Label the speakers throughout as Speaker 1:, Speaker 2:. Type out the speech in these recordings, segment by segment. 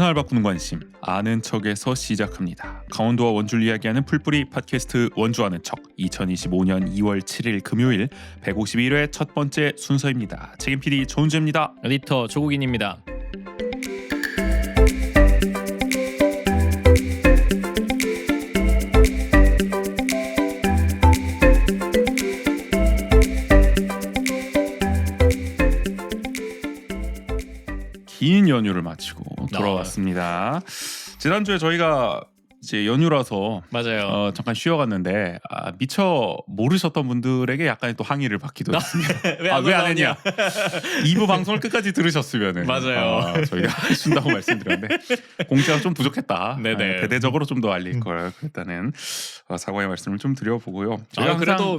Speaker 1: 세상을 바꾸는 관심 아는 척에서 시작합니다. 강원도와 원주를 이야기하는 풀뿌리 팟캐스트 원주 아는 척 2025년 2월 7일 금요일 151회 첫 번째 순서입니다. 책임 PD 조은주입니다.
Speaker 2: 에디터 조국인입니다.
Speaker 1: 긴 연휴를 마치고 돌아왔습니다. 지난주에 저희가 이제 연휴라서
Speaker 2: 맞아요.
Speaker 1: 잠깐 쉬어갔는데 미처 모르셨던 분들에게 약간의 또 항의를 받기도 했습니다.
Speaker 2: 왜 안
Speaker 1: 했냐? 2부 방송을 끝까지 들으셨으면은
Speaker 2: 맞아요.
Speaker 1: 저희가 하신다고 말씀드렸는데 공지가 좀 부족했다.
Speaker 2: 네네.
Speaker 1: 대대적으로 좀 더 알릴 걸 그랬다는 사과의 말씀을 좀 드려보고요.
Speaker 2: 저희가 그래도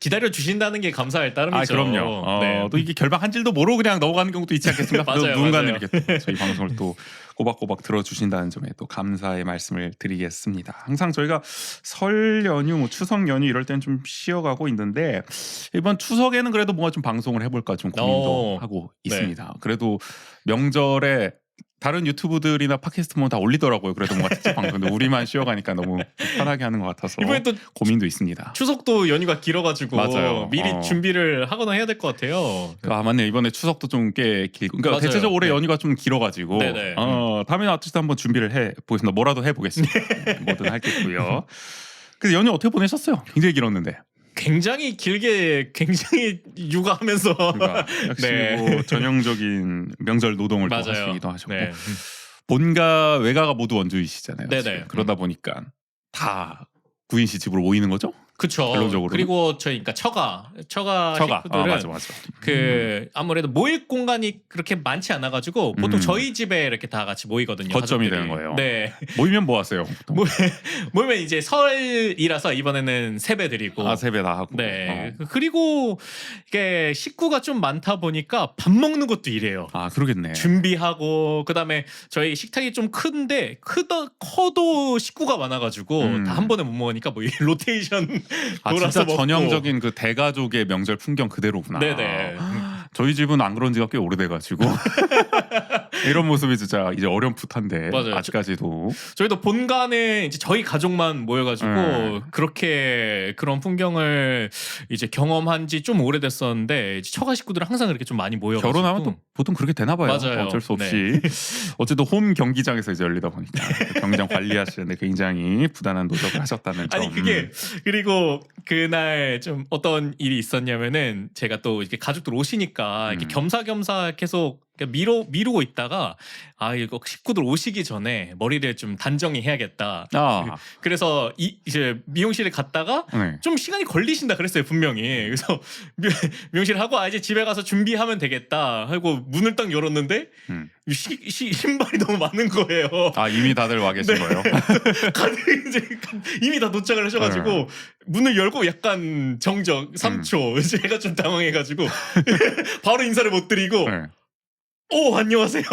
Speaker 2: 기다려 주신다는 게 감사할 따름이죠.
Speaker 1: 그럼요.
Speaker 2: 네.
Speaker 1: 또 이게 결방 한 질도 모르고 그냥 넘어가는 경우도 있지 않겠습니까?
Speaker 2: 맞아요,
Speaker 1: 누군가는
Speaker 2: 맞아요.
Speaker 1: 이렇게 저희 방송을 또 꼬박꼬박 들어주신다는 점에 또 감사의 말씀을 드리겠습니다. 항상 저희가 설 연휴, 추석 연휴 이럴 때는 좀 쉬어가고 있는데 이번 추석에는 그래도 뭔가 좀 방송을 해볼까 좀 고민도 하고 있습니다. 그래도 명절에 다른 유튜브들이나 팟캐스트 보면 다 올리더라고요. 그래도 뭔가 특집 방송인데 우리만 쉬어가니까 너무 편하게 하는 것 같아서
Speaker 2: 이번에 또
Speaker 1: 고민도 있습니다.
Speaker 2: 추석도 연휴가 길어가지고
Speaker 1: 맞아요.
Speaker 2: 미리 준비를 하거나 해야 될 것 같아요.
Speaker 1: 맞네. 이번에 추석도 좀 꽤 길고 그러니까
Speaker 2: 맞아요.
Speaker 1: 대체적으로 올해 연휴가 좀 길어가지고 다음에는 어쨌든 한번 준비를 해보겠습니다. 뭐라도 해보겠습니다. 뭐든 하겠고요. 근데 연휴 어떻게 보내셨어요? 굉장히 길었는데.
Speaker 2: 굉장히 길게 굉장히 육아하면서
Speaker 1: 그러니까 역시 뭐 전형적인 명절 노동을 또 하시기도 하셨고 본가 외가가 모두 원주이시잖아요.
Speaker 2: 네네.
Speaker 1: 그러다 보니까 다 구인 씨 집으로 모이는 거죠?
Speaker 2: 그렇죠.
Speaker 1: 결론적으로.
Speaker 2: 그리고 저희 그러니까 처가 식구들은
Speaker 1: 맞아.
Speaker 2: 그 아무래도 모일 공간이 그렇게 많지 않아가지고 보통 저희 집에 이렇게 다 같이 모이거든요.
Speaker 1: 거점이
Speaker 2: 가족들이.
Speaker 1: 되는 거예요.
Speaker 2: 네.
Speaker 1: 모이면 뭐 하세요?
Speaker 2: 모이면 이제 설이라서 이번에는 세배 드리고.
Speaker 1: 세배 다 하고.
Speaker 2: 네. 그리고 이게 식구가 좀 많다 보니까 밥 먹는 것도 이래요.
Speaker 1: 그러겠네.
Speaker 2: 준비하고 그다음에 저희 식탁이 좀 큰데 커도 식구가 많아가지고 다 한 번에 못 먹으니까 뭐 이 로테이션
Speaker 1: 진짜
Speaker 2: 먹고.
Speaker 1: 전형적인 그 대가족의 명절 풍경 그대로구나.
Speaker 2: 네네.
Speaker 1: 저희 집은 안 그런 지가 꽤 오래돼가지고 이런 모습이 진짜 이제 어렴풋한데
Speaker 2: 맞아요.
Speaker 1: 아직까지도
Speaker 2: 저희도 본가는 이제 저희 가족만 모여가지고 그렇게 그런 풍경을 이제 경험한 지 좀 오래됐었는데 이제 처가 식구들은 항상 그렇게 좀 많이 모여가지고
Speaker 1: 결혼하면 또 보통 그렇게 되나 봐요.
Speaker 2: 맞아요.
Speaker 1: 어쩔 수 없이 어쨌든 홈 경기장에서 이제 열리다 보니까 경기장 관리하시는데 굉장히 부단한 노력을 하셨다는 점.
Speaker 2: 아니 그게 그리고 그날 좀 어떤 일이 있었냐면은 제가 또 이렇게 가족들 오시니까 이렇게 겸사겸사 계속 미루고 있다가 이거 식구들 오시기 전에 머리를 좀 단정히 해야겠다. 그래서 이제 미용실에 갔다가 좀 시간이 걸리신다 그랬어요 분명히. 그래서 미용실 하고 이제 집에 가서 준비하면 되겠다 하고 문을 딱 열었는데 신발이 너무 많은 거예요.
Speaker 1: 이미 다들 와 계신 거예요?
Speaker 2: 이제 이미 다 도착을 하셔가지고 문을 열고 약간 정적 3초 제가 좀 당황해가지고 바로 인사를 못 드리고 안녕하세요.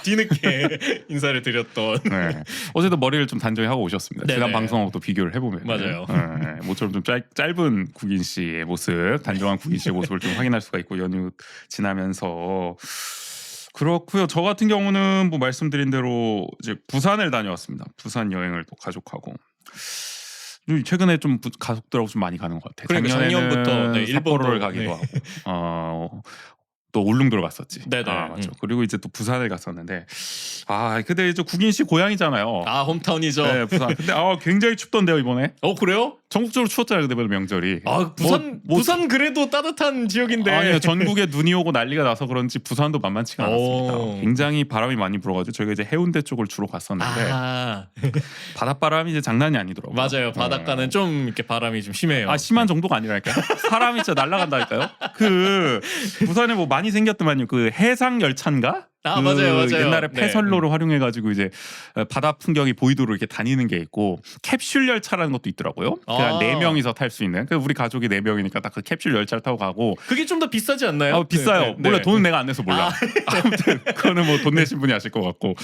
Speaker 2: 뒤늦게 인사를 드렸던.
Speaker 1: 어제도 머리를 좀 단정히 하고 오셨습니다.
Speaker 2: 네네.
Speaker 1: 지난 방송하고 또 비교를 해보면
Speaker 2: 맞아요.
Speaker 1: 모처럼 좀 짧은 국인 씨의 모습, 단정한 국인 씨의 모습을 좀 확인할 수가 있고 연휴 지나면서 그렇고요. 저 같은 경우는 뭐 말씀드린 대로 이제 부산을 다녀왔습니다. 부산 여행을 또 가족하고. 최근에 좀 가족들하고 좀 많이 가는 것 같아요.
Speaker 2: 그러니까 작년부터
Speaker 1: 삿포로를 가기도 하고. 또 울릉도를 갔었지.
Speaker 2: 네네.
Speaker 1: 맞죠. 그리고 이제 또 부산을 갔었는데 근데 이제 국인 씨 고향이잖아요.
Speaker 2: 홈타운이죠.
Speaker 1: 네, 부산. 근데 굉장히 춥던데요 이번에.
Speaker 2: 그래요?
Speaker 1: 전국적으로 추웠잖아요 그때 명절이.
Speaker 2: 부산 그래도 따뜻한 지역인데.
Speaker 1: 아니요, 전국에 눈이 오고 난리가 나서 그런지 부산도 만만치가 않았습니다. 굉장히 바람이 많이 불어가지고 저희가 이제 해운대 쪽을 주로 갔었는데 바닷바람이 이제 장난이 아니더라고요.
Speaker 2: 맞아요. 바닷가는 좀 이렇게 바람이 좀 심해요.
Speaker 1: 심한 정도가 아니라니까요. 사람이 진짜 날아간다니까요. 그 부산에 뭐 많이 생겼더만요. 그 해상 열차인가?
Speaker 2: 맞아요.
Speaker 1: 옛날에 폐선로를 활용해가지고 이제 바다 풍경이 보이도록 이렇게 다니는 게 있고 캡슐 열차라는 것도 있더라고요. 그냥 4명이서 탈 수 있는. 우리 가족이 4명이니까 딱 그 캡슐 열차를 타고 가고.
Speaker 2: 그게 좀 더 비싸지 않나요?
Speaker 1: 비싸요. 몰라 돈은 내가 안 내서 몰라. 아무튼 그거는 뭐 돈 내신 분이 아실 것 같고.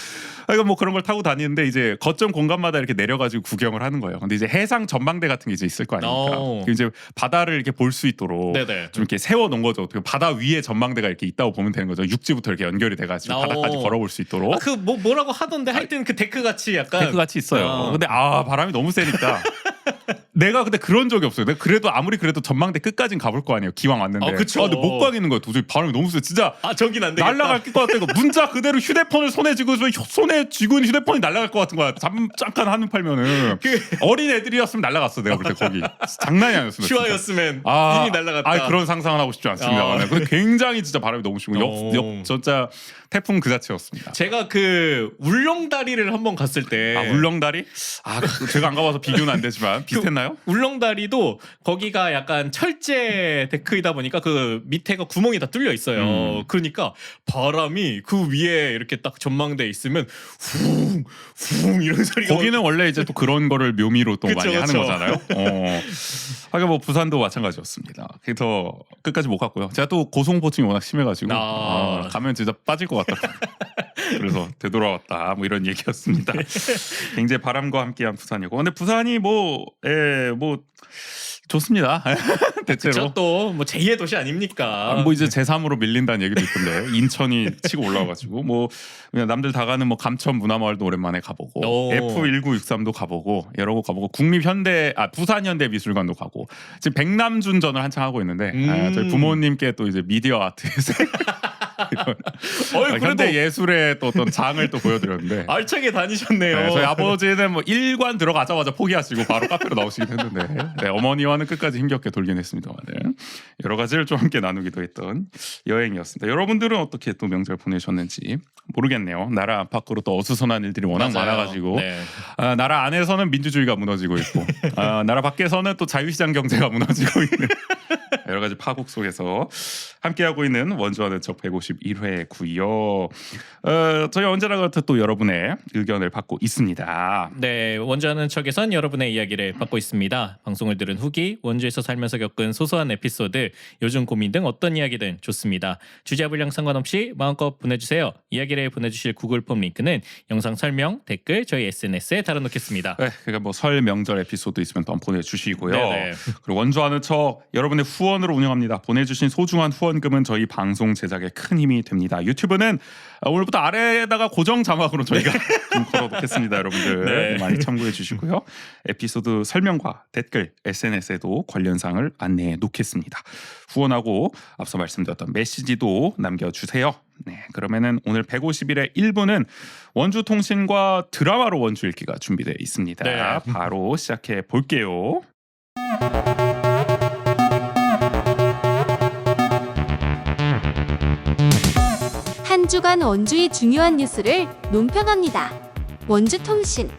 Speaker 1: 뭐 그런 걸 타고 다니는데 이제 거점 공간마다 이렇게 내려가지고 구경을 하는 거예요. 근데 이제 해상 전망대 같은 게 이제 있을 거 아닙니까? 이제 바다를 이렇게 볼 수 있도록 좀 이렇게 세워 놓은 거죠. 바다 위에 전망대가 이렇게 있다고 보면 되는 거죠. 육지부터 이렇게 연결이 돼가지고. 사실 바닥까지 걸어볼 수 있도록.
Speaker 2: 그 뭐라고 하던데 하여튼 그 데크 같이 약간
Speaker 1: 데크 같이 있어요. 근데 바람이 너무 세니까 내가 근데 그런 적이 없어요. 내가 그래도 아무리 그래도 전망대 끝까지는 가볼 거 아니에요. 기왕 왔는데.
Speaker 2: 그쵸.
Speaker 1: 근데 못 가겠는 거야. 도저히 바람이 너무 세. 진짜
Speaker 2: 저긴 안 되겠다.
Speaker 1: 날아갈 것 같아. 이거 문자 그대로 휴대폰을 손에 쥐고 손에 쥐고 있는 휴대폰이 날아갈 것 같은 거야. 잠깐 한눈 팔면은 어린 애들이었으면 날아갔어. 내가 볼 때 거기 장난이 아니었어.
Speaker 2: 슈아였으면 이미 날아갔다.
Speaker 1: 그런 상상을 하고 싶지 않습니다. 근데 굉장히 진짜 바람이 너무 심고 진짜 태풍 그 자체였습니다.
Speaker 2: 제가 그 울렁다리를 한번 갔을 때
Speaker 1: 울렁다리? 제가 안 가봐서 비교는 안 되지만 비슷했나요?
Speaker 2: 울렁다리도 거기가 약간 철제 데크이다 보니까 그 밑에가 구멍이 다 뚫려 있어요. 그러니까 바람이 그 위에 이렇게 딱 전망대 있으면 쿵쿵 이런 소리가
Speaker 1: 거기는 원래 이제 또 그런 거를 묘미로 또
Speaker 2: 그쵸,
Speaker 1: 많이 하는
Speaker 2: 그쵸.
Speaker 1: 거잖아요. 하긴 뭐 부산도 마찬가지였습니다. 그래서 끝까지 못 갔고요. 제가 또 고소공포증이 워낙 심해가지고 가면 진짜 빠질 것 같다. 그래서 되돌아왔다. 뭐 이런 얘기였습니다. 굉장히 바람과 함께한 부산이고, 근데 부산이 뭐 좋습니다. 대체로.
Speaker 2: 또뭐 제2의 도시 아닙니까?
Speaker 1: 뭐 이제 제3으로 밀린다는 얘기도 있던데 인천이 치고 올라와가지고 뭐 그냥 남들 다 가는 뭐 감천 문화마을도 오랜만에 가보고 F1963도 가보고 여러 곳 가보고 부산현대미술관도 가고 지금 백남준전을 한창 하고 있는데 저희 부모님께 또 이제 미디어 아트에서 현대 예술의 또 어떤 장을 또 보여드렸는데
Speaker 2: 알차게 다니셨네요.
Speaker 1: 저희 아버지는 뭐 일관 들어가자마자 포기하시고 바로 카페로 나오시긴 했는데 어머니와는 끝까지 힘겹게 돌긴 했습니다만 여러 가지를 좀 함께 나누기도 했던 여행이었습니다. 여러분들은 어떻게 또 명절 보내셨는지 모르겠네요. 나라 안팎으로 또 어수선한 일들이 워낙 많아가지고 나라 안에서는 민주주의가 무너지고 있고 나라 밖에서는 또 자유시장 경제가 무너지고 있는 여러 가지 파국 속에서 함께하고 있는 원주하는 척 151회고요. 저희 언제나 그렇듯 또 여러분의 의견을 받고 있습니다.
Speaker 2: 네, 원주하는 척에선 여러분의 이야기를 받고 있습니다. 방송을 들은 후기, 원주에서 살면서 겪은 소소한 에피소드, 요즘 고민 등 어떤 이야기든 좋습니다. 주제 분량 상관없이 마음껏 보내주세요. 이야기를 보내주실 구글 폼 링크는 영상 설명, 댓글, 저희 SNS에 달아놓겠습니다.
Speaker 1: 네, 그러니까 뭐 설 명절 에피소드 있으면 또 보내주시고요.
Speaker 2: 네네.
Speaker 1: 그리고 원주하는 척 여러분의 후원으로 운영합니다. 보내주신 소중한 후원금은 저희 방송 제작에 큰 힘이 됩니다. 유튜브는 오늘부터 아래에다가 고정 자막으로 저희가 좀 걸어놓겠습니다. 여러분들 많이 참고해 주시고요. 에피소드 설명과 댓글, SNS에도 관련사항을 안내해 놓겠습니다. 후원하고 앞서 말씀드렸던 메시지도 남겨주세요. 네, 그러면은 오늘 150일의 1부는 원주통신과 드라마로 원주 읽기가 준비되어 있습니다.
Speaker 2: 네.
Speaker 1: 바로 시작해 볼게요.
Speaker 3: 한 주간 원주의 중요한 뉴스를 논평합니다. 원주통신.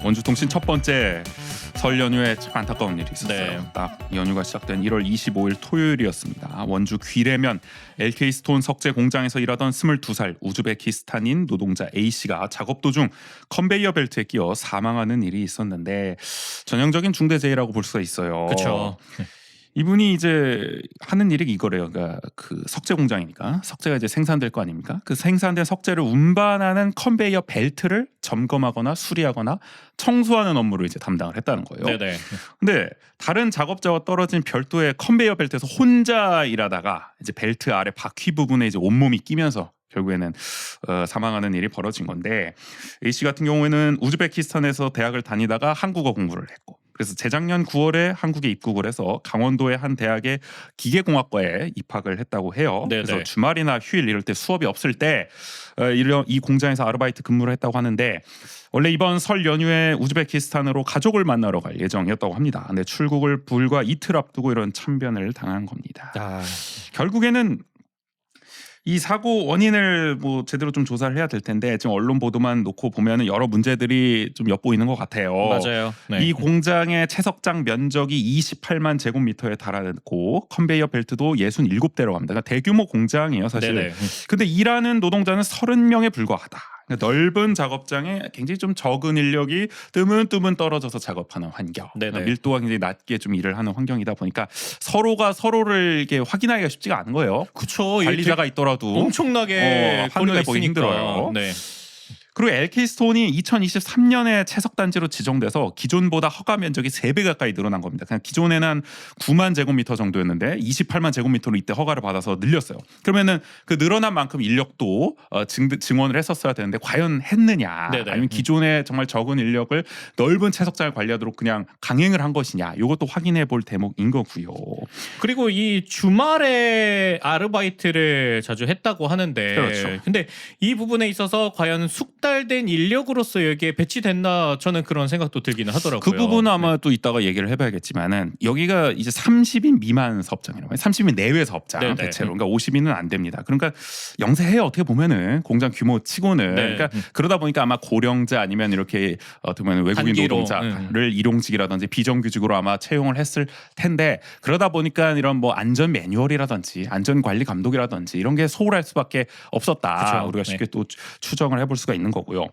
Speaker 1: 원주통신 첫 번째, 설 연휴에 참 안타까운 일이 있었어요.
Speaker 2: 네.
Speaker 1: 딱 연휴가 시작된 1월 25일 토요일이었습니다. 원주 귀래면 LK스톤 석재 공장에서 일하던 22살 우즈베키스탄인 노동자 A씨가 작업 도중 컨베이어 벨트에 끼어 사망하는 일이 있었는데 전형적인 중대재해라고 볼 수가 있어요.
Speaker 2: 그렇죠.
Speaker 1: 이분이 이제 하는 일이 이거래요. 그러니까 그 석재 공장이니까 석재가 이제 생산될 거 아닙니까? 그 생산된 석재를 운반하는 컨베이어 벨트를 점검하거나 수리하거나 청소하는 업무를 이제 담당을 했다는 거예요.
Speaker 2: 네네.
Speaker 1: 근데 다른 작업자와 떨어진 별도의 컨베이어 벨트에서 혼자 일하다가 이제 벨트 아래 바퀴 부분에 이제 온몸이 끼면서 결국에는 사망하는 일이 벌어진 건데 A 씨 같은 경우에는 우즈베키스탄에서 대학을 다니다가 한국어 공부를 했고 그래서 재작년 9월에 한국에 입국을 해서 강원도의 한 대학의 기계공학과에 입학을 했다고 해요.
Speaker 2: 네네.
Speaker 1: 그래서 주말이나 휴일 이럴 때 수업이 없을 때 이 공장에서 아르바이트 근무를 했다고 하는데 원래 이번 설 연휴에 우즈베키스탄으로 가족을 만나러 갈 예정이었다고 합니다. 근데 출국을 불과 이틀 앞두고 이런 참변을 당한 겁니다. 결국에는 이 사고 원인을 뭐 제대로 좀 조사를 해야 될 텐데 지금 언론 보도만 놓고 보면은 여러 문제들이 좀 엿보이는 것 같아요.
Speaker 2: 맞아요. 네.
Speaker 1: 이 공장의 채석장 면적이 28만 제곱미터에 달하고 컨베이어 벨트도 67대라고 합니다. 그러니까 대규모 공장이에요, 사실.
Speaker 2: 네네.
Speaker 1: 근데 일하는 노동자는 30명에 불과하다. 그러니까 넓은 작업장에 굉장히 좀 적은 인력이 뜨문뜨문 떨어져서 작업하는 환경,
Speaker 2: 네네.
Speaker 1: 밀도가 굉장히 낮게 좀 일을 하는 환경이다 보니까 서로가 서로를 이렇게 확인하기가 쉽지가 않은 거예요.
Speaker 2: 그쵸.
Speaker 1: 관리자가 있더라도
Speaker 2: 엄청나게
Speaker 1: 한눈에
Speaker 2: 거리가
Speaker 1: 보기
Speaker 2: 있으니까.
Speaker 1: 힘들어요.
Speaker 2: 네.
Speaker 1: 그리고 LK스톤이 2023년에 채석단지로 지정돼서 기존보다 허가 면적이 3배 가까이 늘어난 겁니다. 그냥 기존에는 한 9만 제곱미터 정도였는데 28만 제곱미터로 이때 허가를 받아서 늘렸어요. 그러면은 그 늘어난 만큼 인력도 증원을 했었어야 되는데 과연 했느냐,
Speaker 2: 네네.
Speaker 1: 아니면 기존에 정말 적은 인력을 넓은 채석장을 관리하도록 그냥 강행을 한 것이냐, 이것도 확인해 볼 대목인 거고요.
Speaker 2: 그리고 이 주말에 아르바이트를 자주 했다고 하는데
Speaker 1: 그렇죠.
Speaker 2: 근데 이 부분에 있어서 과연 숙달된 인력으로서 여기에 배치됐나 저는 그런 생각도 들기는 하더라고요.
Speaker 1: 그 부분은 아마 또 이따가 얘기를 해봐야겠지만은 여기가 이제 30인 미만 사업장이라고 해요. 30인 내외 사업장
Speaker 2: 네네.
Speaker 1: 대체로. 그러니까 50인은 안 됩니다. 그러니까 영세해요. 어떻게 보면은 공장 규모 치고는.
Speaker 2: 네.
Speaker 1: 그러니까 그러다 보니까 아마 고령자 아니면 이렇게 어떻게 보면 외국인
Speaker 2: 단기로,
Speaker 1: 노동자를 일용직이라든지 비정규직으로 아마 채용을 했을 텐데, 그러다 보니까 이런 뭐 안전 매뉴얼이라든지 안전 관리 감독이라든지 이런 게 소홀할 수밖에 없었다.
Speaker 2: 그쵸.
Speaker 1: 우리가 쉽게 또 추정을 해볼 수가 있는 거고요.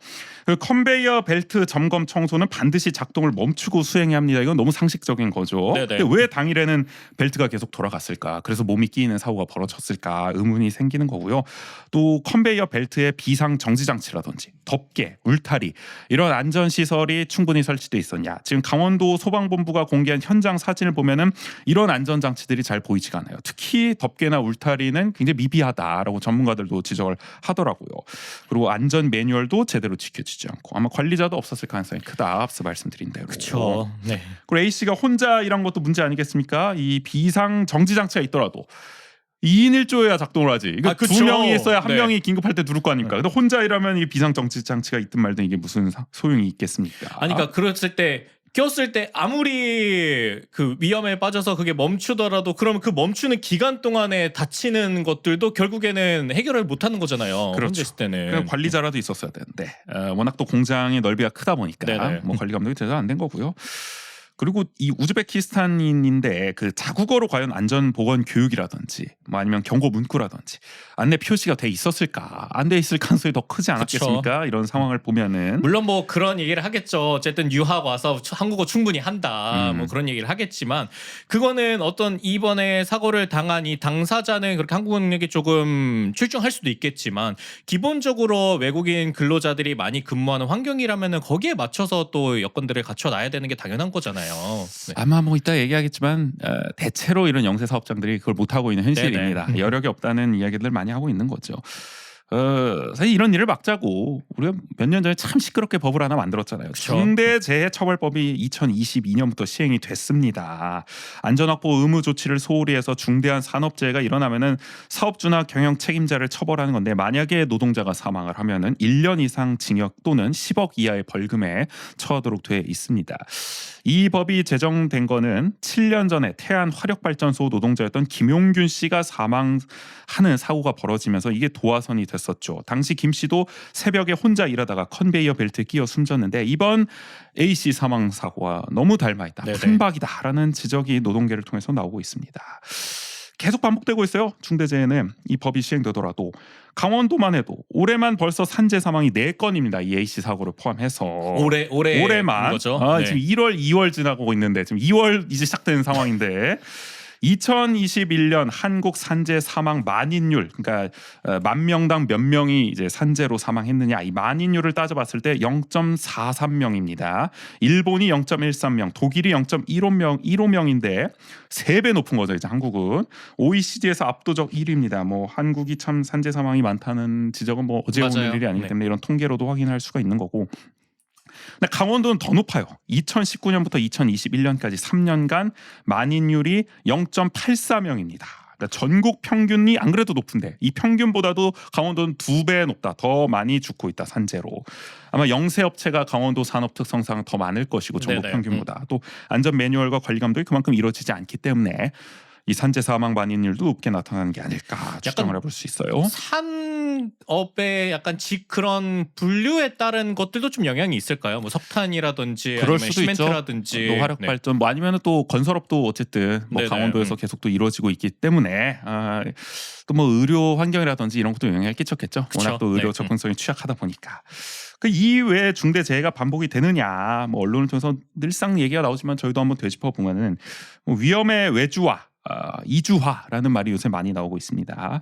Speaker 1: 그 컨베이어 벨트 점검 청소는 반드시 작동을 멈추고 수행해야 합니다. 이건 너무 상식적인 거죠.
Speaker 2: 네네.
Speaker 1: 근데 왜 당일에는 벨트가 계속 돌아갔을까? 그래서 몸이 끼이는 사고가 벌어졌을까? 의문이 생기는 거고요. 또 컨베이어 벨트의 비상 정지 장치라든지 덮개, 울타리 이런 안전 시설이 충분히 설치돼 있었냐? 지금 강원도 소방본부가 공개한 현장 사진을 보면은 이런 안전 장치들이 잘 보이지가 않아요. 특히 덮개나 울타리는 굉장히 미비하다라고 전문가들도 지적을 하더라고요. 그리고 안전 매뉴얼도 제대로 지켜지지 않고 아마 관리자도 없었을 가능성이 크다. 앞서 말씀드린 대로.
Speaker 2: 그렇죠. 네.
Speaker 1: 그리고 A 씨가 혼자 이런 것도 문제 아니겠습니까? 이 비상 정지 장치가 있더라도 2인 1조여야 작동을 하지. 그러니까
Speaker 2: 아, 그쵸.
Speaker 1: 두 명이 있어야 한
Speaker 2: 네.
Speaker 1: 명이 긴급할 때 누를 거 아닙니까? 근데 혼자 일하면 이 비상 정지 장치가 있든 말든 이게 무슨 소용이 있겠습니까?
Speaker 2: 아니 그러니까 그랬을 때 꼈을 때 아무리 그 위험에 빠져서 그게 멈추더라도 그러면 그 멈추는 기간 동안에 다치는 것들도 결국에는 해결을 못하는 거잖아요.
Speaker 1: 그렇죠.
Speaker 2: 혼자 있을 때는.
Speaker 1: 그냥 관리자라도 있었어야 되는데 워낙 또 공장의 넓이가 크다 보니까
Speaker 2: 네네.
Speaker 1: 뭐 관리 감독이 제대로 안 된 거고요. 그리고 이 우즈베키스탄인인데 그 자국어로 과연 안전 보건 교육이라든지 뭐 아니면 경고 문구라든지 안내 표시가 돼 있었을까? 안 돼 있을 가능성이 더 크지 않았겠습니까? 이런 상황을 보면은
Speaker 2: 물론 뭐 그런 얘기를 하겠죠. 어쨌든 유학 와서 한국어 충분히 한다. 뭐 그런 얘기를 하겠지만 그거는 어떤 이번에 사고를 당한 이 당사자는 그렇게 한국어 능력이 조금 출중할 수도 있겠지만 기본적으로 외국인 근로자들이 많이 근무하는 환경이라면은 거기에 맞춰서 또 여건들을 갖춰놔야 되는 게 당연한 거잖아요. 네.
Speaker 1: 아마 뭐 이따 얘기하겠지만 대체로 이런 영세 사업장들이 그걸 못 하고 있는 현실입니다.
Speaker 2: 네네.
Speaker 1: 여력이 없다는 이야기들 많이 하고 있는 거죠. 사실 이런 일을 막자고 우리가 몇 년 전에 참 시끄럽게 법을 하나 만들었잖아요.
Speaker 2: 그쵸.
Speaker 1: 중대재해처벌법이 2022년부터 시행이 됐습니다. 안전확보 의무 조치를 소홀히 해서 중대한 산업재해가 일어나면은 사업주나 경영 책임자를 처벌하는 건데, 만약에 노동자가 사망을 하면은 1년 이상 징역 또는 10억 이하의 벌금에 처하도록 돼 있습니다. 이 법이 제정된 거는 7년 전에 태안 화력발전소 노동자였던 김용균 씨가 사망하는 사고가 벌어지면서 이게 도화선이 됐었죠. 당시 김 씨도 새벽에 혼자 일하다가 컨베이어 벨트에 끼어 숨졌는데 이번 A 씨 사망 사고와 너무 닮아 있다.
Speaker 2: 네네.
Speaker 1: 판박이다라는 지적이 노동계를 통해서 나오고 있습니다. 계속 반복되고 있어요. 중대재해는 이 법이 시행되더라도 강원도만 해도 올해만 벌써 산재 사망이 4건입니다. 이 A 씨 사고를 포함해서 올해만
Speaker 2: 거죠. 네.
Speaker 1: 지금 1월, 2월 지나고 있는데 지금 2월 이제 시작되는 상황인데 2021년 한국 산재 사망 만인율, 그러니까 만 명당 몇 명이 이제 산재로 사망했느냐, 이 만인율을 따져봤을 때 0.43명입니다. 일본이 0.13명, 독일이 0.15명인데 3배 높은 거죠. 이제 한국은 OECD에서 압도적 1위입니다. 뭐 한국이 참 산재 사망이 많다는 지적은 뭐 어제
Speaker 2: 맞아요.
Speaker 1: 오늘 일이 아니기
Speaker 2: 네.
Speaker 1: 때문에 이런 통계로도 확인할 수가 있는 거고. 근데 강원도는 더 높아요. 2019년부터 2021년까지 3년간 만인율이 0.84명입니다. 그러니까 전국 평균이 안 그래도 높은데 이 평균보다도 강원도는 2배 높다. 더 많이 죽고 있다. 산재로. 아마 영세업체가 강원도 산업특성상 더 많을 것이고 전국
Speaker 2: 네네.
Speaker 1: 평균보다. 또 안전 매뉴얼과 관리 감독이 그만큼 이루어지지 않기 때문에 이 산재 사망 만인율도 높게 나타나는 게 아닐까 추정을 해볼 수 있어요.
Speaker 2: 산업의 약간 그런 분류에 따른 것들도 좀 영향이 있을까요? 뭐 석탄이라든지
Speaker 1: 그럴
Speaker 2: 아니면
Speaker 1: 수도
Speaker 2: 시멘트라든지
Speaker 1: 있죠. 화력 발전 뭐 아니면 또 건설업도 어쨌든 뭐
Speaker 2: 네네.
Speaker 1: 강원도에서 계속 또 이루어지고 있기 때문에 또 뭐 의료 환경이라든지 이런 것도 영향을 끼쳤겠죠.
Speaker 2: 그쵸.
Speaker 1: 워낙 또 의료
Speaker 2: 네.
Speaker 1: 접근성이 취약하다 보니까. 그 이외에 중대 재해가 반복이 되느냐, 뭐 언론을 통해서 늘상 얘기가 나오지만 저희도 한번 되짚어 보면은 뭐 위험의 외주화 이주화라는 말이 요새 많이 나오고 있습니다.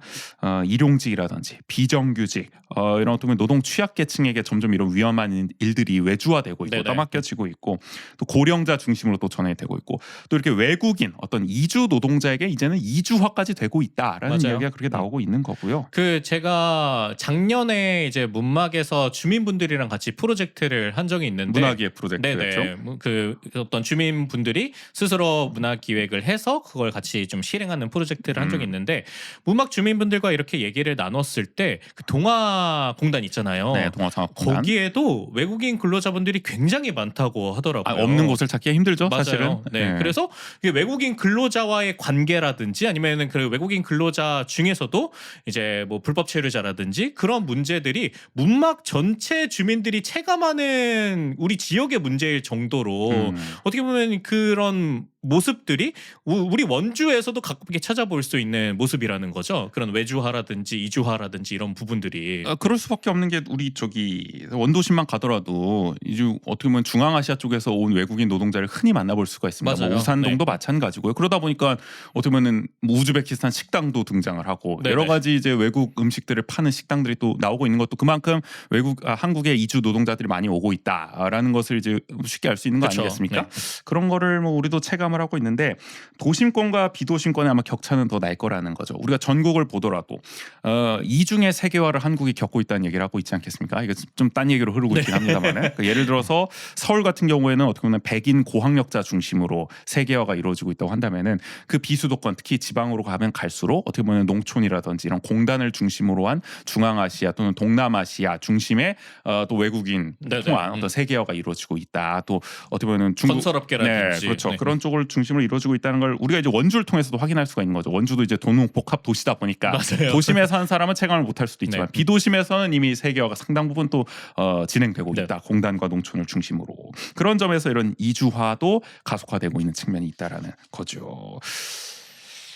Speaker 1: 일용직이라든지 비정규직 이런 어떻게 보면 노동 취약계층에게 점점 이런 위험한 일들이 외주화되고 있고
Speaker 2: 네네.
Speaker 1: 떠맡겨지고 있고 또 고령자 중심으로 또 전환이 되고 있고 또 이렇게 외국인 어떤 이주 노동자에게 이제는 이주화까지 되고 있다라는
Speaker 2: 맞아요.
Speaker 1: 이야기가 그렇게 나오고 있는 거고요.
Speaker 2: 그 제가 작년에 이제 문막에서 주민분들이랑 같이 프로젝트를 한 적이 있는데
Speaker 1: 문화기획 프로젝트였죠.
Speaker 2: 네네. 그 어떤 주민분들이 스스로 문화 기획을 해서 그걸 같이 좀 실행하는 프로젝트를 한 적이 있는데 문막 주민분들과 이렇게 얘기를 나눴을 때 그 동아공단 있잖아요.
Speaker 1: 네, 동아상업공단.
Speaker 2: 거기에도 외국인 근로자분들이 굉장히 많다고 하더라고요.
Speaker 1: 없는 곳을 찾기가 힘들죠,
Speaker 2: 맞아요.
Speaker 1: 사실은.
Speaker 2: 네. 그래서 이게 외국인 근로자와의 관계라든지 아니면은 그 외국인 근로자 중에서도 이제 뭐 불법 체류자라든지 그런 문제들이 문막 전체 주민들이 체감하는 우리 지역의 문제일 정도로 어떻게 보면 그런 모습들이 우리 원주에서도 가깝게 찾아볼 수 있는 모습이라는 거죠. 그런 외주화라든지 이주화라든지 이런 부분들이.
Speaker 1: 그럴 수밖에 없는 게 우리 저기 원도심만 가더라도 이제 어떻게 보면 중앙아시아 쪽에서 온 외국인 노동자를 흔히 만나볼 수가 있습니다.
Speaker 2: 맞아요.
Speaker 1: 뭐 우산동도
Speaker 2: 네.
Speaker 1: 마찬가지고요. 그러다 보니까 어떻게 보면은 뭐 우즈베키스탄 식당도 등장을 하고
Speaker 2: 네네.
Speaker 1: 여러 가지 이제 외국 음식들을 파는 식당들이 또 나오고 있는 것도 그만큼 한국에 이주 노동자들이 많이 오고 있다라는 것을 이제 쉽게 알 수 있는 거
Speaker 2: 그쵸.
Speaker 1: 아니겠습니까?
Speaker 2: 네.
Speaker 1: 그런 거를 뭐 우리도 체감을 하고 있는데 도심권과 비도심권의 아마 격차는 더 날 거라는 거죠. 우리가 전국을 보더라도 이중의 세계화를 한국이 겪고 있다는 얘기를 하고 있지 않겠습니까? 이거 좀 딴 얘기로 흐르고 있긴 합니다만 그러니까 예를 들어서 서울 같은 경우에는 어떻게 보면 백인 고학력자 중심으로 세계화가 이루어지고 있다고 한다면은 그 비수도권 특히 지방으로 가면 갈수록 어떻게 보면 농촌이라든지 이런 공단을 중심으로 한 중앙아시아 또는 동남아시아 중심의 또 외국인
Speaker 2: 네네.
Speaker 1: 통한 어떤 세계화가 이루어지고 있다. 또 어떻게 보면 중국
Speaker 2: 건설업계라든지.
Speaker 1: 네, 그렇죠.
Speaker 2: 네.
Speaker 1: 그런 쪽을 중심으로 이루어지고 있다는 걸 우리가 이제 원주를 통해서도 확인할 수가 있는 거죠. 원주도 이제 도농 복합 도시다 보니까
Speaker 2: 맞아요.
Speaker 1: 도심에 사는 사람은 체감을 못할 수도 있지만
Speaker 2: 네.
Speaker 1: 비도심에서는 이미 세계화가 상당 부분 또 진행되고
Speaker 2: 네.
Speaker 1: 있다. 공단과 농촌을 중심으로 그런 점에서 이런 이주화도 가속화되고 있는 측면이 있다라는 거죠.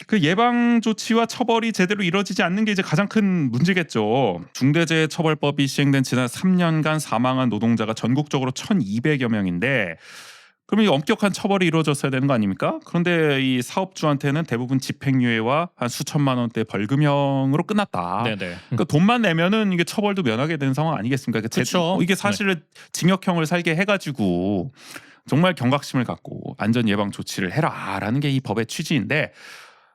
Speaker 1: 그 예방 조치와 처벌이 제대로 이루어지지 않는 게 이제 가장 큰 문제겠죠. 중대재해처벌법이 시행된 지난 3년간 사망한 노동자가 전국적으로 1,200여 명인데 그러면 이 엄격한 처벌이 이루어졌어야 되는 거 아닙니까? 그런데 이 사업주한테는 대부분 집행유예와 한 수천만 원대 벌금형으로 끝났다.
Speaker 2: 네네.
Speaker 1: 그러니까 돈만 내면은 이게 처벌도 면하게 되는 상황 아니겠습니까? 그러니까
Speaker 2: 그쵸.
Speaker 1: 이게 사실은 징역형을 살게 해가지고 정말 경각심을 갖고 안전 예방 조치를 해라라는 게 이 법의 취지인데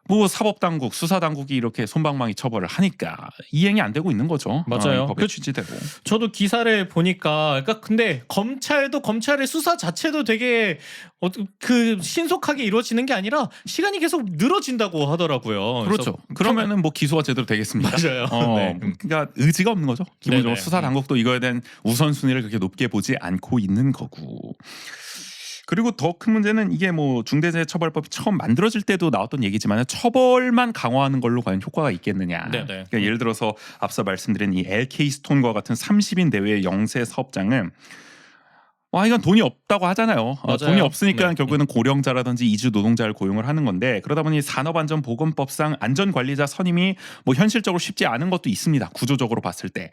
Speaker 1: 뭐 사법당국, 수사당국이 이렇게 손방망이 처벌을 하니까 이행이 안 되고 있는 거죠.
Speaker 2: 맞아요.
Speaker 1: 이 법의 취지대로.
Speaker 2: 저도 기사를 보니까 그러니까 근데 검찰의 수사 자체도 되게 그 신속하게 이루어지는 게 아니라 시간이 계속 늘어진다고 하더라고요.
Speaker 1: 그렇죠.
Speaker 2: 그래서
Speaker 1: 그러면은 뭐 기소가 제대로 되겠습니까?
Speaker 2: 맞아요. 네.
Speaker 1: 그러니까 의지가 없는 거죠. 기본적으로
Speaker 2: 네네.
Speaker 1: 수사 당국도 이거에 대한 우선순위를 그렇게 높게 보지 않고 있는 거고. 그리고 더 큰 문제는 이게 뭐 중대재해처벌법이 처음 만들어질 때도 나왔던 얘기지만 처벌만 강화하는 걸로 과연 효과가 있겠느냐.
Speaker 2: 네네.
Speaker 1: 그러니까 예를 들어서 앞서 말씀드린 이 LK 스톤과 같은 30인 내외의 영세 사업장은 이건 돈이 없다고 하잖아요.
Speaker 2: 맞아요.
Speaker 1: 돈이 없으니까
Speaker 2: 네.
Speaker 1: 결국에는 고령자라든지 이주 노동자를 고용을 하는 건데 그러다 보니 산업안전보건법상 안전관리자 선임이 뭐 현실적으로 쉽지 않은 것도 있습니다. 구조적으로 봤을 때.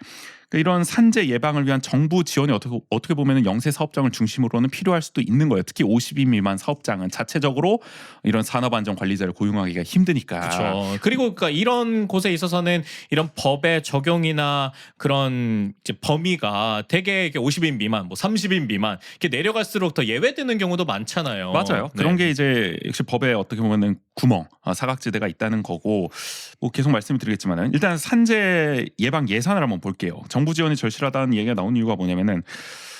Speaker 1: 그러니까 이런 산재 예방을 위한 정부 지원이 어떻게 보면 영세 사업장을 중심으로는 필요할 수도 있는 거예요. 특히 50인 미만 사업장은 자체적으로 이런 산업안전관리자를 고용하기가 힘드니까.
Speaker 2: 그렇죠. 그리고 그러니까 이런 곳에 있어서는 이런 법의 적용이나 그런 이제 범위가 되게 이렇게 50인 미만, 뭐 30인 미만 이렇게 내려갈수록 더 예외되는 경우도 많잖아요.
Speaker 1: 맞아요.
Speaker 2: 네.
Speaker 1: 그런 게 이제 역시 법에 어떻게 보면은 구멍, 사각지대가 있다는 거고 뭐 계속 말씀을 드리겠지만은 일단 산재 예방 예산을 한번 볼게요. 정부 지원이 절실하다는 얘기가 나온 이유가 뭐냐면은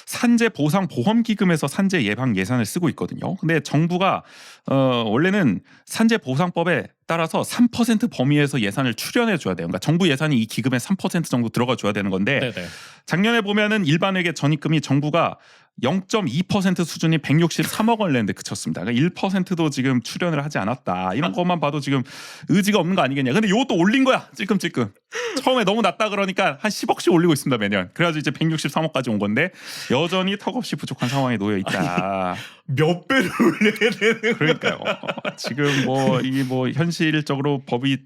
Speaker 1: 산재 보상 보험 기금에서 산재 예방 예산을 쓰고 있거든요. 근데 정부가 원래는 산재 보상법에 따라서 3% 범위에서 예산을 출연해 줘야 돼요. 그러니까 정부 예산이 이 기금에 3% 정도 들어가 줘야 되는 건데
Speaker 2: 네네.
Speaker 1: 작년에 보면은 일반회계 전입금이 정부가 0.2% 수준이 163억 원 냈는데 그쳤습니다. 그러니까 1%도 지금 출연을 하지 않았다. 이런 것만 봐도 지금 의지가 없는 거 아니겠냐. 근데 이것도 올린 거야. 찔끔찔끔. 처음에 너무 낮다 그러니까 한 10억씩 올리고 있습니다. 매년. 그래가지고 이제 163억까지 온 건데 여전히 턱없이 부족한 상황에 놓여 있다.
Speaker 2: 몇 배를 올려야 되는
Speaker 1: 그러니까요. 지금 뭐 이게 뭐 현실적으로 법을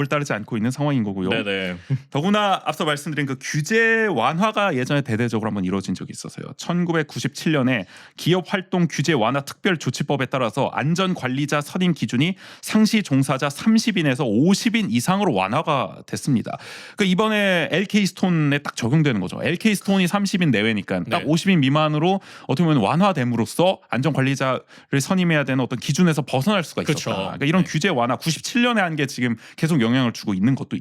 Speaker 1: 따르지 않고 있는 상황인 거고요.
Speaker 2: 네네.
Speaker 1: 더구나 앞서 말씀드린 그 규제 완화가 예전에 대대적으로 한번 이루어진 적이 있었어요. 1997년에 기업 활동 규제 완화 특별 조치법에 따라서 안전관리자 선임 기준이 상시 종사자 30인에서 50인 이상으로 완화가 됐습니다. 그러니까 이번에 LK 스톤에 딱 적용되는 거죠. LK 스톤이 30인 내외니까 딱
Speaker 2: 네.
Speaker 1: 50인 미만으로 어떻게 보면 완화됨으로써 안전관리자를 선임해야 되는 어떤 기준에서 벗어날 수가 있었다.
Speaker 2: 그쵸.
Speaker 1: 그러니까 이런
Speaker 2: 네.
Speaker 1: 규제 완화 97년에 한 게 지금 계속 영향을 주고 있는 것도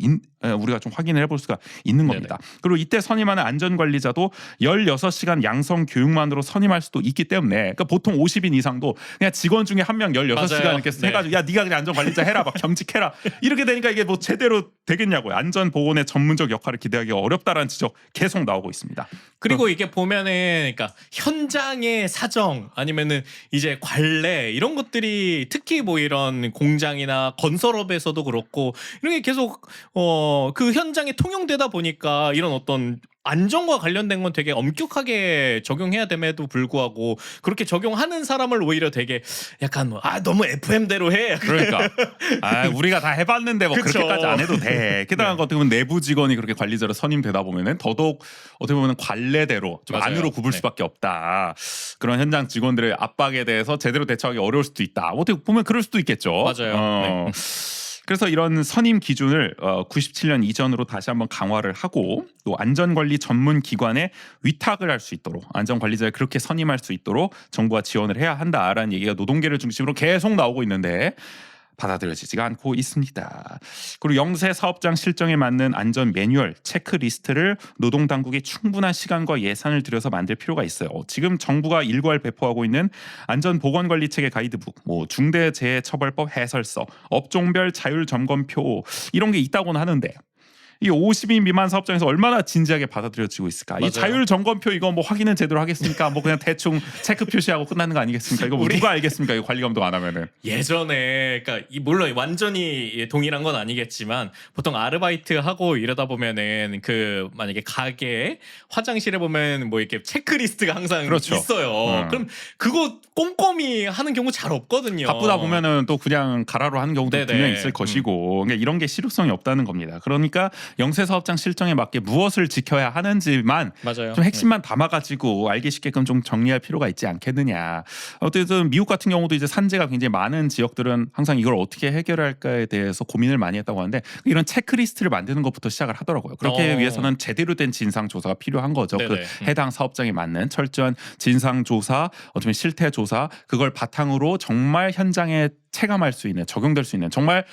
Speaker 1: 우리가 좀 확인을 해볼 수가 있는 겁니다. 그리고 이때 선임하는 안전관리자도 16시간 양성 교육만으로 선임할 수도 있기 때문에 그러니까 보통 50인 이상도 그냥 직원 중에 한 명 16시간
Speaker 2: 맞아요.
Speaker 1: 이렇게
Speaker 2: 네.
Speaker 1: 해가지고 야 네가 그냥 안전관리자 해라 막 겸직해라 이렇게 되니까 이게 뭐 제대로 되겠냐고요. 안전보건의 전문적 역할을 기대하기가 어렵다라는 지적 계속 나오고 있습니다.
Speaker 2: 그리고 이게 보면은 그러니까 현장의 사정 아니면은 이제 관례 이런 것들이 특히 뭐 이런 공장이나 건설업에서도 그렇고 이런 게 계속 그 현장에 통용되다 보니까 이런 어떤 안전과 관련된 건 되게 엄격하게 적용해야 됨에도 불구하고 그렇게 적용하는 사람을 오히려 되게 약간 너무 FM대로 해.
Speaker 1: 그러니까 우리가 다 해봤는데 뭐
Speaker 2: 그쵸.
Speaker 1: 그렇게까지 안 해도 돼. 게다가
Speaker 2: 네.
Speaker 1: 어떻게 보면 내부 직원이 그렇게 관리자로 선임되다 보면은 더더욱 어떻게 보면 관례대로 좀
Speaker 2: 맞아요.
Speaker 1: 안으로 굽을
Speaker 2: 네.
Speaker 1: 수밖에 없다. 그런 현장 직원들의 압박에 대해서 제대로 대처하기 어려울 수도 있다. 어떻게 보면 그럴 수도 있겠죠.
Speaker 2: 맞아요. 네.
Speaker 1: 그래서 이런 선임 기준을 97년 이전으로 다시 한번 강화를 하고 또 안전관리 전문 기관에 위탁을 할 수 있도록 안전관리자를 그렇게 선임할 수 있도록 정부가 지원을 해야 한다라는 얘기가 노동계를 중심으로 계속 나오고 있는데 받아들여지지가 않고 있습니다. 그리고 영세 사업장 실정에 맞는 안전 매뉴얼, 체크리스트를 노동당국이 충분한 시간과 예산을 들여서 만들 필요가 있어요. 지금 정부가 일괄 배포하고 있는 안전보건관리체계 가이드북, 뭐 중대재해처벌법 해설서, 업종별 자율점검표 이런 게 있다고는 하는데 이 50인 미만 사업장에서 얼마나 진지하게 받아들여지고 있을까?
Speaker 2: 맞아요.
Speaker 1: 이 자율 점검표 이거 뭐 확인은 제대로 하겠습니까? 뭐 그냥 대충 체크 표시하고 끝나는 거 아니겠습니까? 이거 뭐 누가 알겠습니까? 이거 관리 감독 안 하면은.
Speaker 2: 예전에 그러니까 물론 완전히 동일한 건 아니겠지만 보통 아르바이트 하고 이러다 보면은 그 만약에 가게 화장실에 보면 뭐 이렇게 체크리스트가 항상
Speaker 1: 그렇죠.
Speaker 2: 있어요. 그럼 그거 꼼꼼히 하는 경우 잘 없거든요.
Speaker 1: 바쁘다 보면은 또 그냥 가라로 하는 경우도
Speaker 2: 네네.
Speaker 1: 분명히 있을 것이고 그러니까 이런 게 실효성이 없다는 겁니다. 그러니까 영세 사업장 실정에 맞게 무엇을 지켜야 하는지만
Speaker 2: 맞아요.
Speaker 1: 좀 핵심만 담아가지고 알기 쉽게끔 좀 정리할 필요가 있지 않겠느냐. 어쨌든 미국 같은 경우도 이제 산재가 굉장히 많은 지역들은 항상 이걸 어떻게 해결할까에 대해서 고민을 많이 했다고 하는데 이런 체크리스트를 만드는 것부터 시작을 하더라고요. 그렇게 위해서는 제대로 된 진상 조사가 필요한 거죠. 그
Speaker 2: 네네.
Speaker 1: 해당 사업장에 맞는 철저한 진상 조사, 어쩌면 실태 조사 그걸 바탕으로 정말 현장에 체감할 수 있는 적용될 수 있는 정말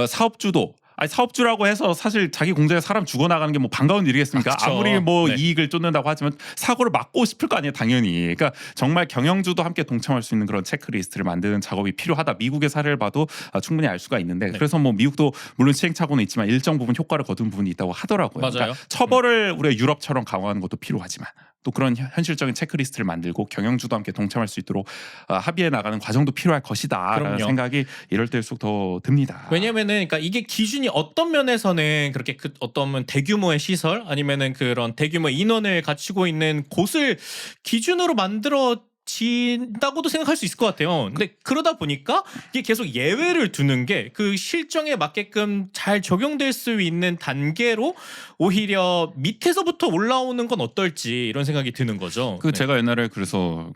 Speaker 1: 사업주도 사업주라고 해서 사실 자기 공장에 사람 죽어나가는 게 뭐 반가운 일이겠습니까?
Speaker 2: 그쵸.
Speaker 1: 아무리 뭐
Speaker 2: 네.
Speaker 1: 이익을 쫓는다고 하지만 사고를 막고 싶을 거 아니에요, 당연히. 그러니까 정말 경영주도 함께 동참할 수 있는 그런 체크리스트를 만드는 작업이 필요하다. 미국의 사례를 봐도 충분히 알 수가 있는데
Speaker 2: 네.
Speaker 1: 그래서 뭐 미국도 물론 시행착오는 있지만 일정 부분 효과를 거둔 부분이 있다고 하더라고요.
Speaker 2: 맞아요.
Speaker 1: 그러니까 처벌을 우리가 유럽처럼 강화하는 것도 필요하지만 또 그런 현실적인 체크리스트를 만들고 경영주도 함께 동참할 수 있도록 합의해 나가는 과정도 필요할 것이다라는
Speaker 2: 그럼요.
Speaker 1: 생각이 이럴 때일수록 더 듭니다.
Speaker 2: 왜냐면은 그러니까 이게 기준이 어떤 면에서는 그렇게 어떤 대규모의 시설 아니면은 그런 대규모 인원을 갖추고 있는 곳을 기준으로 만들어 진다고도 생각할 수 있을 것 같아요. 근데 그러다 보니까 이게 계속 예외를 두는 게 그 실정에 맞게끔 잘 적용될 수 있는 단계로 오히려 밑에서부터 올라오는 건 어떨지 이런 생각이 드는 거죠. 네.
Speaker 1: 제가 옛날에 그래서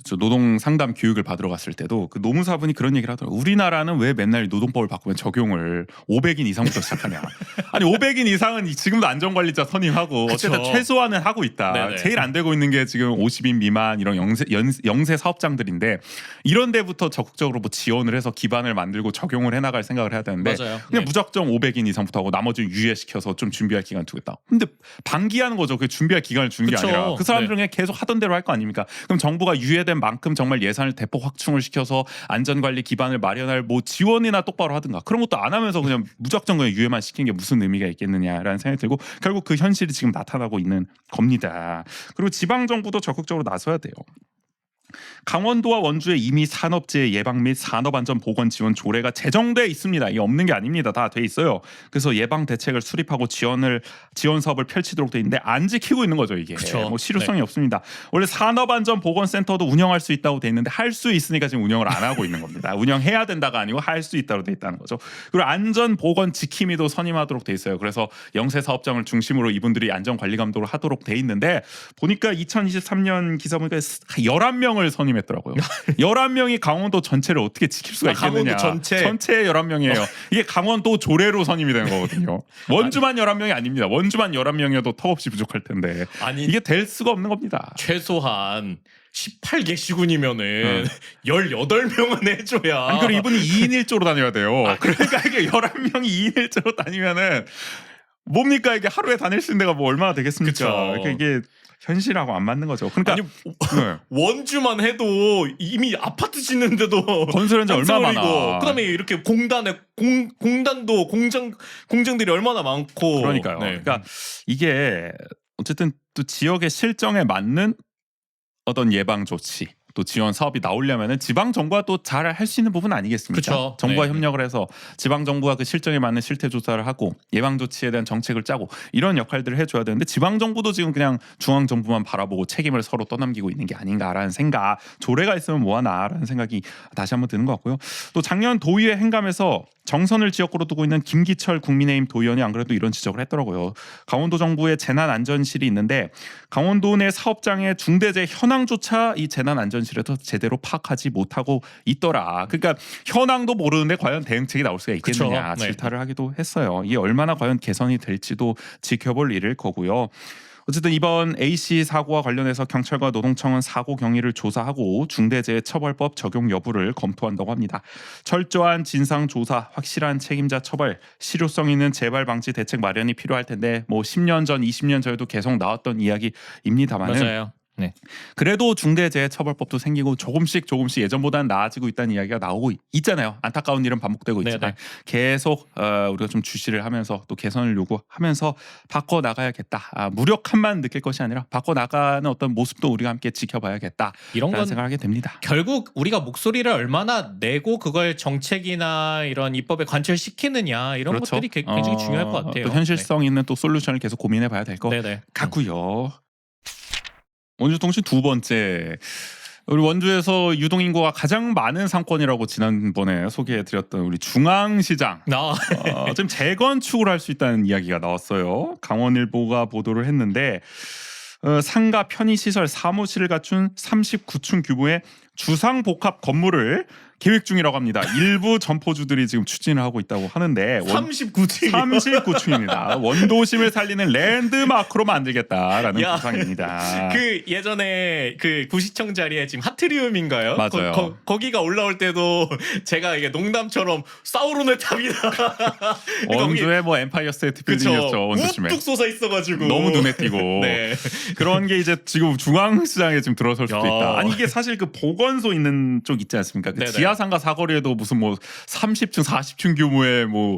Speaker 1: 저 노동 상담 교육을 받으러 갔을 때도 그 노무사분이 그런 얘기를 하더라고요. 우리나라는 왜 맨날 노동법을 바꾸면 적용을 500인 이상부터 시작하냐. 아니 500인 이상은 지금도 안전관리자 선임하고
Speaker 2: 그쵸.
Speaker 1: 어쨌든 최소한은 하고 있다.
Speaker 2: 네네.
Speaker 1: 제일 안 되고 있는 게 지금 50인 미만 이런 영세 사업장들인데 이런 데부터 적극적으로 뭐 지원을 해서 기반을 만들고 적용을 해나갈 생각을 해야 되는데
Speaker 2: 맞아요.
Speaker 1: 그냥
Speaker 2: 네.
Speaker 1: 무작정 500인 이상부터 하고 나머지는 유예시켜서 좀 준비할 기간 두겠다. 근데 방기하는 거죠. 그 준비할 기간을 주는 게
Speaker 2: 그쵸.
Speaker 1: 아니라 그 사람들은
Speaker 2: 네.
Speaker 1: 그냥 계속 하던 대로 할 거 아닙니까? 그럼 정부가 유예된 만큼 정말 예산을 대폭 확충을 시켜서 안전관리 기반을 마련할 뭐 지원이나 똑바로 하든가 그런 것도 안 하면서 그냥 무작정 그냥 유예만 시킨 게 무슨 의미가 있겠느냐라는 생각이 들고 결국 그 현실이 지금 나타나고 있는 겁니다. 그리고 지방 정부도 적극적으로 나서야 돼요. 강원도와 원주에 이미 산업재해 예방 및 산업안전 보건 지원 조례가 제정돼 있습니다. 이게 없는 게 아닙니다. 다 돼 있어요. 그래서 예방 대책을 수립하고 지원 사업을 펼치도록 돼 있는데 안 지키고 있는 거죠, 이게.
Speaker 2: 그쵸.
Speaker 1: 뭐 실효성이 없습니다. 원래 산업안전 보건센터도 운영할 수 있다고 돼 있는데 할 수 있으니까 지금 운영을 안 하고 있는 겁니다. 운영해야 된다가 아니고 할 수 있다고 돼 있다는 거죠. 그리고 안전 보건 지킴이도 선임하도록 돼 있어요. 그래서 영세 사업장을 중심으로 이분들이 안전 관리 감독을 하도록 돼 있는데 보니까 2023년 기사 보니까 11명을 선임했더라고요. 11명이 강원도 전체를 어떻게 지킬 수가 있겠느냐.
Speaker 2: 강원도
Speaker 1: 전체 11명이에요. 이게 강원도 조례로 선임이 되는 거거든요. 원주만 11명이 아닙니다. 원주만 11명이어도 턱없이 부족할 텐데
Speaker 2: 아니
Speaker 1: 이게 될 수가 없는 겁니다.
Speaker 2: 최소한 18개 시군이면은 18명은 해줘야.
Speaker 1: 아니 그리고 이분이 2인 1조로 다녀야 돼요.
Speaker 2: 아,
Speaker 1: 그러니까 이게 11명이 2인 1조로 다니면은 뭡니까 이게 하루에 다닐 수 있는 데가 뭐 얼마나 되겠습니까?
Speaker 2: 그쵸.
Speaker 1: 그러니까 이게 현실하고 안 맞는 거죠. 그러니까
Speaker 2: 아니
Speaker 1: 네.
Speaker 2: 원주만 해도 이미 아파트 짓는데도
Speaker 1: 건설 현장 얼마나 많아.
Speaker 2: 그다음에 이렇게 공단도 공장들이 얼마나 많고.
Speaker 1: 그러니까요.
Speaker 2: 네.
Speaker 1: 그러니까 이게 어쨌든 또 지역의 실정에 맞는 어떤 예방 조치 또 지원 사업이 나오려면은 지방 정부가 또 잘 할 수 있는 부분 아니겠습니까?
Speaker 2: 그쵸.
Speaker 1: 정부와
Speaker 2: 네.
Speaker 1: 협력을 해서 지방 정부가 그 실정에 맞는 실태 조사를 하고 예방 조치에 대한 정책을 짜고 이런 역할들을 해줘야 되는데 지방 정부도 지금 그냥 중앙 정부만 바라보고 책임을 서로 떠넘기고 있는 게 아닌가라는 생각. 조례가 있으면 뭐하나라는 생각이 다시 한번 드는 것 같고요. 또 작년 도의회 행감에서 정선을 지역구로 두고 있는 김기철 국민의힘 도의원이 안 그래도 이런 지적을 했더라고요. 강원도 정부의 재난안전실이 있는데 강원도 내 사업장의 중대재해 현황조차 이 재난안전실에서 제대로 파악하지 못하고 있더라. 그러니까 현황도 모르는데 과연 대응책이 나올 수가 있겠느냐
Speaker 2: 그쵸. 네.
Speaker 1: 질타를 하기도 했어요. 이게 얼마나 과연 개선이 될지도 지켜볼 일일 거고요. 어쨌든 이번 A씨 사고와 관련해서 경찰과 노동청은 사고 경위를 조사하고 중대재해처벌법 적용 여부를 검토한다고 합니다. 철저한 진상 조사, 확실한 책임자 처벌, 실효성 있는 재발 방지 대책 마련이 필요할 텐데 뭐 10년 전, 20년 전에도 계속 나왔던 이야기입니다만은
Speaker 2: 맞아요. 네.
Speaker 1: 그래도 중대재해처벌법도 생기고 조금씩 예전보다는 나아지고 있다는 이야기가 나오고 있잖아요. 안타까운 일은 반복되고 있지만
Speaker 2: 네네.
Speaker 1: 계속 우리가 좀 주시를 하면서 또 개선을 요구하면서 바꿔 나가야겠다. 무력함만 느낄 것이 아니라 바꿔 나가는 어떤 모습도 우리가 함께 지켜봐야겠다.
Speaker 2: 이런
Speaker 1: 라는
Speaker 2: 건
Speaker 1: 생각을 하게 됩니다.
Speaker 2: 결국 우리가 목소리를 얼마나 내고 그걸 정책이나 이런 입법에 관철시키느냐 이런
Speaker 1: 그렇죠.
Speaker 2: 것들이 굉장히 중요할 것 같아요.
Speaker 1: 또 현실성 있는 또 솔루션을 계속 고민해봐야 될 것
Speaker 2: 네네.
Speaker 1: 같고요. 원주통신 두 번째. 우리 원주에서 유동인구가 가장 많은 상권이라고 지난번에 소개해드렸던 우리 중앙시장 지금 재건축을 할 수 있다는 이야기가 나왔어요. 강원일보가 보도를 했는데 상가 편의시설 사무실을 갖춘 39층 규모의 주상복합 건물을 계획 중이라고 합니다. 일부 점포주들이 지금 추진을 하고 있다고 하는데
Speaker 2: 39층
Speaker 1: 39층입니다. 원도심을 살리는 랜드마크로 만들겠다라는
Speaker 2: 야.
Speaker 1: 구상입니다.
Speaker 2: 그 예전에 그 구시청 자리에 지금 하트리움인가요?
Speaker 1: 맞아요.
Speaker 2: 거기가 올라올 때도 제가 이게 농담처럼 사우론의 탑이다.
Speaker 1: 원주의 뭐 엠파이어 스테이트 빌딩이었죠. 원도심에.
Speaker 2: 우뚝 솟아 있어가지고
Speaker 1: 너무 눈에 띄고
Speaker 2: 네.
Speaker 1: 그런 게 이제 지금 중앙시장에 지금 들어설 수도
Speaker 2: 야.
Speaker 1: 있다. 아니 이게 사실 그 보건소 있는 쪽 있지 않습니까? 그
Speaker 2: 네네.
Speaker 1: 지하상가 사거리에도 무슨 뭐 30층 40층 규모의 뭐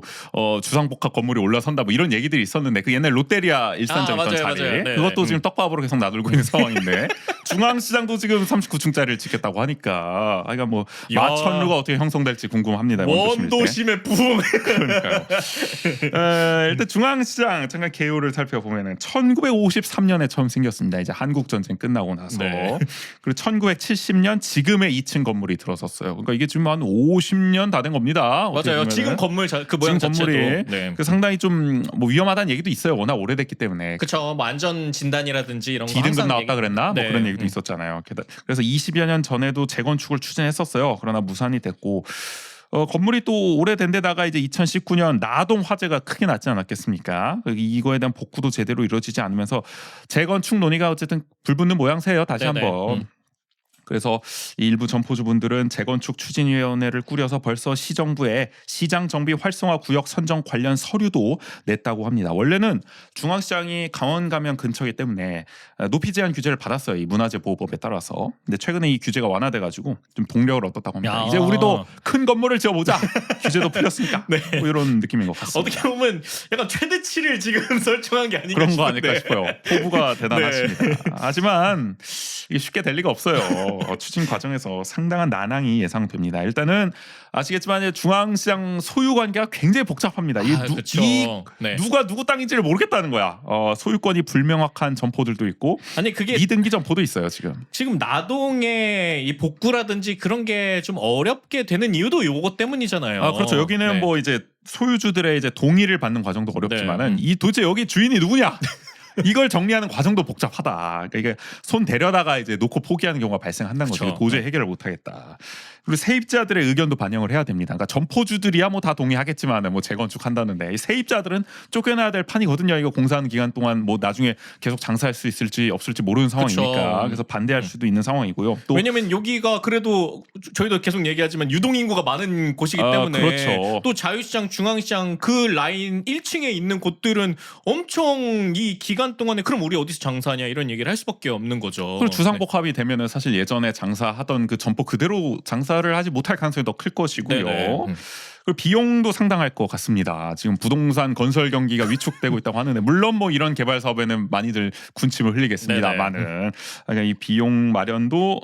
Speaker 1: 주상복합 건물이 올라선다 뭐 이런 얘기들이 있었는데 그 옛날 롯데리아 일산점 있던
Speaker 2: 맞아요,
Speaker 1: 자리
Speaker 2: 맞아요. 네.
Speaker 1: 그것도 지금 떡밥으로 계속 나돌고 있는 상황인데 중앙시장도 지금 39층짜리를 짓겠다고 하니까 그러니까 뭐
Speaker 2: 야.
Speaker 1: 마천루가 어떻게 형성될지 궁금합니다.
Speaker 2: 원도심의 부흥.
Speaker 1: 그러니까요. 일단 중앙시장 잠깐 개요를 살펴보면은 1953년에 처음 생겼습니다. 이제 한국 전쟁 끝나고 나서
Speaker 2: 네.
Speaker 1: 그리고 1970년 지금의 2층 건물이 들어섰어요. 그러니까 이게 지금 한 50년 다 된 겁니다. 어떻게
Speaker 2: 맞아요.
Speaker 1: 보면은.
Speaker 2: 지금 건물 그 모양
Speaker 1: 지금
Speaker 2: 자체도
Speaker 1: 건물이
Speaker 2: 네.
Speaker 1: 그 상당히 좀 뭐 위험하다는 얘기도 있어요. 워낙 오래됐기 때문에.
Speaker 2: 그쵸. 뭐 안전 진단이라든지 이런 거
Speaker 1: D등급
Speaker 2: 항상
Speaker 1: 나왔다
Speaker 2: 얘기-
Speaker 1: 그랬나? 뭐
Speaker 2: 네.
Speaker 1: 그런 얘기도 있었잖아요. 그래서 20여 년 전에도 재건축을 추진했었어요. 그러나 무산이 됐고 건물이 또 오래된 데다가 이제 2019년 나동 화재가 크게 났지 않았겠습니까? 이거에 대한 복구도 제대로 이루어지지 않으면서 재건축 논의가 어쨌든 불붙는 모양새예요. 다시
Speaker 2: 네네.
Speaker 1: 한번. 그래서 일부 점포주분들은 재건축 추진위원회를 꾸려서 벌써 시정부에 시장 정비 활성화 구역 선정 관련 서류도 냈다고 합니다. 원래는 중앙시장이 강원 가면 근처이기 때문에 높이 제한 규제를 받았어요. 이 문화재 보호법에 따라서. 근데 최근에 이 규제가 완화돼가지고 좀 동력을 얻었다고 합니다.
Speaker 2: 야.
Speaker 1: 이제 우리도 큰 건물을 지어보자. 규제도 풀렸으니까.
Speaker 2: 네.
Speaker 1: 뭐 이런 느낌인 것 같습니다.
Speaker 2: 어떻게 보면 약간 최대치를 지금 설정한 게 아닌가
Speaker 1: 그런 거
Speaker 2: 싶은데.
Speaker 1: 아닐까 싶어요. 포부가 대단하십니다. 하지만 이게 쉽게 될 리가 없어요. 추진 과정에서 상당한 난항이 예상됩니다. 일단은 아시겠지만 이제 중앙시장 소유 관계가 굉장히 복잡합니다.
Speaker 2: 그렇죠. 네.
Speaker 1: 누가 누구 땅인지를 모르겠다는 거야. 소유권이 불명확한 점포들도 있고
Speaker 2: 아니 그게
Speaker 1: 미등기 점포도 있어요 지금.
Speaker 2: 나동의 이 복구라든지 그런 게 좀 어렵게 되는 이유도 요거 때문이잖아요.
Speaker 1: 그렇죠. 여기는
Speaker 2: 네.
Speaker 1: 뭐 이제 소유주들의 이제 동의를 받는 과정도 어렵지만은
Speaker 2: 네.
Speaker 1: 이 도대체 여기 주인이 누구냐? 이걸 정리하는 과정도 복잡하다. 그러니까 이게 손 데려다가 이제 놓고 포기하는 경우가 발생한다는 거죠.
Speaker 2: 그렇죠.
Speaker 1: 도저히 해결을 못하겠다. 그리고 세입자들의 의견도 반영을 해야 됩니다. 그러니까 점포주들이야 뭐 다 동의하겠지만 뭐 재건축한다는데 이 세입자들은 쫓겨나야 될 판이거든요. 이거 공사하는 기간 동안 뭐 나중에 계속 장사할 수 있을지 없을지 모르는 상황이니까
Speaker 2: 그렇죠.
Speaker 1: 그래서 반대할 수도 있는 상황이고요. 또
Speaker 2: 왜냐면 여기가 그래도 저희도 계속 얘기하지만 유동 인구가 많은 곳이기 때문에
Speaker 1: 그렇죠.
Speaker 2: 또 자유시장, 중앙시장 그 라인 1층에 있는 곳들은 엄청 이 기간 동안에 그럼 우리 어디서 장사하냐 이런 얘기를 할 수밖에 없는 거죠.
Speaker 1: 그리고 주상복합이 되면은 사실 예전에 장사하던 그 점포 그대로 장사를 하지 못할 가능성이 더 클 것이고요.
Speaker 2: 네네.
Speaker 1: 그리고 비용도 상당할 것 같습니다. 지금 부동산 건설 경기가 위축되고 있다고 하는데 물론 뭐 이런 개발 사업에는 많이들 군침을 흘리겠습니다만은 그러니까 이 비용 마련도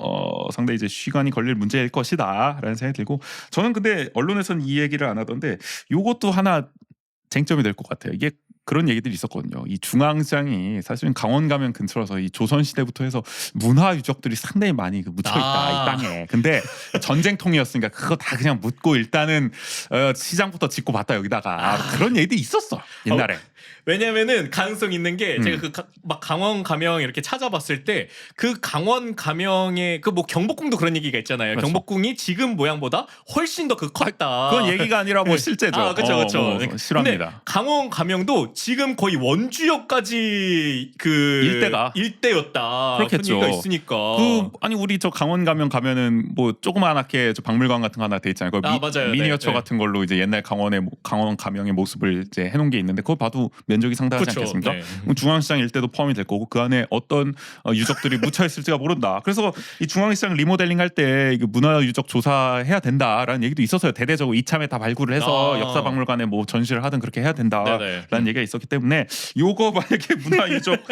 Speaker 1: 상당히 이제 시간이 걸릴 문제일 것이다라는 생각이 들고 저는 근데 언론에서는 이 얘기를 안 하던데 요것도 하나 쟁점이 될 것 같아요. 이게 그런 얘기들이 있었거든요. 이 중앙시장이 사실은 강원 가면 근처라서 이 조선 시대부터 해서 문화 유적들이 상당히 많이 묻혀 있다 이 땅에. 근데 전쟁통이었으니까 그거 다 그냥 묻고 일단은 시장부터 짓고 봤다 여기다가 그런 얘기들이 있었어 옛날에.
Speaker 2: 왜냐면은 가능성 있는 게 제가 막 강원 가명 이렇게 찾아봤을 때 그 강원 가명의 그 뭐 경복궁도 그런 얘기가 있잖아요.
Speaker 1: 그렇죠.
Speaker 2: 경복궁이 지금 모양보다 훨씬 더 컸다.
Speaker 1: 그건 얘기가 아니라 뭐 실제죠.
Speaker 2: 그렇죠.
Speaker 1: 뭐 실화입니다.
Speaker 2: 근데 강원 가명도 지금 거의 원주역까지 그 일대였다.
Speaker 1: 그렇겠죠.
Speaker 2: 그런 얘기가 있으니까.
Speaker 1: 아니 우리 저 강원 가면은 뭐 조그만하게 저 박물관 같은 거 하나 돼 있잖아요.
Speaker 2: 맞아요.
Speaker 1: 미니어처
Speaker 2: 네.
Speaker 1: 같은 걸로 이제 옛날 강원 가명의 모습을 이제 해놓은 게 있는데 그거 봐도 면적이 상당하지
Speaker 2: 그렇죠.
Speaker 1: 않겠습니까?
Speaker 2: 네.
Speaker 1: 중앙시장 일대도 포함이 될 거고 그 안에 어떤 유적들이 묻혀 있을지가 모른다. 그래서 이 중앙시장 리모델링 할 때 문화유적 조사해야 된다라는 얘기도 있었어요. 대대적으로 이참에 다 발굴을 해서 역사박물관에 뭐 전시를 하든 그렇게 해야 된다라는 얘기가 있었기 때문에 요거 만약에 문화유적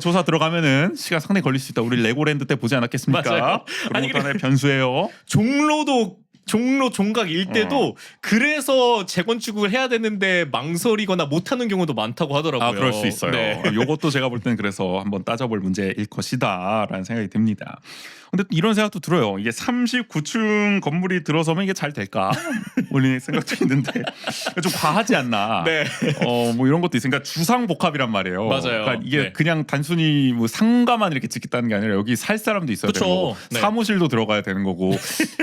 Speaker 1: 조사 들어가면은 시간 상당히 걸릴 수 있다. 우리 레고랜드 때 보지 않았겠습니까?
Speaker 2: 맞아요.
Speaker 1: 아니 그런 변수예요.
Speaker 2: 종로 종각 일대도 그래서 재건축을 해야 되는데 망설이거나 못하는 경우도 많다고 하더라고요.
Speaker 1: 그럴 수 있어요.
Speaker 2: 네.
Speaker 1: 요것도 제가 볼 때는 그래서 한번 따져볼 문제일 것이다라는 생각이 듭니다. 근데 이런 생각도 들어요. 이게 39층 건물이 들어서면 이게 잘 될까? 우리 생각도 있는데 좀 과하지 않나?
Speaker 2: 네.
Speaker 1: 뭐 이런 것도 있으니까 주상복합이란 말이에요.
Speaker 2: 맞아요.
Speaker 1: 그러니까 이게
Speaker 2: 네.
Speaker 1: 그냥 단순히 뭐 상가만 이렇게 짓겠다는 게 아니라 여기 살 사람도 있어야
Speaker 2: 그쵸.
Speaker 1: 되는 거고
Speaker 2: 네.
Speaker 1: 사무실도 들어가야 되는 거고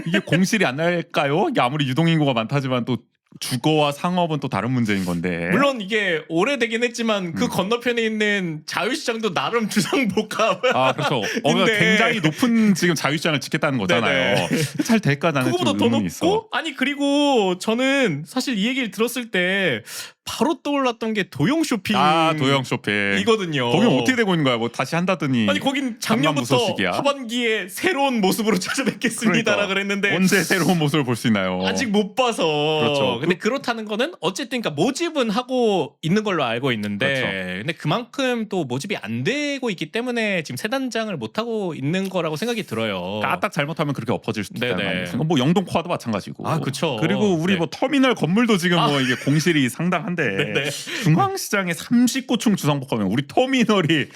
Speaker 1: 이게 공실이 안 날까요? 이게 아무리 유동인구가 많다지만 또 주거와 상업은 또 다른 문제인 건데.
Speaker 2: 물론 이게 오래되긴 했지만 그 건너편에 있는 자유시장도 나름 주상복합.
Speaker 1: 그렇죠.
Speaker 2: 근데-
Speaker 1: 굉장히 높은 지금 자유시장을 짓겠다는 거잖아요. 잘 될까 나는 좀
Speaker 2: 그거보다 더
Speaker 1: 의문이
Speaker 2: 높고
Speaker 1: 있어.
Speaker 2: 아니 그리고 저는 사실 이 얘기를 들었을 때 바로 떠올랐던 게 도용 쇼핑
Speaker 1: 도영 쇼핑.
Speaker 2: 이거든요.
Speaker 1: 거긴 어떻게 되고 있는 거야? 뭐 다시 한다더니.
Speaker 2: 아니 거긴
Speaker 1: 잠깐
Speaker 2: 작년부터
Speaker 1: 무소식이야?
Speaker 2: 하반기에 새로운 모습으로 찾아뵙겠습니다라
Speaker 1: 그러니까.
Speaker 2: 그랬는데
Speaker 1: 언제 새로운 모습을 볼 수 있나요?
Speaker 2: 아직 못 봐서.
Speaker 1: 그렇죠.
Speaker 2: 근데 그렇다는 거는 어쨌든 그러니까 모집은 하고 있는 걸로 알고 있는데
Speaker 1: 그렇죠.
Speaker 2: 근데 그만큼 또 모집이 안 되고 있기 때문에 지금 세 단장을 못 하고 있는 거라고 생각이 들어요.
Speaker 1: 까딱 잘못하면 그렇게 엎어질 수도 있다는
Speaker 2: 네네.
Speaker 1: 말이에요. 뭐 영동포화도 마찬가지고.
Speaker 2: 그쵸.
Speaker 1: 그리고 우리
Speaker 2: 네.
Speaker 1: 뭐 터미널 건물도 지금 뭐 이게 공실이 상당한데
Speaker 2: 네네.
Speaker 1: 중앙시장에 39층 주상복합이면 우리 터미널이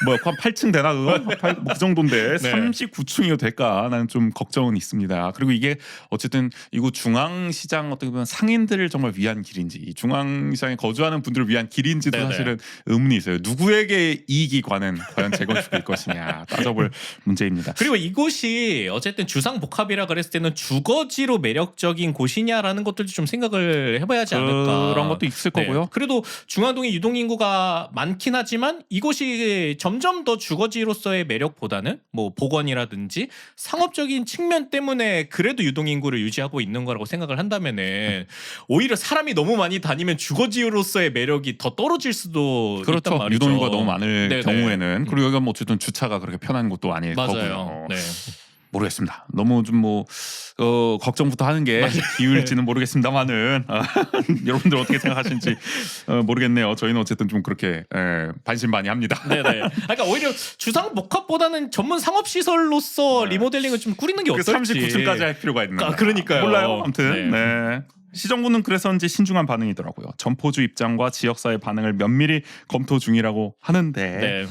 Speaker 1: 뭐 한 8층 되나 그거? 그 정도인데
Speaker 2: 네.
Speaker 1: 39층이도 될까? 나는 좀 걱정은 있습니다. 그리고 이게 어쨌든 이곳 중앙시장 어떻게 보면 상인들을 정말 위한 길인지 이 중앙시장에 거주하는 분들을 위한 길인지도
Speaker 2: 네네.
Speaker 1: 사실은 의문이 있어요. 누구에게 이익이 가는 과연 재건축일 것이냐 따져볼 문제입니다.
Speaker 2: 그리고 이곳이 어쨌든 주상복합이라 그랬을 때는 주거지로 매력적인 곳이냐라는 것들도 좀 생각을 해봐야 하지 않을까.
Speaker 1: 그런 것도 있을
Speaker 2: 네.
Speaker 1: 거고요.
Speaker 2: 그래도 중앙동에 유동인구가 많긴 하지만 이곳이 점점 더 주거지로서의 매력보다는 뭐 복원이라든지 상업적인 측면 때문에 그래도 유동인구를 유지하고 있는 거라고 생각을 한다면은 오히려 사람이 너무 많이 다니면 주거지로서의 매력이 더 떨어질 수도 있단
Speaker 1: 그렇죠.
Speaker 2: 말이죠.
Speaker 1: 유동인구가 너무 많을
Speaker 2: 네네.
Speaker 1: 경우에는 그리고 여기가 뭐 어쨌든 주차가 그렇게 편한 곳도 아닐
Speaker 2: 맞아요.
Speaker 1: 거고요.
Speaker 2: 네.
Speaker 1: 모르겠습니다. 너무 좀 뭐 걱정부터 하는 게 기울지는 모르겠습니다만은 여러분들 어떻게 생각하시는지 모르겠네요. 저희는 어쨌든 좀 그렇게 반신반의합니다.
Speaker 2: 네네. 그러니까 오히려 주상 복합보다는 전문 상업 시설로서 리모델링을 좀 꾸리는 게
Speaker 1: 그
Speaker 2: 어떨지.
Speaker 1: 39층까지 할 필요가 있나?
Speaker 2: 그러니까요.
Speaker 1: 몰라요. 아무튼
Speaker 2: 네.
Speaker 1: 네. 시정부는 그래서인지 신중한 반응이더라고요. 점포주 입장과 지역사회 반응을 면밀히 검토 중이라고 하는데
Speaker 2: 네.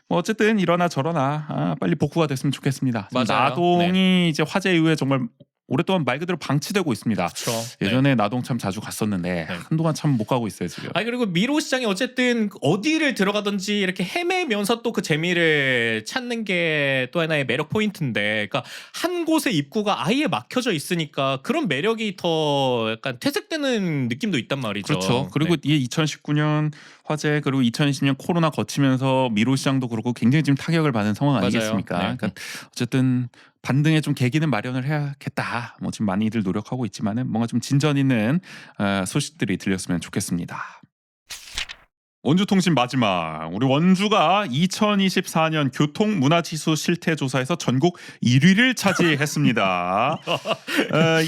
Speaker 1: 뭐 어쨌든 이러나 저러나 빨리 복구가 됐으면 좋겠습니다.
Speaker 2: 맞아요.
Speaker 1: 나동이 이제 화재 이후에 정말 오랫동안 말 그대로 방치되고 있습니다.
Speaker 2: 그렇죠.
Speaker 1: 예전에 나동 참 자주 갔었는데 한동안 참 못 가고 있어요 지금.
Speaker 2: 그리고 미로 시장이 어쨌든 어디를 들어가든지 이렇게 헤매면서 또 그 재미를 찾는 게 또 하나의 매력 포인트인데, 그러니까 한 곳에 입구가 아예 막혀져 있으니까 그런 매력이 더 약간 퇴색되는 느낌도 있단 말이죠.
Speaker 1: 그렇죠. 그리고 이 2019년 화재 그리고 2020년 코로나 거치면서 미로 시장도 그렇고 굉장히 지금 타격을 받은 상황
Speaker 2: 맞아요.
Speaker 1: 아니겠습니까?
Speaker 2: 네.
Speaker 1: 그러니까 어쨌든 반등의 좀 계기는 마련을 해야겠다. 뭐 지금 많이들 노력하고 있지만은 뭔가 좀 진전 있는 소식들이 들렸으면 좋겠습니다. 원주통신 마지막. 우리 원주가 2024년 교통문화지수 실태조사에서 전국 1위를 차지했습니다.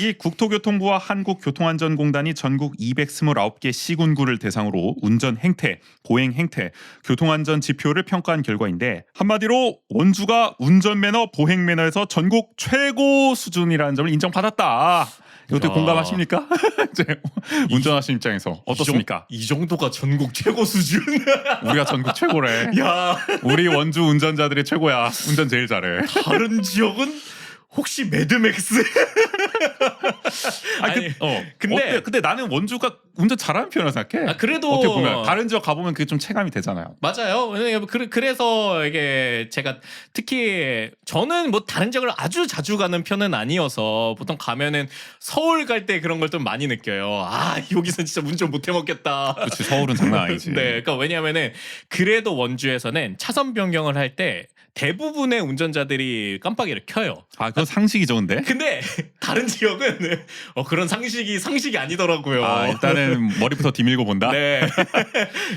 Speaker 1: 이 국토교통부와 한국교통안전공단이 전국 229개 시군구를 대상으로 운전 행태, 보행 행태, 교통안전 지표를 평가한 결과인데 한마디로 원주가 운전 매너, 보행 매너에서 전국 최고 수준이라는 점을 인정받았다. 이것도 공감하십니까? 운전하시는 입장에서 어떻습니까?
Speaker 2: 이 정도가 전국 최고 수준?
Speaker 1: 우리가 전국 최고래.
Speaker 2: 야,
Speaker 1: 우리 원주 운전자들이 최고야. 운전 제일 잘해.
Speaker 2: 다른 지역은 혹시 매드맥스?
Speaker 1: 근데 나는 원주가 운전 잘하는 편이라고 생각해.
Speaker 2: 그래도
Speaker 1: 어떻게 보면 다른 지역 가보면 그게 좀 체감이 되잖아요.
Speaker 2: 맞아요. 그래서 이게 제가 특히 저는 뭐 다른 지역을 아주 자주 가는 편은 아니어서 보통 가면은 서울 갈 때 그런 걸 좀 많이 느껴요. 여기서 진짜 운전 못 해먹겠다.
Speaker 1: 그렇지, 서울은 장난 아니지.
Speaker 2: 네, 그러니까 왜냐하면은 그래도 원주에서는 차선 변경을 할 때 대부분의 운전자들이 깜빡이를 켜요.
Speaker 1: 그건 상식이 좋은데?
Speaker 2: 근데 다른 지역은 그런 상식이 아니더라고요.
Speaker 1: 일단은 머리부터 뒤밀고 본다.
Speaker 2: 네.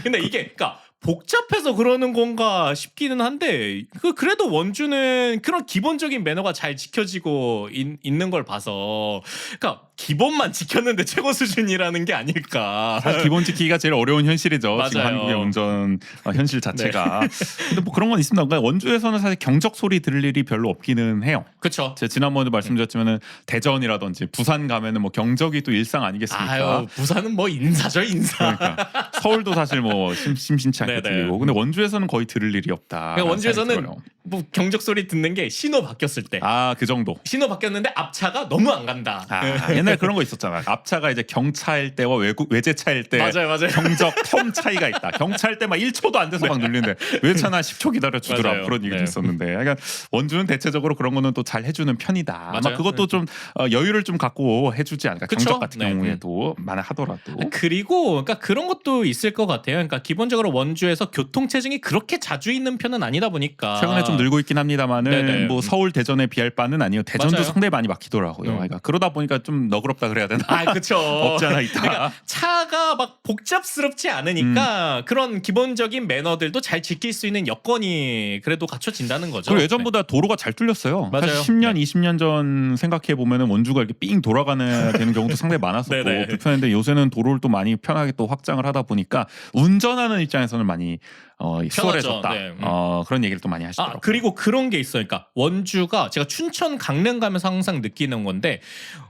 Speaker 2: 근데 이게 그러니까 복잡해서 그러는 건가 싶기는 한데 그래도 원주는 그런 기본적인 매너가 잘 지켜지고 있는 걸 봐서 그러니까 기본만 지켰는데 최고 수준이라는 게 아닐까.
Speaker 1: 사실 기본 지키기가 제일 어려운 현실이죠.
Speaker 2: 맞아요.
Speaker 1: 지금 한국의 운전 현실 자체가. 근데 뭐 그런 건 있습니다. 그러니까 원주에서는 사실 경적 소리 들을 일이 별로 없기는 해요.
Speaker 2: 그렇죠.
Speaker 1: 제가 지난번에도 말씀드렸지만은 대전이라든지 부산 가면은 뭐 경적이 또 일상 아니겠습니까?
Speaker 2: 부산은 뭐 인사죠, 인사.
Speaker 1: 그러니까 서울도 사실 뭐 심심치 않게
Speaker 2: 네네.
Speaker 1: 들리고, 근데 원주에서는 거의 들을 일이 없다.
Speaker 2: 그러니까 원주에서는 뭐 경적 소리 듣는 게 신호 바뀌었을 때.
Speaker 1: 그 정도.
Speaker 2: 신호 바뀌었는데 앞차가 너무 안 간다.
Speaker 1: 옛날에 그런 거 있었잖아. 앞차가 이제 경차일 때와 외제차일 때
Speaker 2: 맞아요.
Speaker 1: 경적 텀 차이가 있다. 경차일 때 막 1초도 안 돼서 막 눌리는데 외제차는 한 10초 기다려 주더라.
Speaker 2: 맞아요.
Speaker 1: 그런 얘기도
Speaker 2: 네.
Speaker 1: 있었는데, 그러니까 원주는 대체적으로 그런 거는 또 잘 해주는 편이다. 아마
Speaker 2: 맞아요.
Speaker 1: 그것도 좀 여유를 좀 갖고 해주지 않을까.
Speaker 2: 그쵸?
Speaker 1: 경적 같은
Speaker 2: 네.
Speaker 1: 경우에도 만약 하더라도.
Speaker 2: 그리고 그러니까 그런 것도 있을 것 같아요. 그러니까 기본적으로 원주에서 교통 체증이 그렇게 자주 있는 편은 아니다 보니까
Speaker 1: 최근에 좀 늘고 있긴 합니다만은
Speaker 2: 네네.
Speaker 1: 뭐 서울 대전에 비할 바는 아니에요. 대전도
Speaker 2: 맞아요.
Speaker 1: 상당히 많이 막히더라고요. 그러니까 그러다 보니까 좀 너그럽다 그래야 되나?
Speaker 2: 그렇죠.
Speaker 1: 없지 않아 있다.
Speaker 2: 그러니까 차가 막 복잡스럽지 않으니까 그런 기본적인 매너들도 잘 지킬 수 있는 여건이 그래도 갖춰진다는 거죠.
Speaker 1: 그리고 예전보다 도로가 잘 뚫렸어요.
Speaker 2: 맞아요.
Speaker 1: 사실 10년,
Speaker 2: 네.
Speaker 1: 20년 전 생각해 보면은 원주가 이렇게 삥 돌아가는 되는 경우도 상당히 많았었고
Speaker 2: 네네.
Speaker 1: 불편했는데 요새는 도로를 또 많이 편하게 또 확장을 하다 보니까 운전하는 입장에서는 많이 수월해졌다.
Speaker 2: 네.
Speaker 1: 그런 얘기를 또 많이 하시더라고요.
Speaker 2: 그리고 그런 게 있어요. 그러니까 원주가 제가 춘천 강릉 가면서 항상 느끼는 건데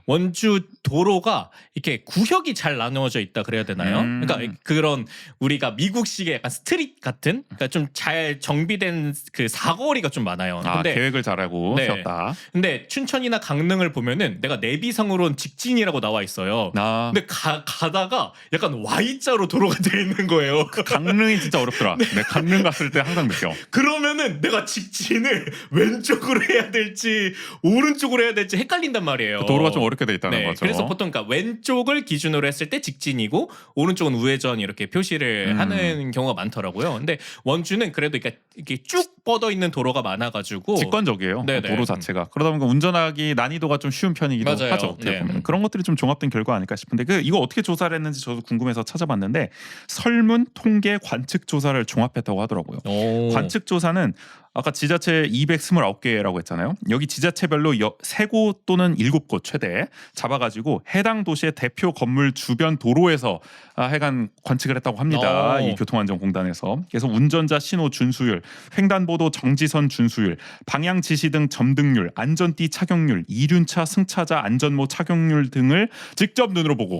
Speaker 2: 원주 도로가 이렇게 구역이 잘 나누어져 있다 그래야 되나요? 그러니까 그런 우리가 미국식의 약간 스트릿 같은 그러니까 좀 잘 정비된 그 사거리가 좀 많아요. 근데
Speaker 1: 계획을 잘하고
Speaker 2: 네.
Speaker 1: 세웠다.
Speaker 2: 근데 춘천이나 강릉을 보면은 내가 내비상으로는 직진이라고 나와 있어요. 근데 가다가 약간 Y자로 도로가 돼 있는 거예요.
Speaker 1: 강릉이 진짜 어렵더라. 네, 강릉 갔을 때 항상 느껴.
Speaker 2: 그러면은 내가 직진을 왼쪽으로 해야 될지 오른쪽으로 해야 될지 헷갈린단 말이에요.
Speaker 1: 도로가 좀 어렵게 돼 있다는 거죠.
Speaker 2: 그래서 보통 그러니까 왼쪽을 기준으로 했을 때 직진이고 오른쪽은 우회전 이렇게 표시를 하는 경우가 많더라고요. 근데 원주는 그래도 이렇게 쭉 뻗어 있는 도로가 많아가지고
Speaker 1: 직관적이에요.
Speaker 2: 네네.
Speaker 1: 도로 자체가. 그러다 보니까 운전하기 난이도가 좀 쉬운 편이기도
Speaker 2: 맞아요.
Speaker 1: 하죠. 어떻게
Speaker 2: 네.
Speaker 1: 보면. 그런 것들이 좀 종합된 결과 아닐까 싶은데 이거 어떻게 조사를 했는지 저도 궁금해서 찾아봤는데 설문 통계 관측 조사를 종합했다고 하더라고요. 관측 조사는 아까 지자체 229개라고 했잖아요. 여기 지자체별로 3곳 또는 7곳 최대 잡아가지고 해당 도시의 대표 건물 주변 도로에서 해간 관측을 했다고 합니다. 이 교통안전공단에서. 그래서 운전자 신호 준수율, 횡단보도 정지선 준수율, 방향 지시 등 점등률, 안전띠 착용률, 이륜차 승차자 안전모 착용률 등을 직접 눈으로 보고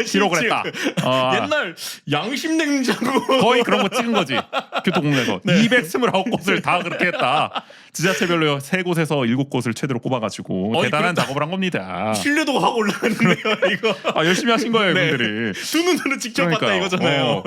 Speaker 1: 기록을 했다.
Speaker 2: 옛날 양심 냉장고
Speaker 1: 거의 그런 거 찍은 거지. 교통공단에서 229곳을 다 그렇게 했다. 지자체별로 3곳에서 7곳을 최대로 꼽아가지고 대단한
Speaker 2: 그렇다.
Speaker 1: 작업을 한 겁니다.
Speaker 2: 신뢰도가 확 올라가는데요, 이거.
Speaker 1: 열심히 하신 거예요,
Speaker 2: 네.
Speaker 1: 분들이.
Speaker 2: 두 눈으로 직접 봤다
Speaker 1: 그러니까요.
Speaker 2: 이거잖아요.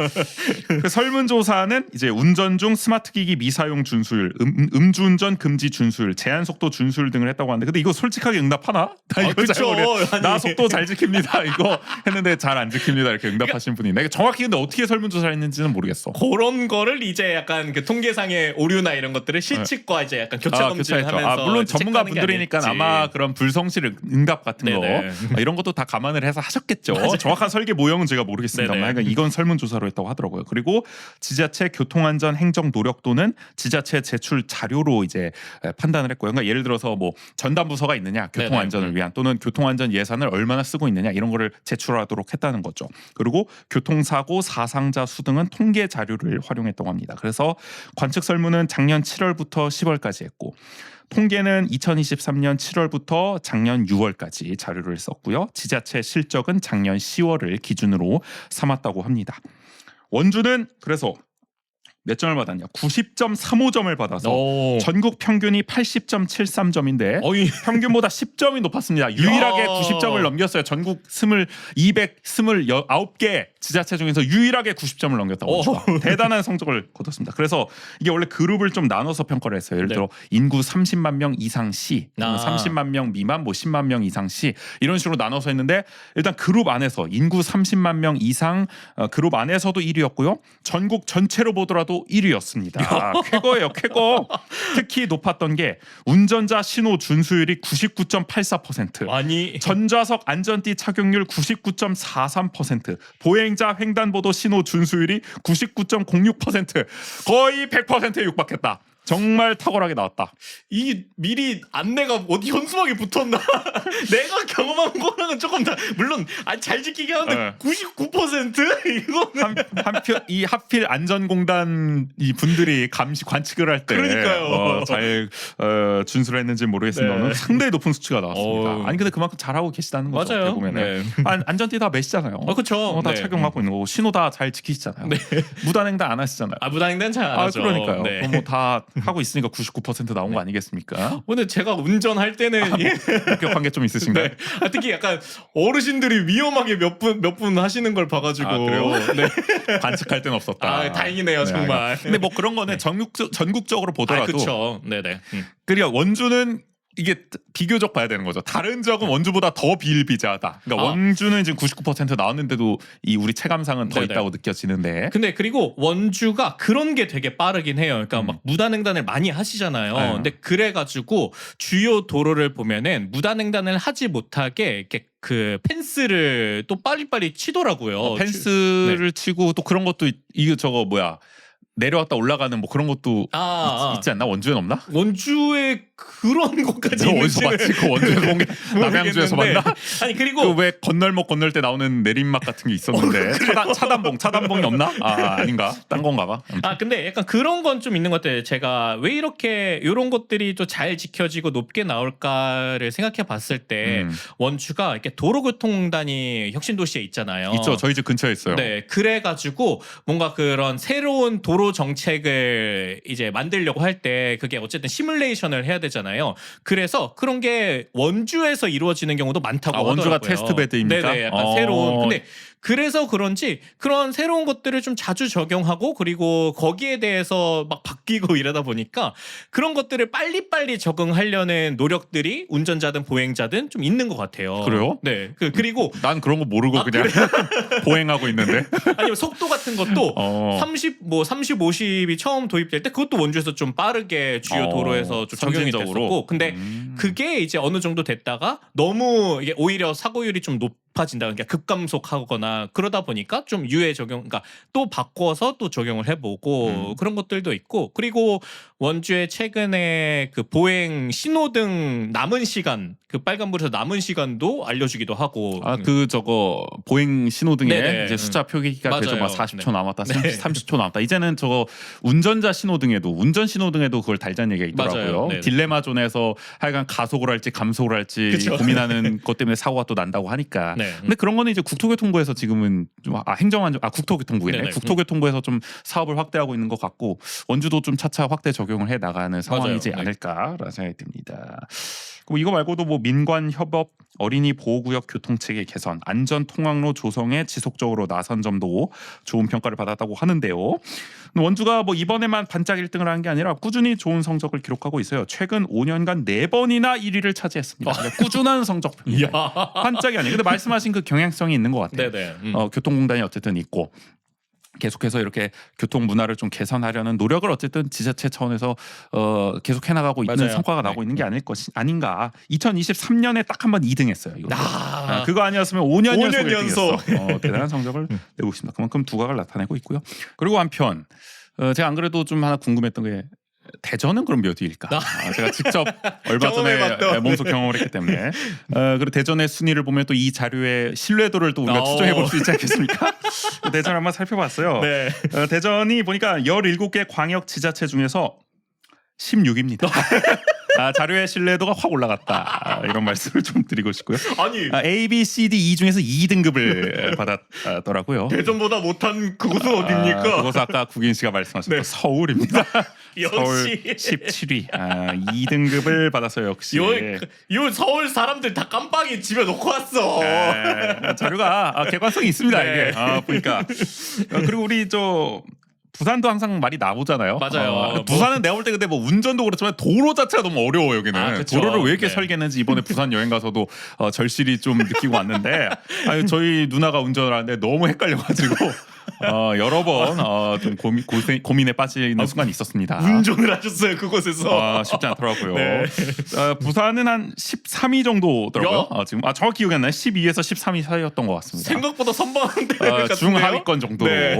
Speaker 1: 그 설문조사는 이제 운전 중 스마트기기 미사용 준수율, 음주운전 금지 준수율, 제한속도 준수율 등을 했다고 하는데, 근데 이거 솔직하게 응답하나? 나 이거 잘
Speaker 2: 그쵸.
Speaker 1: 모르겠-
Speaker 2: 아니.
Speaker 1: 나 속도 잘 지킵니다. 이거 했는데 잘 안 지킵니다. 이렇게 응답하신 분이. 내가 정확히 근데 어떻게 설문조사를 했는지는 모르겠어.
Speaker 2: 그런 거를 이제 약간 그 통계상의 오류나 이런 것들을 실측과 이제 약간 교차 검증하면서
Speaker 1: 물론
Speaker 2: 이제
Speaker 1: 전문가
Speaker 2: 체크하는 게
Speaker 1: 분들이니까
Speaker 2: 아닐지.
Speaker 1: 아마 그런 불성실 응답 같은
Speaker 2: 네네.
Speaker 1: 거 이런 것도 다 감안을 해서 하셨겠죠. 정확한 설계 모형은 제가 모르겠습니다만
Speaker 2: 네네.
Speaker 1: 하여간 이건 설문조사로 했다고 하더라고요. 그리고 지자체 교통안전 행정 노력도는 지자체 제출 자료로 이제 판단을 했고요. 그러니까 예를 들어서 뭐 전담부서가 있느냐 교통안전을
Speaker 2: 네네.
Speaker 1: 위한, 또는 교통안전 예산을 얼마나 쓰고 있느냐 이런 거를 제출하도록 했다는 거죠. 그리고 교통사고 사상자 수 등은 통계 자료를 활용했다고 합니다. 그래서 관측 설문은 작년 7월부터 10월까지 했고, 통계는 2023년 7월부터 작년 6월까지 자료를 썼고요. 지자체 실적은 작년 10월을 기준으로 삼았다고 합니다. 원주는 그래서 몇 점을 받았냐? 90.35점을 받아서
Speaker 2: 오.
Speaker 1: 전국 평균이 80.73점인데
Speaker 2: 어이.
Speaker 1: 평균보다 10점이 높았습니다. 유일하게
Speaker 2: 야.
Speaker 1: 90점을 넘겼어요. 전국 229개 지자체 중에서 유일하게 90점을 넘겼다고 합니다. 대단한 성적을 거뒀습니다. 그래서 이게 원래 그룹을 좀 나눠서 평가를 했어요. 예를 들어 인구 30만 명 이상 시, 30만 명 미만, 뭐 10만 명 이상 시, 이런 식으로 나눠서 했는데, 일단 그룹 안에서 인구 30만 명 이상 그룹 안에서도 1위였고요. 전국 전체로 보더라도 1위였습니다. 쾌거예요, 쾌거. 특히 높았던 게 운전자 신호 준수율이 99.84%,
Speaker 2: 아니
Speaker 1: 전좌석 안전띠 착용률 99.43%, 보행자 횡단보도 신호 준수율이 99.06%, 거의 100%에 육박했다. 정말 탁월하게 나왔다.
Speaker 2: 이 미리 안내가 어디 현수막에 붙었나? 내가 경험한 거랑은 조금 다 물론 잘 지키게 하는데
Speaker 1: 네.
Speaker 2: 99% 이거는
Speaker 1: 이 하필 안전공단 이 분들이 관측을 할 때
Speaker 2: 그러니까요.
Speaker 1: 잘 준수를 했는지 모르겠습니다만
Speaker 2: 네.
Speaker 1: 상당히 높은 수치가 나왔습니다.
Speaker 2: 어우.
Speaker 1: 아니 근데 그만큼 잘하고 계시다는 거죠.
Speaker 2: 맞아요.
Speaker 1: 보면은
Speaker 2: 네.
Speaker 1: 안전띠 다 매시잖아요.
Speaker 2: 그렇죠.
Speaker 1: 다
Speaker 2: 네.
Speaker 1: 착용하고 있는 거고, 신호 다 잘 지키시잖아요. 무단횡단 안 하시잖아요.
Speaker 2: 무단횡단 잘 안 하죠.
Speaker 1: 그러니까요.
Speaker 2: 네.
Speaker 1: 뭐 다 하고 있으니까 99% 나온 거 아니겠습니까?
Speaker 2: 근데 제가 운전할 때는
Speaker 1: 목격한 게 좀 있으신가요?
Speaker 2: 네. 특히 약간 어르신들이 위험하게 몇 분 하시는 걸 봐가지고
Speaker 1: 그래요?
Speaker 2: 네.
Speaker 1: 관측할 땐 없었다.
Speaker 2: 다행이네요 정말.
Speaker 1: 근데 뭐 그런 거는 전국적으로 보더라도
Speaker 2: 그렇죠. 네네.
Speaker 1: 그리고 원주는 이게 비교적 봐야 되는 거죠. 다른 지역은 원주보다 더 비일비재하다. 그러니까 원주는 지금 99% 나왔는데도 이 우리 체감상은 더
Speaker 2: 네네.
Speaker 1: 있다고 느껴지는데.
Speaker 2: 근데 그리고 원주가 그런 게 되게 빠르긴 해요. 그러니까 막 무단횡단을 많이 하시잖아요.
Speaker 1: 아유.
Speaker 2: 근데 그래가지고 주요 도로를 보면은 무단횡단을 하지 못하게 이렇게 그 펜스를 또 빨리빨리 치더라고요.
Speaker 1: 펜스를 치고 또 그런 것도 이거 저거 뭐야, 내려왔다 올라가는 뭐 그런 것도 있지 않나? 원주엔 없나?
Speaker 2: 원주에 그런 것까지
Speaker 1: 너 어디서 봤지? 그 원주에서 본 게 남양주에서
Speaker 2: 모르겠는데.
Speaker 1: 봤나?
Speaker 2: 아니 그리고
Speaker 1: 그 왜 건널목 건널 때 나오는 내림막 같은 게 있었는데 차단봉이 없나? 아닌가? 딴 건가 봐.
Speaker 2: 근데 약간 그런 건 좀 있는 것 같아요. 제가 왜 이렇게 이런 것들이 또 잘 지켜지고 높게 나올까를 생각해 봤을 때 원주가 이렇게 도로교통공단이 혁신도시에 있잖아요.
Speaker 1: 있죠. 저희 집 근처에 있어요.
Speaker 2: 네, 그래가지고 뭔가 그런 새로운 도로 정책을 이제 만들려고 할 때 그게 어쨌든 시뮬레이션을 해야 되잖아요. 그래서 그런 게 원주에서 이루어지는 경우도 많다고 하더라고요.
Speaker 1: 원주가 테스트 베드입니까?
Speaker 2: 네네, 약간 새로운. 근데 그래서 그런지 그런 새로운 것들을 좀 자주 적용하고 그리고 거기에 대해서 막 바뀌고 이러다 보니까 그런 것들을 빨리빨리 적응하려는 노력들이 운전자든 보행자든 좀 있는 것 같아요.
Speaker 1: 그래요?
Speaker 2: 네. 그리고
Speaker 1: 난 그런 거 모르고 그냥 보행하고 있는데.
Speaker 2: 아니면 속도 같은 것도 30, 50이 처음 도입될 때 그것도 원주에서 좀 빠르게 주요 도로에서 좀 적용이
Speaker 1: 선진적으로.
Speaker 2: 됐었고, 근데 그게 이제 어느 정도 됐다가 너무 이게 오히려 사고율이 좀 높아진다, 그러니까 급감속하거나 그러다 보니까 좀 유예 적용, 그러니까 또 바꿔서 또 적용을 해보고 그런 것들도 있고, 그리고 원주에 최근에 그 보행 신호등 남은 시간, 그 빨간불에서 남은 시간도 알려주기도 하고.
Speaker 1: 그 저거 보행 신호등에
Speaker 2: 네네.
Speaker 1: 이제 숫자 표기가 되죠. 막
Speaker 2: 맞아요.
Speaker 1: 40초
Speaker 2: 네.
Speaker 1: 남았다,
Speaker 2: 네.
Speaker 1: 30초 남았다. 이제는 저거 운전 신호등에도 그걸 달자는 얘기가 있더라고요.
Speaker 2: 맞아요. 네네.
Speaker 1: 딜레마 존에서 하여간 가속을 할지 감속을 할지
Speaker 2: 그쵸.
Speaker 1: 고민하는 것 때문에 사고가 또 난다고 하니까.
Speaker 2: 네.
Speaker 1: 근데 그런 거는 이제 국토교통부에서 지금은 좀 국토교통부이네.
Speaker 2: 네네.
Speaker 1: 국토교통부에서 좀 사업을 확대하고 있는 것 같고 원주도 좀 차차 확대 적용을 해 나가는 상황이지
Speaker 2: 맞아요. 네.
Speaker 1: 않을까라는 생각이 듭니다. 그리고 이거 말고도 뭐 민관 협업, 어린이 보호구역 교통체계 개선, 안전 통학로 조성에 지속적으로 나선 점도 좋은 평가를 받았다고 하는데요. 원주가 뭐 이번에만 반짝 1등을 한 게 아니라 꾸준히 좋은 성적을 기록하고 있어요. 최근 5년간 4번이나 1위를 차지했습니다. 그러니까 꾸준한 성적입니다.
Speaker 2: 이야.
Speaker 1: 반짝이 아니에요. 근데 말씀하신 그 경향성이 있는 것 같아요.
Speaker 2: 네네.
Speaker 1: 교통공단이 어쨌든 있고 계속해서 이렇게 교통 문화를 좀 개선하려는 노력을 어쨌든 지자체 차원에서 계속 해나가고 있는
Speaker 2: 맞아요.
Speaker 1: 성과가 나오고 있는 게 아닌가. 2023년에 딱 한 번 2등했어요. 이거. 그거 아니었으면 5년
Speaker 2: 5년
Speaker 1: 연속
Speaker 2: 연속.
Speaker 1: 1등했어. 대단한 성적을 내고 있습니다. 그만큼 두각을 나타내고 있고요. 그리고 한편 제가 안 그래도 좀 하나 궁금했던 게 대전은 그럼 몇 위일까? 제가 직접 얼마 전에
Speaker 2: 경험해봤던.
Speaker 1: 몸소 경험을 했기 때문에 그리고 대전의 순위를 보면 또 이 자료의 신뢰도를 또 우리가
Speaker 2: 오.
Speaker 1: 추정해 볼 수 있지 않겠습니까? 대전 한번 살펴봤어요.
Speaker 2: 네.
Speaker 1: 대전이 보니까 17개 광역 지자체 중에서 16입니다. 자료의 신뢰도가 확 올라갔다. 이런 말씀을 좀 드리고 싶고요.
Speaker 2: 아니
Speaker 1: A, B, C, D, E 중에서 2등급을 받았더라고요.
Speaker 2: 대전보다 못한 그곳은 어디입니까?
Speaker 1: 그것은 아까 국인 씨가 말씀하셨던
Speaker 2: 네.
Speaker 1: 서울입니다. 서울
Speaker 2: 역시
Speaker 1: 17위. 2등급을 받았어요. 역시.
Speaker 2: 요 서울 사람들 다 깜빡이 집에 놓고 왔어.
Speaker 1: 자료가 객관성이 있습니다.
Speaker 2: 네.
Speaker 1: 이게 보니까. 그리고 우리 부산도 항상 말이 나오잖아요.
Speaker 2: 맞아요.
Speaker 1: 부산은 내가 볼 때 근데 뭐 운전도 그렇지만 도로 자체가 너무 어려워 여기는.
Speaker 2: 그쵸.
Speaker 1: 도로를 왜 이렇게
Speaker 2: 네.
Speaker 1: 설계했는지 이번에 부산 여행 가서도 절실히 좀 느끼고 왔는데 저희 누나가 운전을 하는데 너무 헷갈려가지고 여러 번 좀 고민에 빠지는 순간이 있었습니다.
Speaker 2: 운전을 하셨어요 그곳에서.
Speaker 1: 쉽지 않더라고요.
Speaker 2: 네.
Speaker 1: 부산은 한 13위 정도더라고요. 지금 정확히 기억이 안 나요. 12에서 13위 사이였던 것 같습니다.
Speaker 2: 생각보다 선방한데
Speaker 1: 중하위권 정도로
Speaker 2: 네.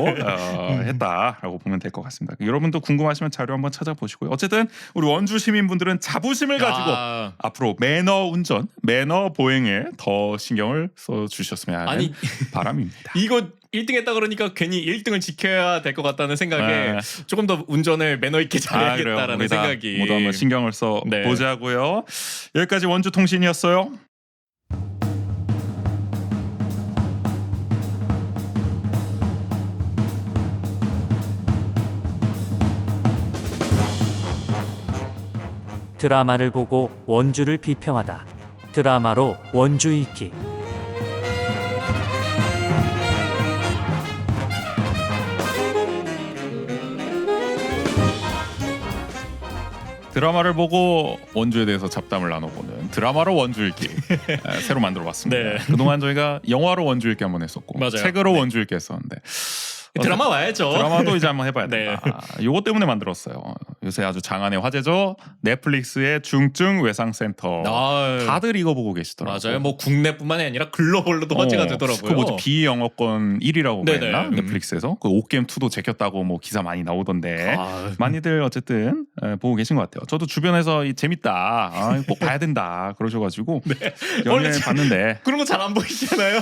Speaker 1: 했다라고 보면 될 것 같습니다. 여러분도 궁금하시면 자료 한번 찾아보시고요. 어쨌든 우리 원주 시민분들은 자부심을 가지고 앞으로 매너 운전, 매너 보행에 더 신경을 써주셨으면 하는
Speaker 2: 아니,
Speaker 1: 바람입니다.
Speaker 2: 이거 1등 했다 그러니까 괜히 1등을 지켜야 될 것 같다는 생각에
Speaker 1: 네.
Speaker 2: 조금 더 운전을 매너 있게
Speaker 1: 그래요.
Speaker 2: 잘해야겠다라는
Speaker 1: 우리 다
Speaker 2: 생각이.
Speaker 1: 모두 한번 신경을 써
Speaker 2: 네.
Speaker 1: 보자고요. 여기까지 원주 통신이었어요.
Speaker 4: 드라마를 보고 원주를 비평하다. 드라마로 원주 읽기.
Speaker 1: 드라마를 보고 원주에 대해서 잡담을 나눠보는 드라마로 원주 읽기 새로 만들어봤습니다.
Speaker 2: 네.
Speaker 1: 그동안 저희가 영화로 원주 읽기 한번 했었고
Speaker 2: 맞아요.
Speaker 1: 책으로
Speaker 2: 네.
Speaker 1: 원주 읽기 했었는데
Speaker 2: 드라마 와야죠.
Speaker 1: 드라마도 이제 한번 해봐야
Speaker 2: 네.
Speaker 1: 된다. 요거 때문에 만들었어요. 요새 아주 장안의 화제죠. 넷플릭스의 중증 외상센터. 다들 이거 보고 계시더라고요.
Speaker 2: 맞아요. 뭐 국내뿐만이 아니라 글로벌로도 화제가 되더라고요.
Speaker 1: 그 뭐지 비영어권 1위라고
Speaker 2: 네네.
Speaker 1: 했나 넷플릭스에서 그 옥게임 2도 제꼈다고 뭐 기사 많이 나오던데 많이들 어쨌든 보고 계신 것 같아요. 저도 주변에서 재밌다, 꼭 봐야 된다 그러셔가지고
Speaker 2: 원래
Speaker 1: 연애 봤는데
Speaker 2: 그런 거 잘 안 보이시잖아요.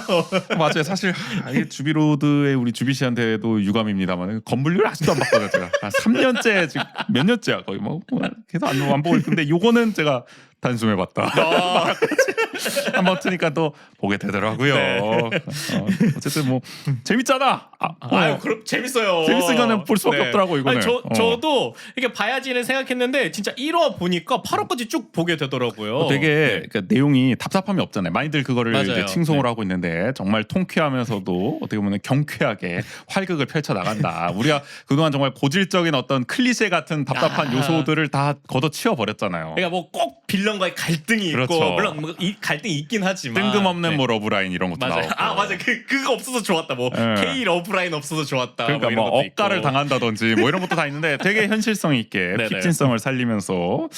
Speaker 1: 맞아요. 사실 이 주비로드의 우리 주비 씨한테도 유감입니다만 건물률 아직도 안 봤거든요. 제가 3년째 지금 몇 년째야 거의 뭐 계속 안 보고 있는데 요거는 제가 단숨해봤다. 한번 트니까 또 보게 되더라고요.
Speaker 2: 네.
Speaker 1: 어쨌든 뭐 재밌잖아.
Speaker 2: 아유, 그럼 재밌어요.
Speaker 1: 재밌으니까는 볼 수밖에 없더라고 이거는.
Speaker 2: 아니, 저도 이렇게 봐야지는 생각했는데 진짜 1화 보니까 8화까지 쭉 보게 되더라고요.
Speaker 1: 되게 그러니까 내용이 답답함이 없잖아요. 많이들 그거를
Speaker 2: 맞아요.
Speaker 1: 이제 칭송을
Speaker 2: 네.
Speaker 1: 하고 있는데 정말 통쾌하면서도 어떻게 보면 경쾌하게 활극을 펼쳐 나간다. 우리가 그동안 정말 고질적인 어떤 클리셰 같은 답답한 요소들을 다 걷어치워 버렸잖아요.
Speaker 2: 그러니까 뭐 꼭 빌런과의 갈등이
Speaker 1: 그렇죠.
Speaker 2: 있고 물론 뭐 이 갈등이 있긴 하지만
Speaker 1: 뜬금없는
Speaker 2: 네.
Speaker 1: 뭐 러브라인 이런 것도
Speaker 2: 맞아요.
Speaker 1: 나오고.
Speaker 2: 맞아. 그거 없어서 좋았다. 뭐
Speaker 1: 네.
Speaker 2: K 러브라인 없어서 좋았다.
Speaker 1: 그러니까
Speaker 2: 이런
Speaker 1: 뭐
Speaker 2: 것도
Speaker 1: 억가를
Speaker 2: 있고.
Speaker 1: 당한다든지 뭐 이런 것도 다 있는데 되게 현실성 있게
Speaker 2: 네네.
Speaker 1: 픽진성을 살리면서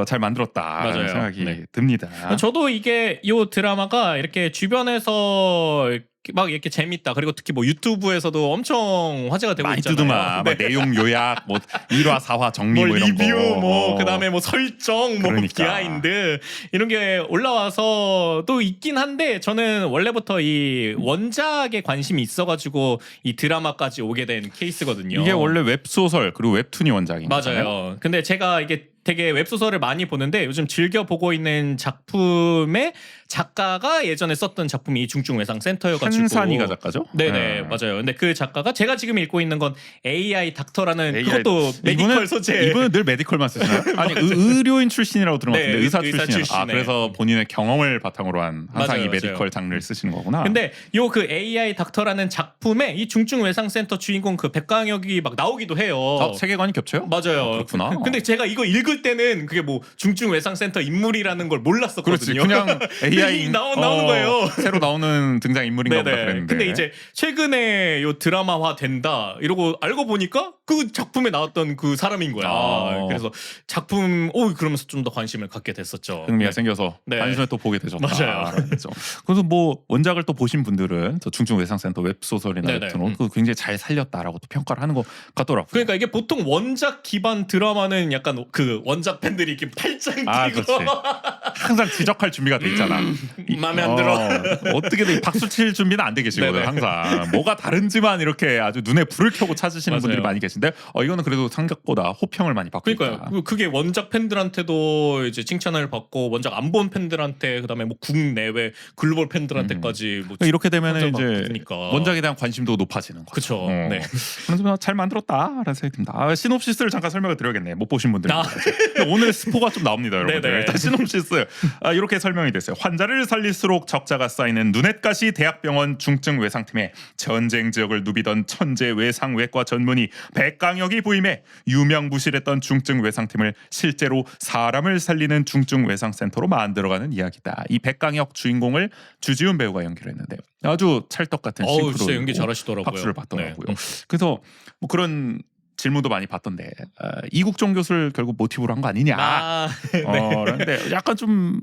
Speaker 1: 잘 만들었다라는
Speaker 2: 맞아요.
Speaker 1: 생각이
Speaker 2: 네.
Speaker 1: 듭니다.
Speaker 2: 저도 이게 이 드라마가 이렇게 주변에서 막 이렇게 재밌다. 그리고 특히 뭐 유튜브에서도 엄청 화제가 되고
Speaker 1: 많이
Speaker 2: 있잖아요.
Speaker 1: 뜨더만 막 내용 요약 뭐 1화 4화 정리
Speaker 2: 뭐
Speaker 1: 뭐 이런
Speaker 2: 리뷰
Speaker 1: 거.
Speaker 2: 뭐 그다음에 뭐 설정 뭐
Speaker 1: 그러니까.
Speaker 2: 비하인드 이런 게 올라와서 또 있긴 한데 저는 원래부터 이 원작에 관심이 있어가지고 이 드라마까지 오게 된 케이스거든요.
Speaker 1: 이게 원래 웹소설 그리고 웹툰이 원작인 거잖아요.
Speaker 2: 맞아요. 근데 제가 이게 되게 웹소설을 많이 보는데 요즘 즐겨 보고 있는 작품의 작가가 예전에 썼던 작품이 이 중증외상센터여가지고
Speaker 1: 한산이가 작가죠?
Speaker 2: 네네 맞아요. 근데 그 작가가 제가 지금 읽고 있는 건 AI 닥터라는
Speaker 1: AI
Speaker 2: 그것도 메디컬
Speaker 1: 이분은-
Speaker 2: 소재.
Speaker 1: 이분은 늘 메디컬만 쓰시나요? 아니 의료인 출신이라고 들은 것
Speaker 2: 네,
Speaker 1: 같은데 의사
Speaker 2: 의사
Speaker 1: 출신이요. 아
Speaker 2: 출신에.
Speaker 1: 그래서 본인의 경험을 바탕으로 한 항상 이
Speaker 2: 맞아요,
Speaker 1: 메디컬
Speaker 2: 맞아요.
Speaker 1: 장르를 쓰시는 거구나.
Speaker 2: 근데 요 그 AI 닥터라는 작품에 이 중증외상센터 주인공 그 백광혁이 막 나오기도 해요.
Speaker 1: 세계관이 겹쳐요?
Speaker 2: 맞아요.
Speaker 1: 그렇구나.
Speaker 2: 근데 제가 이거 읽을 때는 그게 뭐 중증외상센터 인물이라는 걸
Speaker 1: 그렇지.
Speaker 2: 몰랐었거든요.
Speaker 1: 그냥 AI
Speaker 2: 나오는 거예요.
Speaker 1: 새로 나오는 등장 인물인가 보다
Speaker 2: 네네.
Speaker 1: 그랬는데.
Speaker 2: 근데 이제 최근에 요 드라마화 된다 이러고 알고 보니까 그 작품에 나왔던 그 사람인 거야. 그래서 작품 그러면서 좀 더 관심을 갖게 됐었죠.
Speaker 1: 흥미가
Speaker 2: 네.
Speaker 1: 생겨서
Speaker 2: 네.
Speaker 1: 관심을 또 보게 되셨다.
Speaker 2: 맞아요.
Speaker 1: 그렇죠. 그래서 뭐 원작을 또 보신 분들은 저 중증외상센터 웹소설이나
Speaker 2: 네네.
Speaker 1: 웹툰 그 굉장히 잘 살렸다라고 또 평가를 하는 것 같더라고요.
Speaker 2: 그러니까 이게 보통 원작 기반 드라마는 약간 그 원작 팬들이 이렇게 팔짱 끼고
Speaker 1: 아, 그렇지. 항상 지적할 준비가 돼 있잖아.
Speaker 2: 마음에 안 들어.
Speaker 1: 어떻게든 박수 칠 준비는 안 돼 계시거든.
Speaker 2: 네네.
Speaker 1: 항상 뭐가 다른지만 이렇게 아주 눈에 불을 켜고 찾으시는
Speaker 2: 맞아요.
Speaker 1: 분들이 많이 계신데 이거는 그래도 생각보다 호평을 많이 받고
Speaker 2: 그러니까요.
Speaker 1: 있다.
Speaker 2: 그게 원작 팬들한테도 이제 칭찬을 받고 원작 안 본 팬들한테 그다음에 뭐 국내외 글로벌 팬들한테까지 뭐
Speaker 1: 이렇게 되면
Speaker 2: 칭찬을
Speaker 1: 이제
Speaker 2: 받으니까.
Speaker 1: 원작에 대한 관심도 높아지는 거죠.
Speaker 2: 그쵸. 네.
Speaker 1: 그래서 잘 만들었다라는 생각이 듭니다. 시놉시스를 잠깐 설명을 드려야겠네. 못 보신 분들.
Speaker 2: 아.
Speaker 1: 오늘 스포가 좀 나옵니다, 여러분들.
Speaker 2: 네네.
Speaker 1: 일단 시놉시스 이렇게 설명이 됐어요. 환자를 살릴수록 적자가 쌓이는 눈엣가시 대학병원 중증외상팀에 전쟁 지역을 누비던 천재 외상외과 전문의 백강혁이 부임해 유명무실했던 중증외상팀을 실제로 사람을 살리는 중증외상센터로 만들어가는 이야기다. 이 백강혁 주인공을 주지훈 배우가 연기했는데 아주 찰떡 같은
Speaker 2: 어우
Speaker 1: 싱크로
Speaker 2: 진짜 연기 잘하시더라고요.
Speaker 1: 박수를 받더라고요.
Speaker 2: 네.
Speaker 1: 그래서 뭐 그런 질문도 많이 받던데 이국종 교수를 결국 모티브로 한 거 아니냐? 그런데 약간 좀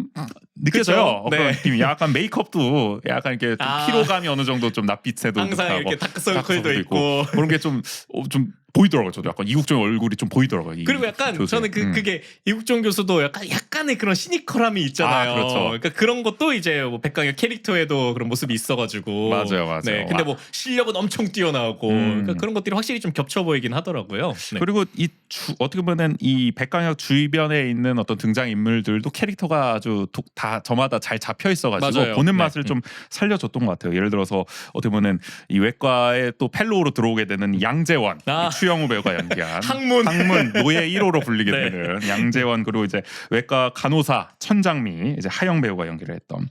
Speaker 1: 느껴져요.
Speaker 2: 그쵸? 네.
Speaker 1: 그런 느낌이 약간 메이크업도 약간 이렇게 좀 피로감이 어느 정도 좀 낯빛에도
Speaker 2: 항상
Speaker 1: 듯하고
Speaker 2: 이렇게 다크서클도 있고.
Speaker 1: 그런 게 좀 보이더라고요. 저도 약간 이국종 얼굴이 좀 보이더라고요. 이
Speaker 2: 그리고 약간
Speaker 1: 교수의.
Speaker 2: 저는 그게 이국종 교수도 약간의 그런 시니컬함이 있잖아요.
Speaker 1: 아, 그렇죠.
Speaker 2: 그러니까 그런 것도 이제 뭐 백강혁 캐릭터에도 그런 모습이 있어가지고.
Speaker 1: 맞아요.
Speaker 2: 네. 근데 뭐 실력은 엄청 뛰어나고 그러니까 그런 것들이 확실히 좀 겹쳐 보이긴 하더라고요. 네.
Speaker 1: 그리고 어떻게 보면 이 백강혁 주변에 있는 어떤 등장 인물들도 캐릭터가 아주 다 저마다 잘 잡혀 있어가지고
Speaker 2: 맞아요.
Speaker 1: 보는
Speaker 2: 네.
Speaker 1: 맛을 좀 살려줬던 것 같아요. 예를 들어서 어떻게 보면 이 외과에 또 펠로우로 들어오게 되는 양재원 추영우 배우가 연기한
Speaker 2: 항문
Speaker 1: 노예 1호로 불리게
Speaker 2: 네.
Speaker 1: 되는 양재원 그리고 이제 외과 간호사 천장미 이제 하영 배우가 연기를 했던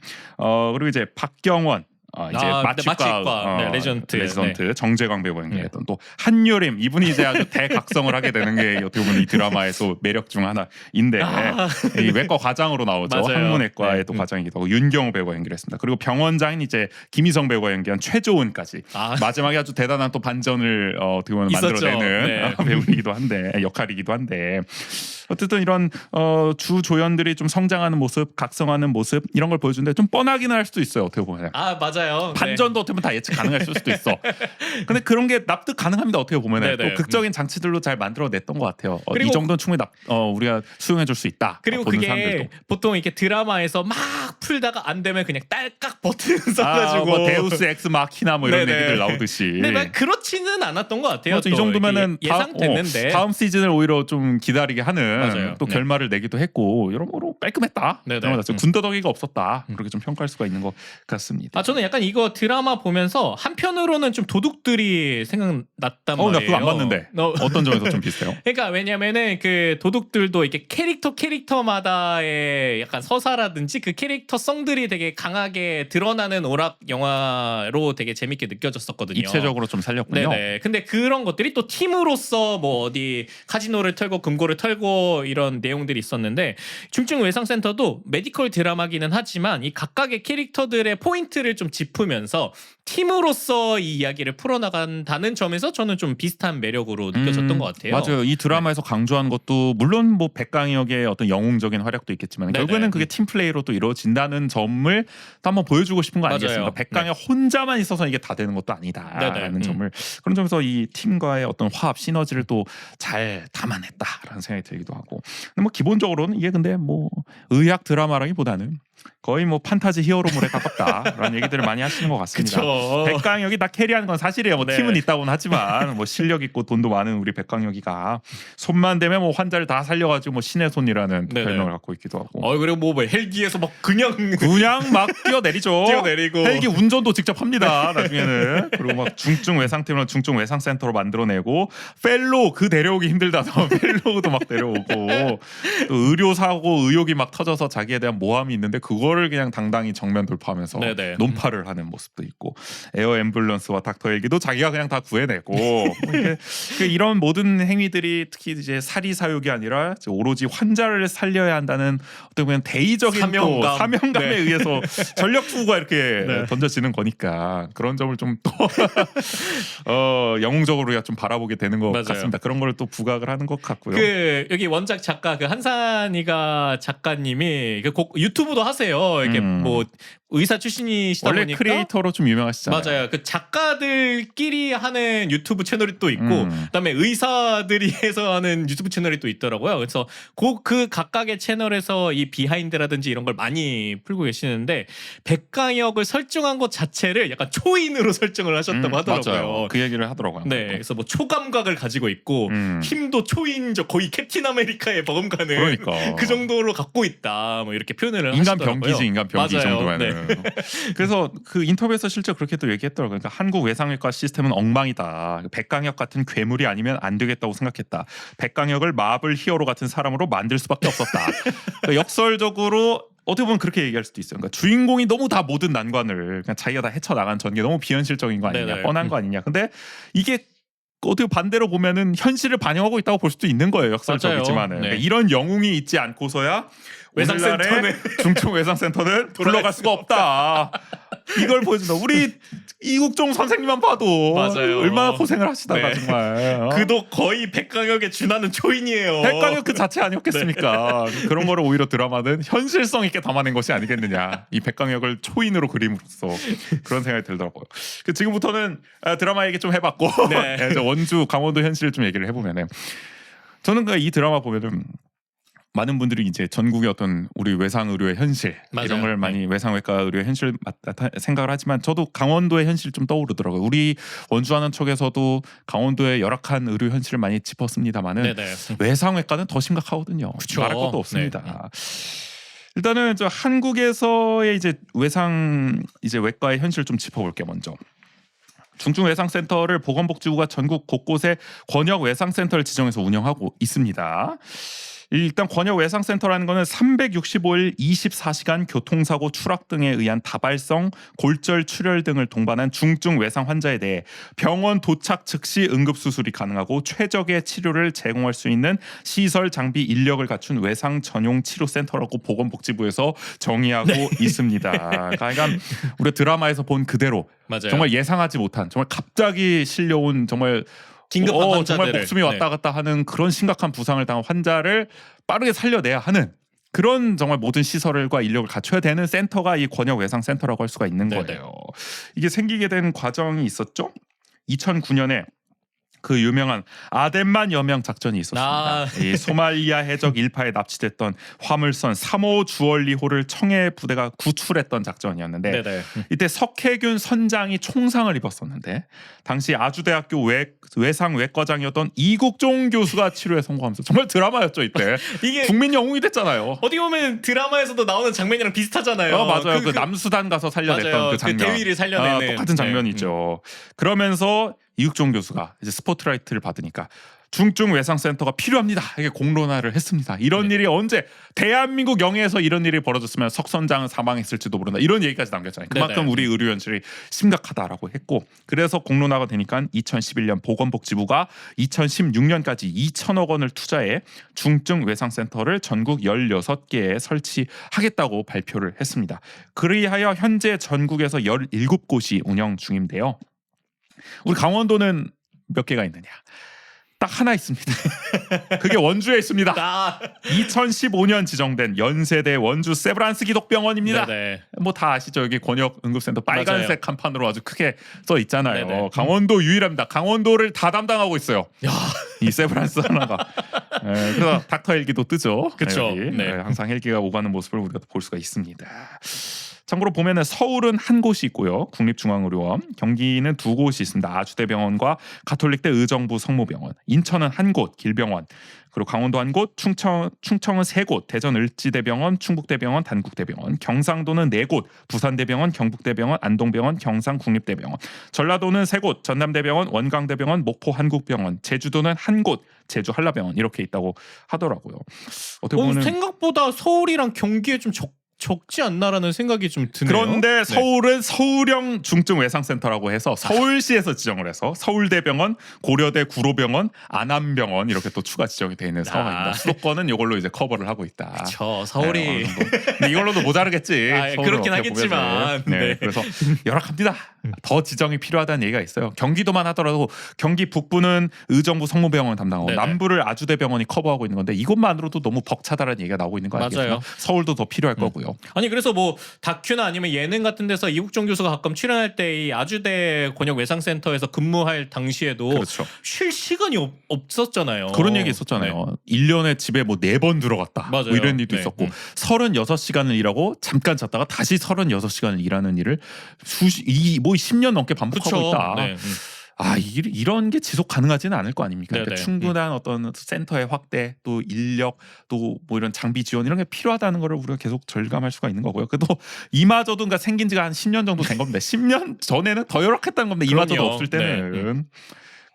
Speaker 1: 그리고 이제 박경원 이제 마취과
Speaker 2: 네, 레지던트.
Speaker 1: 정재광 배우가 연기했던 또 한유림 이분이 이제 아주 대각성을 하게 되는 게 어떻게 보면 이 드라마에서 매력 중 하나인데 이 외과 과장으로 나오죠.
Speaker 2: 맞아요.
Speaker 1: 학문외과의
Speaker 2: 네.
Speaker 1: 또 과장이기도 하고 윤경호 배우가 연기했습니다. 그리고 병원장인 이제 김희성 배우가 연기한 최조은까지 마지막에 아주 대단한 또 반전을 어떻게 보면
Speaker 2: 있었죠.
Speaker 1: 만들어내는
Speaker 2: 네.
Speaker 1: 배우이기도 한데 역할이기도 한데 어쨌든 이런 주 조연들이 좀 성장하는 모습, 각성하는 모습 이런 걸 보여주는데 좀 뻔하기는 할 수도 있어요. 어떻게 보면.
Speaker 2: 맞아요.
Speaker 1: 반전도 어떻게 보면 다 예측 가능할 수도 있어. 근데 그런 게 납득 가능합니다. 어떻게 보면
Speaker 2: 네네.
Speaker 1: 또 극적인 장치들로 잘 만들어냈던 것 같아요.
Speaker 2: 그리고
Speaker 1: 이 정도는 충분히 우리가 수용해줄 수 있다.
Speaker 2: 그리고
Speaker 1: 보는
Speaker 2: 그게
Speaker 1: 사람들도.
Speaker 2: 보통 이렇게 드라마에서 막 풀다가 안 되면 그냥 딸깍 버튼 써가지고
Speaker 1: 뭐 데우스 엑스 마키나 뭐 이런
Speaker 2: 네네.
Speaker 1: 얘기들 나오듯이.
Speaker 2: 근데 막 그렇지는 않았던 것 같아요.
Speaker 1: 맞아, 이
Speaker 2: 또
Speaker 1: 정도면은
Speaker 2: 이게 예상됐는데
Speaker 1: 다음 시즌을 오히려 좀 기다리게 하는
Speaker 2: 맞아요.
Speaker 1: 또
Speaker 2: 네.
Speaker 1: 결말을 내기도 했고 여러모로 깔끔했다.
Speaker 2: 네네.
Speaker 1: 군더더기가 없었다. 그렇게 좀 평가할 수가 있는 것 같습니다.
Speaker 2: 저는 약간 이거 드라마 보면서 한편으로는 좀 도둑들이 생각났단 말이에요.
Speaker 1: 나 그거 안 봤는데 어떤 점에서 좀 비슷해요?
Speaker 2: 그러니까 왜냐면은 그 도둑들도 이렇게 캐릭터마다의 약간 서사라든지 그 캐릭터성들이 되게 강하게 드러나는 오락 영화로 되게 재밌게 느껴졌었거든요.
Speaker 1: 입체적으로 좀 살렸군요.
Speaker 2: 네네. 근데 그런 것들이 또 팀으로서 뭐 어디 카지노를 털고 금고를 털고 이런 내용들이 있었는데 중증외상센터도 메디컬 드라마기는 하지만 이 각각의 캐릭터들의 포인트를 좀 짚으면서 팀으로서 이 이야기를 풀어나간다는 점에서 저는 좀 비슷한 매력으로 느껴졌던 것 같아요.
Speaker 1: 맞아요. 이 드라마에서 강조한 것도 물론 뭐 백강혁의 어떤 영웅적인 활약도 있겠지만
Speaker 2: 네네.
Speaker 1: 결국에는 그게 팀 플레이로 또 이루어진다는 점을 또 한번 보여주고 싶은 거
Speaker 2: 맞아요.
Speaker 1: 아니겠습니까? 백강혁 혼자만 있어서 이게 다 되는 것도 아니다라는
Speaker 2: 네네.
Speaker 1: 점을 그런 점에서 이 팀과의 어떤 화합 시너지를 또 잘 담아냈다라는 생각이 들기도 하고. 근데 뭐 기본적으로는 이게 근데 뭐 의학 드라마라기보다는 거의 뭐 판타지 히어로물에 가깝다라는 얘기들을 많이 하시는 것 같습니다.
Speaker 2: 그쵸.
Speaker 1: 백강혁이 다 캐리하는 건 사실이에요. 뭐
Speaker 2: 네.
Speaker 1: 팀은 있다고는 하지만 뭐 실력 있고 돈도 많은 우리 백강혁이가 손만 대면 뭐 환자를 다 살려가지고 뭐 신의 손이라는
Speaker 2: 네네.
Speaker 1: 별명을 갖고 있기도 하고.
Speaker 2: 그리고 뭐 헬기에서 막 그냥
Speaker 1: 그냥 막 뛰어내리죠.
Speaker 2: 뛰어내리고.
Speaker 1: 헬기 운전도 직접 합니다. 나중에는. 그리고 막 중증 외상팀을 중증 외상 센터로 만들어내고 펠로우 그 데려오기 힘들다서 펠로우도 막 데려오고 또 의료 사고 의혹이 막 터져서 자기에 대한 모함이 있는데 그거를 그냥 당당히 정면 돌파하면서
Speaker 2: 네네.
Speaker 1: 논파를 하는 모습도 있고 에어 앰뷸런스와 닥터 헬기도 자기가 그냥 다 구해내고 뭐 이런 모든 행위들이 특히 이제 사리 사욕이 아니라 오로지 환자를 살려야 한다는 어떻게 보면 대의적인
Speaker 2: 사명감.
Speaker 1: 사명감에
Speaker 2: 네.
Speaker 1: 의해서 전력 투구가 이렇게
Speaker 2: 네.
Speaker 1: 던져지는 거니까 그런 점을 좀 또 영웅적으로 우리가 좀 바라보게 되는 것
Speaker 2: 맞아요.
Speaker 1: 같습니다. 그런 걸 또 부각을 하는 것 같고요.
Speaker 2: 그 여기 원작 작가 그 한산이가 작가님이 유튜브도 하세요. 이렇게 뭐 의사 출신이시다
Speaker 1: 원래
Speaker 2: 보니까
Speaker 1: 크리에이터로 좀 유명하시잖아요.
Speaker 2: 맞아요. 그 작가들끼리 하는 유튜브 채널이 또 있고
Speaker 1: 음.
Speaker 2: 그다음에 의사들이 해서 하는 유튜브 채널이 또 있더라고요. 그래서 그 각각의 채널에서 이 비하인드라든지 이런 걸 많이 풀고 계시는데 백강혁을 설정한 것 자체를 약간 초인으로 설정을 하셨다고 하더라고요.
Speaker 1: 맞아요. 그 얘기를 하더라고요.
Speaker 2: 네, 그래서 뭐 초감각을 가지고 있고 힘도 초인적 거의 캡틴 아메리카의 버금가는
Speaker 1: 그러니까
Speaker 2: 그 정도로 갖고 있다. 뭐 이렇게 표현을
Speaker 1: 인간
Speaker 2: 하시더라고요.
Speaker 1: 병기지 인간 병기
Speaker 2: 맞아요.
Speaker 1: 정도면은.
Speaker 2: 네.
Speaker 1: 그래서 그 인터뷰에서 실제 그렇게 또 얘기했더라고요. 그러니까 한국 외상외과 시스템은 엉망이다. 백강혁 같은 괴물이 아니면 안 되겠다고 생각했다. 백강혁을 마블 히어로 같은 사람으로 만들 수밖에 없었다. 그러니까 역설적으로 어떻게 보면 그렇게 얘기할 수도 있어요. 그러니까 주인공이 너무 다 모든 난관을 그냥 자기가 다 헤쳐나간 전개 너무 비현실적인 거 아니냐,
Speaker 2: 네네.
Speaker 1: 뻔한 거 아니냐. 근데 이게 어떻게 반대로 보면은 현실을 반영하고 있다고 볼 수도 있는 거예요. 역설적이지만은
Speaker 2: 네.
Speaker 1: 그러니까 이런 영웅이 있지 않고서야 오늘날의 중증 외상센터는 불러갈 수가 없다. 이걸 보여준다. 우리 이국종 선생님만 봐도
Speaker 2: 맞아요.
Speaker 1: 얼마나 고생을 하시다가
Speaker 2: 네.
Speaker 1: 정말
Speaker 2: 그도 거의 백강혁에 준하는 초인이에요.
Speaker 1: 백강혁 그 자체 아니었겠습니까? 그런 거를 오히려 드라마는 현실성 있게 담아낸 것이 아니겠느냐. 이 백강혁을 초인으로 그림으로써 그런 생각이 들더라고요. 지금부터는 드라마 얘기 좀 해봤고
Speaker 2: 네.
Speaker 1: 저 원주 강원도 현실을 좀 얘기를 해보면은 저는 이 드라마 보면은 많은 분들이 이제 전국의 어떤 우리 외상 의료의 현실
Speaker 2: 맞아요.
Speaker 1: 이런 걸 많이 외상외과 의료의 현실 생각을 하지만 저도 강원도의 현실 좀 떠오르더라고요. 우리 원주하는 척에서도 강원도의 열악한 의료 현실을 많이 짚었습니다만은
Speaker 2: 네네.
Speaker 1: 외상외과는 더 심각하거든요.
Speaker 2: 그쵸.
Speaker 1: 말할 것도 없습니다.
Speaker 2: 네.
Speaker 1: 일단은 저 한국에서의 이제 외상 이제 외과의 현실을 좀 짚어볼게요. 먼저. 중증외상센터를 보건복지부가 전국 곳곳에 권역외상센터를 지정해서 운영하고 있습니다. 일단 권역외상센터라는 거는 365일 24시간 교통사고 추락 등에 의한 다발성 골절 출혈 등을 동반한 중증 외상 환자에 대해 병원 도착 즉시 응급수술이 가능하고 최적의 치료를 제공할 수 있는 시설 장비 인력을 갖춘 외상 전용 치료센터라고 보건복지부에서 정의하고 있습니다. 그러니까 우리 드라마에서 본 그대로
Speaker 2: 맞아요.
Speaker 1: 정말 예상하지 못한 정말 갑자기 실려온 정말
Speaker 2: 긴급한 환자들을.
Speaker 1: 정말 목숨이 왔다 갔다 하는 그런 심각한 부상을 당한 환자를 빠르게 살려내야 하는 그런 정말 모든 시설과 인력을 갖춰야 되는 센터가 이 권역외상센터라고 할 수가 있는
Speaker 2: 네네.
Speaker 1: 거예요. 이게 생기게 된 과정이 있었죠. 2009년에 그 유명한 아덴만 여명 작전이 있었습니다. 이 소말리아 해적 일파에 납치됐던 화물선 3호 주얼리호를 청해 부대가 구출했던 작전이었는데
Speaker 2: 네네.
Speaker 1: 이때 석혜균 선장이 총상을 입었었는데 당시 아주대학교 외상외과장이었던 이국종 교수가 치료에 성공하면서 정말 드라마였죠 이때.
Speaker 2: 이게
Speaker 1: 국민 영웅이 됐잖아요.
Speaker 2: 어떻게 보면 드라마에서도 나오는 장면이랑 비슷하잖아요.
Speaker 1: 맞아요. 그 남수단 가서 살려냈던
Speaker 2: 맞아요.
Speaker 1: 그 장면.
Speaker 2: 그 대위를 살려내는
Speaker 1: 똑같은 장면이죠. 그러면서 이국종 교수가 이제 스포트라이트를 받으니까 중증외상센터가 필요합니다. 이게 공론화를 했습니다. 이런
Speaker 2: 네.
Speaker 1: 일이 언제 대한민국 영예에서 이런 일이 벌어졌으면 석 선장은 사망했을지도 모른다. 이런 얘기까지 남겼잖아요. 그만큼
Speaker 2: 네네.
Speaker 1: 우리 의료 현실이 심각하다라고 했고 그래서 공론화가 되니까 2011년 보건복지부가 2016년까지 2천억 원을 투자해 중증외상센터를 전국 16개에 설치하겠다고 발표를 했습니다. 그리하여 현재 전국에서 17곳이 운영 중인데요. 우리 강원도는 몇 개가 있느냐? 딱 하나 있습니다. 그게 원주에 있습니다.
Speaker 2: 아,
Speaker 1: 2015년 지정된 연세대 원주 세브란스 기독병원입니다.
Speaker 2: 네네.
Speaker 1: 뭐 다 아시죠? 여기 권역 응급센터 빨간색
Speaker 2: 맞아요.
Speaker 1: 간판으로 아주 크게 써 있잖아요.
Speaker 2: 네네.
Speaker 1: 강원도 유일합니다. 강원도를 다 담당하고 있어요.
Speaker 2: 야,
Speaker 1: 이 세브란스 하나가. 그래서 닥터 헬기도 뜨죠.
Speaker 2: 그쵸.
Speaker 1: 여기.
Speaker 2: 네.
Speaker 1: 항상 헬기가 오가는 모습을 우리가 볼 수가 있습니다. 참고로 보면은 서울은 한 곳이 있고요. 국립중앙의료원, 경기는 두 곳이 있습니다. 아주대병원과 가톨릭대 의정부 성모병원, 인천은 한 곳, 길병원, 그리고 강원도 한 곳, 충청은 세 곳, 대전 을지대병원, 충북대병원, 단국대병원, 경상도는 네 곳, 부산대병원, 경북대병원, 안동병원, 경상국립대병원, 전라도는 세 곳, 전남대병원, 원광대병원, 목포 한국병원, 제주도는 한 곳, 제주 한라병원 이렇게 있다고 하더라고요. 어떻게 보면
Speaker 2: 생각보다 서울이랑 경기에 좀 적지 않나라는 생각이 좀 드네요.
Speaker 1: 그런데
Speaker 2: 네.
Speaker 1: 서울은 서울형 중증외상센터라고 해서 서울시에서 지정을 해서 서울대병원, 고려대 구로병원, 안암병원 이렇게 또 추가 지정이 돼 있는 상황입니다. 수도권은 이걸로 이제 커버를 하고 있다.
Speaker 2: 저 서울이
Speaker 1: 네, 어느 정도. 근데 이걸로도 모자르겠지.
Speaker 2: 아,
Speaker 1: 서울은
Speaker 2: 그렇긴
Speaker 1: 어떻게
Speaker 2: 하겠지만.
Speaker 1: 보면은. 네,
Speaker 2: 네.
Speaker 1: 그래서 열악합니다. 더 지정이 필요하다는 얘기가 있어요. 경기도만 하더라도 경기 북부는 의정부 성모병원을 담당하고
Speaker 2: 네네.
Speaker 1: 남부를 아주대병원이 커버하고 있는 건데 이것만으로도 너무 벅차다라는 얘기가 나오고 있는 거 아니겠어요?
Speaker 2: 맞아요.
Speaker 1: 서울도 더 필요할 거고요.
Speaker 2: 아니 그래서 뭐 다큐나 아니면 예능 같은 데서 이국종 교수가 가끔 출연할 때 이 아주대 권역 외상센터에서 근무할 당시에도
Speaker 1: 그렇죠.
Speaker 2: 쉴 시간이 없었잖아요.
Speaker 1: 그런 얘기 있었잖아요. 1년에 집에 뭐 4번 들어갔다.
Speaker 2: 맞아요.
Speaker 1: 뭐 이런 일도
Speaker 2: 네.
Speaker 1: 있었고 36시간을 일하고 잠깐 잤다가 다시 36시간을 일하는 일을 뭐 10년 넘게 반복하고
Speaker 2: 그쵸.
Speaker 1: 있다.
Speaker 2: 네.
Speaker 1: 이런 게 지속 가능하지는 않을 거 아닙니까? 그러니까
Speaker 2: 네네.
Speaker 1: 충분한 어떤 센터의 확대, 또 인력, 또 뭐 이런 장비 지원 이런 게 필요하다는 거를 우리가 계속 절감할 수가 있는 거고요. 그래도 이마저도 그러니까 생긴 지가 한 10년 정도 된 겁니다. 10년 전에는 더 열악했다는 겁니다. 이마저도
Speaker 2: 그럼요.
Speaker 1: 없을 때는.